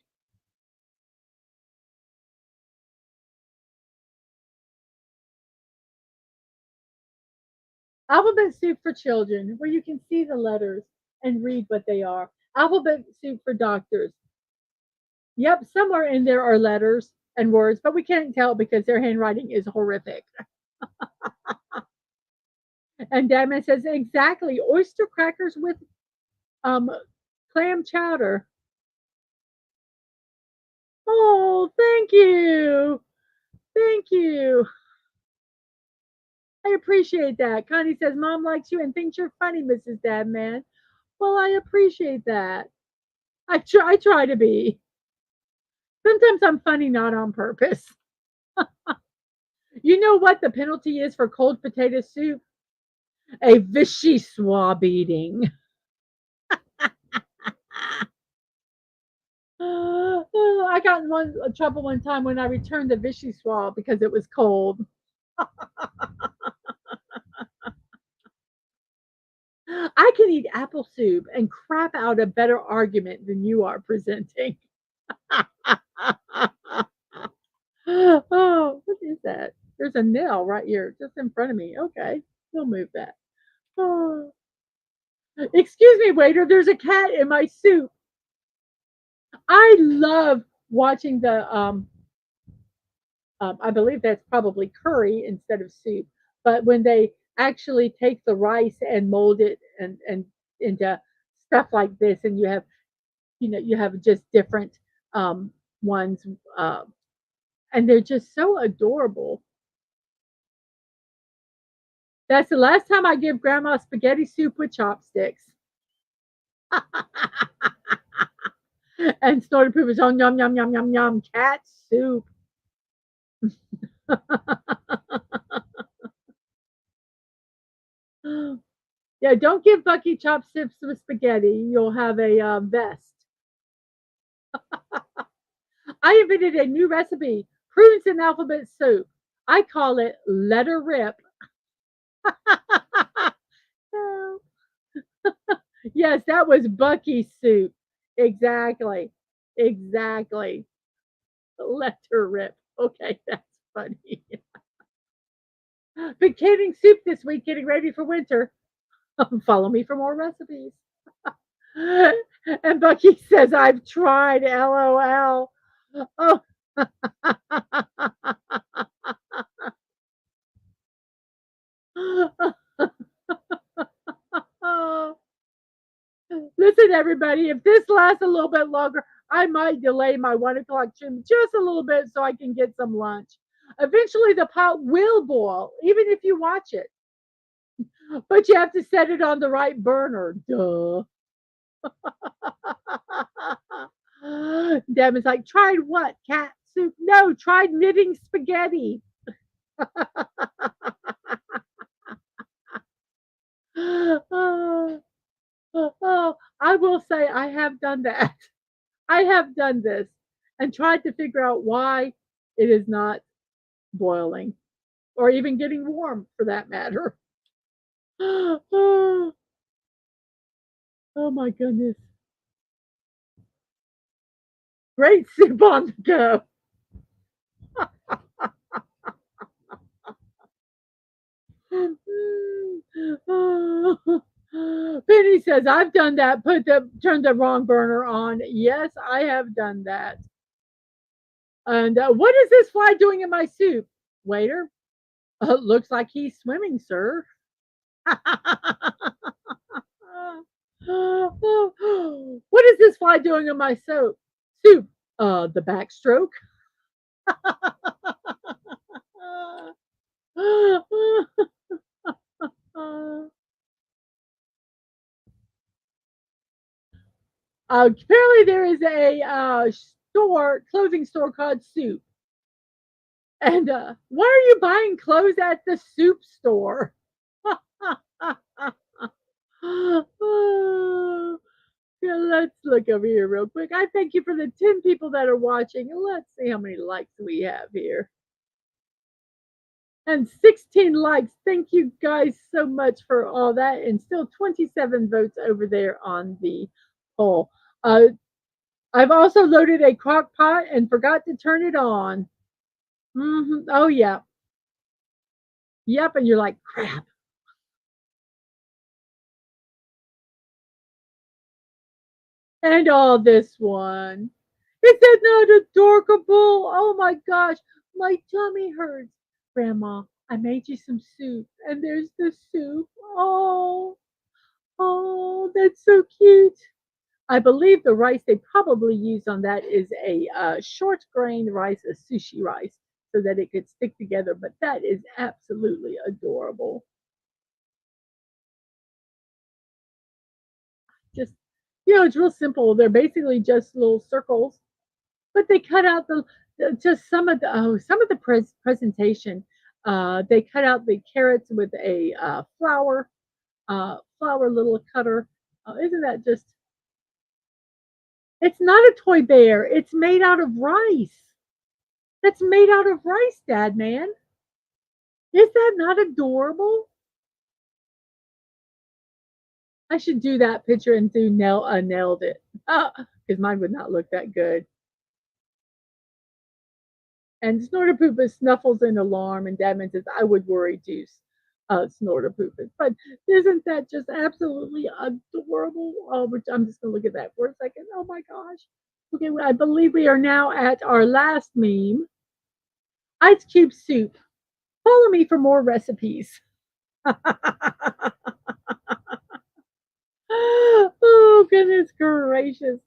Alphabet soup for children, where you can see the letters and read what they are. Alphabet soup for doctors. Yep, somewhere in there are letters and words, but we can't tell because their handwriting is horrific. And Dadman says, exactly, oyster crackers with um, clam chowder. Oh, thank you. Thank you. I appreciate that. Connie says, Mom likes you and thinks you're funny, Mrs. Dadman. Well, I appreciate that. I try to be. Sometimes I'm funny not on purpose. You know what the penalty is for cold potato soup? A Vichy swab eating. I got in trouble one time when I returned the Vichy swab because it was cold. I can eat apple soup and crap out a better argument than you are presenting. Oh, what is that? There's a nail right here, just in front of me. Okay, we'll move that. Oh. Excuse me, waiter, there's a cat in my soup. I love watching I believe that's probably curry instead of soup, but when they actually take the rice and mold it and into stuff like this, and you have just different ones, and they're just so adorable. That's the last time I give Grandma spaghetti soup with chopsticks. And snorted poop is on yum yum yum yum yum cat soup. Yeah, don't give Bucky chopsticks with spaghetti. You'll have a vest. I invented a new recipe: prunes and alphabet soup. I call it letter rip. Yes, that was Bucky's soup. Exactly. Exactly. Letter rip. Okay, that's funny. Been canning soup this week, getting ready for winter. Follow me for more recipes. And Bucky says, I've tried, LOL. Oh. Listen, everybody, if this lasts a little bit longer, I might delay my 1 o'clock trim just a little bit so I can get some lunch. Eventually, the pot will boil, even if you watch it. But you have to set it on the right burner. Duh. Deb is like, tried what? Cat soup? No, tried knitting spaghetti. Oh, I will say I have done that. I have done this and tried to figure out why it is not boiling or even getting warm for that matter. Oh, oh my goodness. Great soup on the go. Penny says, I've done that. Turned the wrong burner on. Yes, I have done that. And what is this fly doing in my soup? Waiter, looks like he's swimming, sir. What is this fly doing in my soup? The backstroke. Apparently, there is a clothing store called Soup. And why are you buying clothes at the soup store? Oh, yeah, let's look over here real quick. I thank you for the 10 people that are watching. Let's see how many likes we have here. And 16 likes. Thank you guys so much for all that. And still 27 votes over there on the poll. Uh, I've also loaded a crock pot and forgot to turn it on. Oh, yeah. Yep. And you're like, crap. And all this one. Is that not adorable? Oh my gosh, my tummy hurts. Grandma, I made you some soup, and there's the soup. Oh, that's so cute. I believe the rice they probably use on that is a short grain rice, a sushi rice, so that it could stick together. But that is absolutely adorable. Just, it's real simple. They're basically just little circles, but they cut out just some of the presentation. They cut out the carrots with a flower little cutter. Isn't that just? It's not a toy bear. It's made out of rice. That's made out of rice, Dad, man. Is that not adorable? I should do that picture and do nailed it because mine would not look that good. And Snorterpoopa snuffles an alarm, and Dadman says, I would worry too, Snorterpoopa. But isn't that just absolutely adorable? Oh, which I'm just going to look at that for a second. Oh my gosh. Okay, I believe we are now at our last meme. Ice cube soup. Follow me for more recipes. Oh, goodness gracious.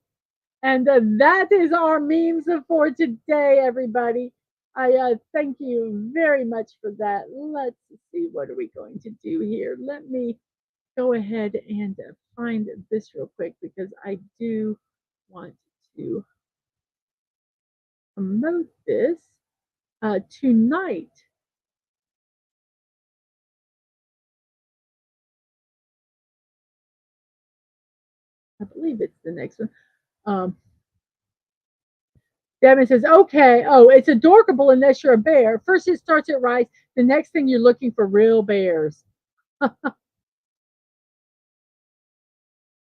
And that is our memes for today, everybody. I thank you very much for that. Let's see, what are we going to do here? Let me go ahead and find this real quick because I do want to promote this tonight. I believe it's the next one. Devin says, okay, oh, it's adorable unless you're a bear. First it starts at rice. The next thing you're looking for real bears.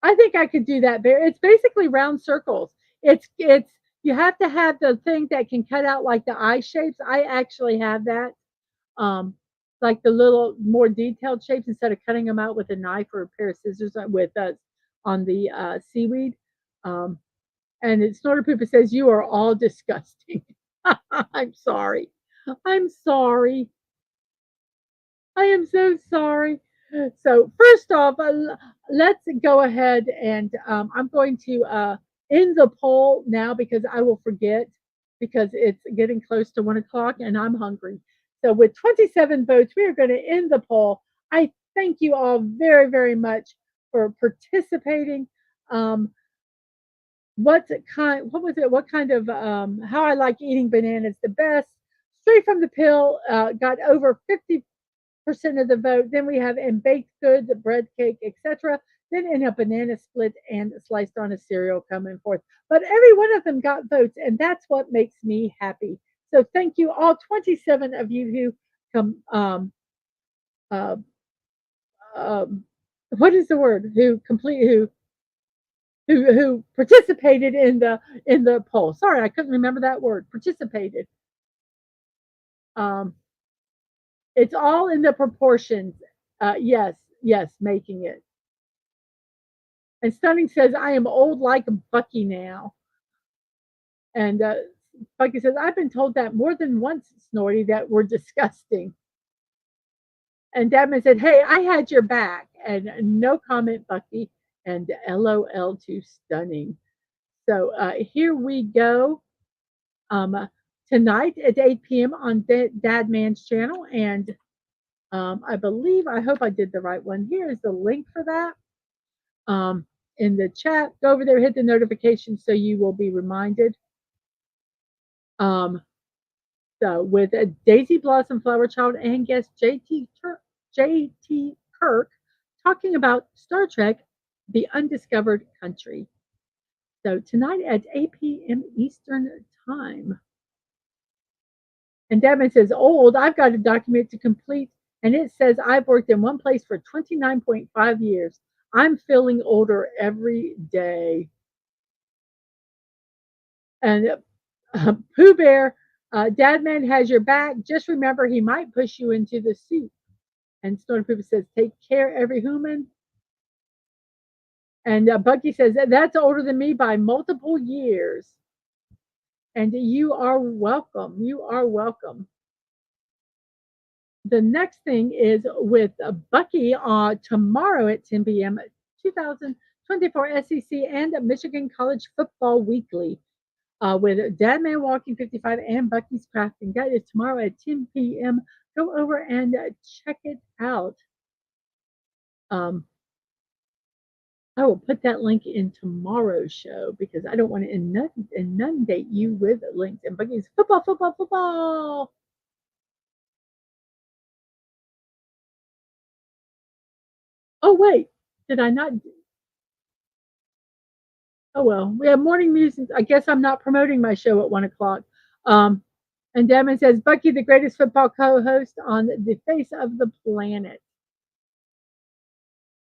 I think I could do that bear. It's basically round circles. It's you have to have the thing that can cut out like the eye shapes. I actually have that. Um, like the little more detailed shapes instead of cutting them out with a knife or a pair of scissors with us on the seaweed. Um, and it Snorterpoopa says, you are all disgusting. I'm sorry. I'm sorry. I am so sorry. So first off, let's go ahead and I'm going to end the poll now because I will forget because it's getting close to 1 o'clock and I'm hungry. So with 27 votes, we are going to end the poll. I thank you all very, very much for participating. What was it? What kind of how I like eating bananas the best? Straight from the pill got over 50% of the vote. Then we have in baked goods, bread cake, etc. Then in a banana split and sliced on a cereal coming forth. But every one of them got votes, and that's what makes me happy. So thank you all 27 of you who come uh, what is the word? Who participated in the poll. Sorry, I couldn't remember that word. Participated. Um, it's all in the proportions. Yes, making it. And Stunning says, I am old like Bucky now. And Bucky says, I've been told that more than once, Snorty, that we're disgusting. And Dadman said, hey, I had your back. And no comment, Bucky. And LOL to Stunning. So here we go. Tonight at 8 p.m. on Dadman's channel. And I hope I did the right one. Here is the link for that. in the chat. Go over there, hit the notification so you will be reminded. So with Daisy Blossom Flower Child and guest J.T. Kirk talking about Star Trek, The Undiscovered Country. So tonight at 8 p.m. Eastern Time. And Devin says, old, I've got a document to complete, and it says I've worked in one place for 29.5 years. I'm feeling older every day. And Pooh Bear, Dadman has your back. Just remember, he might push you into the soup. And Stone Pooh says, take care, every human. And Bucky says, that's older than me by multiple years. And you are welcome. You are welcome. The next thing is with Bucky tomorrow at 10 p.m. 2024 SEC and Michigan College Football Weekly with Dadman Walking 55 and Bucky's Crafting. That is tomorrow at 10 p.m. Go over and check it out. I will put that link in tomorrow's show because I don't want to inundate you with links. And Bucky's football, football, football. Oh, wait. Did I not? Oh, well. We have morning musings. I guess I'm not promoting my show at 1 o'clock. And Damon says, Bucky, the greatest football co-host on the face of the planet.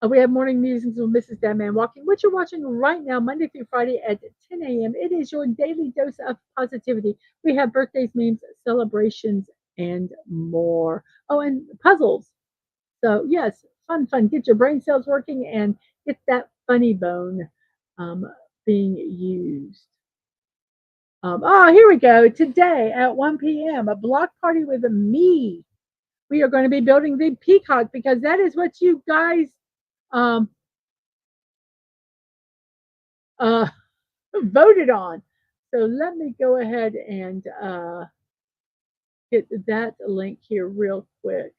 We have morning musings with Mrs. Dadman Walking, which you're watching right now, Monday through Friday at 10 a.m. It is your daily dose of positivity. We have birthdays, memes, celebrations, and more. Oh, and puzzles. So, yes, fun. Get your brain cells working and get that funny bone being used. Here we go. Today at 1 p.m., a block party with me. We are going to be building the peacock because that is what you guys voted on. So let me go ahead and get that link here real quick.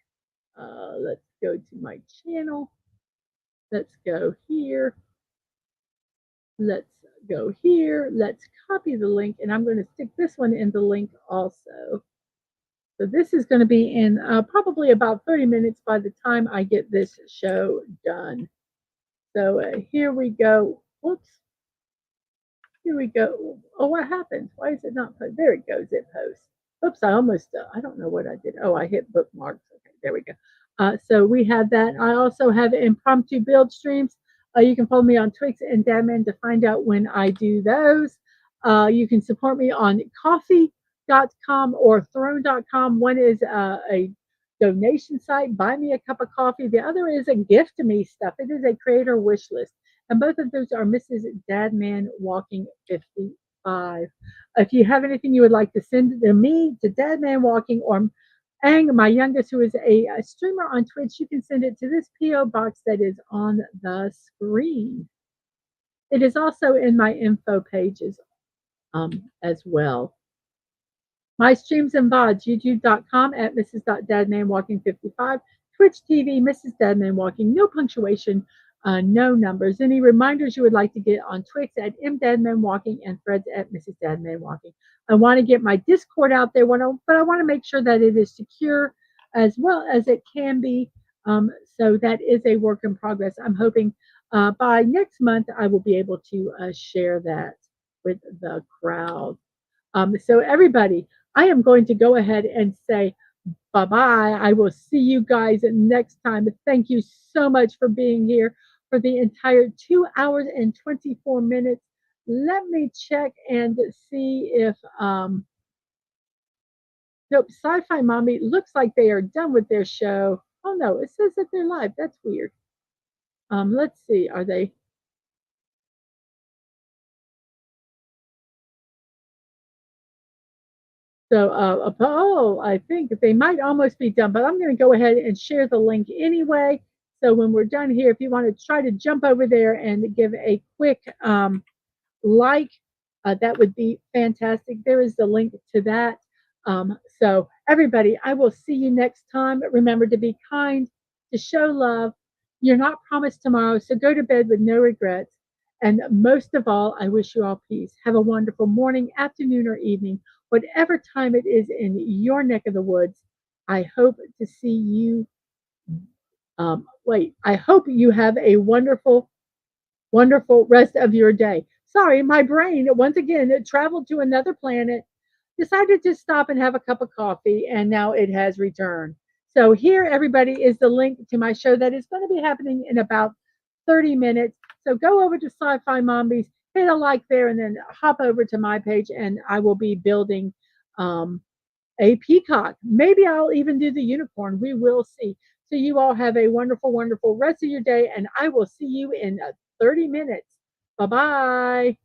Let's go to my channel. Let's go here. Let's go here. Let's copy the link, and I'm going to stick this one in the link also. So this is going to be in probably about 30 minutes by the time I get this show done. So here we go. Whoops. Here we go. Oh, what happened? Why is it not post? There it goes. It posts. Oops, I almost, I don't know what I did. Oh, I hit bookmarks. Okay, there we go. So we have that. I also have impromptu build streams. You can follow me on Twix and Dadman to find out when I do those. You can support me on coffee.com or throne.com. One is a donation site, buy me a cup of coffee. The other is a gift to me stuff. It is a creator wish list. And both of those are Mrs. Dadman Walking 55. If you have anything you would like to send to me, to Dadman Walking, or Ang, my youngest, who is a streamer on Twitch, you can send it to this P.O. box that is on the screen. It is also in my info pages as well. My streams and VODs, youtube.com at Mrs.DadmanWalking55, Twitch TV, Mrs. Dadman Walking, no punctuation, no numbers. Any reminders you would like to get on Twix at MDadmanWalking and Threads at Mrs. Dadman Walking. I want to get my Discord out there, but I want to make sure that it is secure as well as it can be. So that is a work in progress. I'm hoping by next month I will be able to share that with the crowd. So everybody, I am going to go ahead and say bye-bye. I will see you guys next time. Thank you so much for being here for the entire 2 hours and 24 minutes. Let me check and see if nope, Sci-Fi Mommy looks like they are done with their show. Oh no, it says that they're live. That's weird. Let's see, are they? So, I think they might almost be done, but I'm going to go ahead and share the link anyway. So when we're done here, if you want to try to jump over there and give a quick like, that would be fantastic. There is the link to that. So everybody, I will see you next time. Remember to be kind, to show love. You're not promised tomorrow, so go to bed with no regrets. And most of all, I wish you all peace. Have a wonderful morning, afternoon, or evening, whatever time it is in your neck of the woods. I hope to see you. I hope you have a wonderful, wonderful rest of your day. Sorry, my brain, once again, it traveled to another planet, decided to stop and have a cup of coffee, and now it has returned. So, here, everybody, is the link to my show that is going to be happening in about 30 minutes. So, go over to Sci Fi Mommies, hit a like there, and then hop over to my page, and I will be building um, a peacock. Maybe I'll even do the unicorn. We will see. So, you all have a wonderful, wonderful rest of your day, and I will see you in 30 minutes. Bye bye.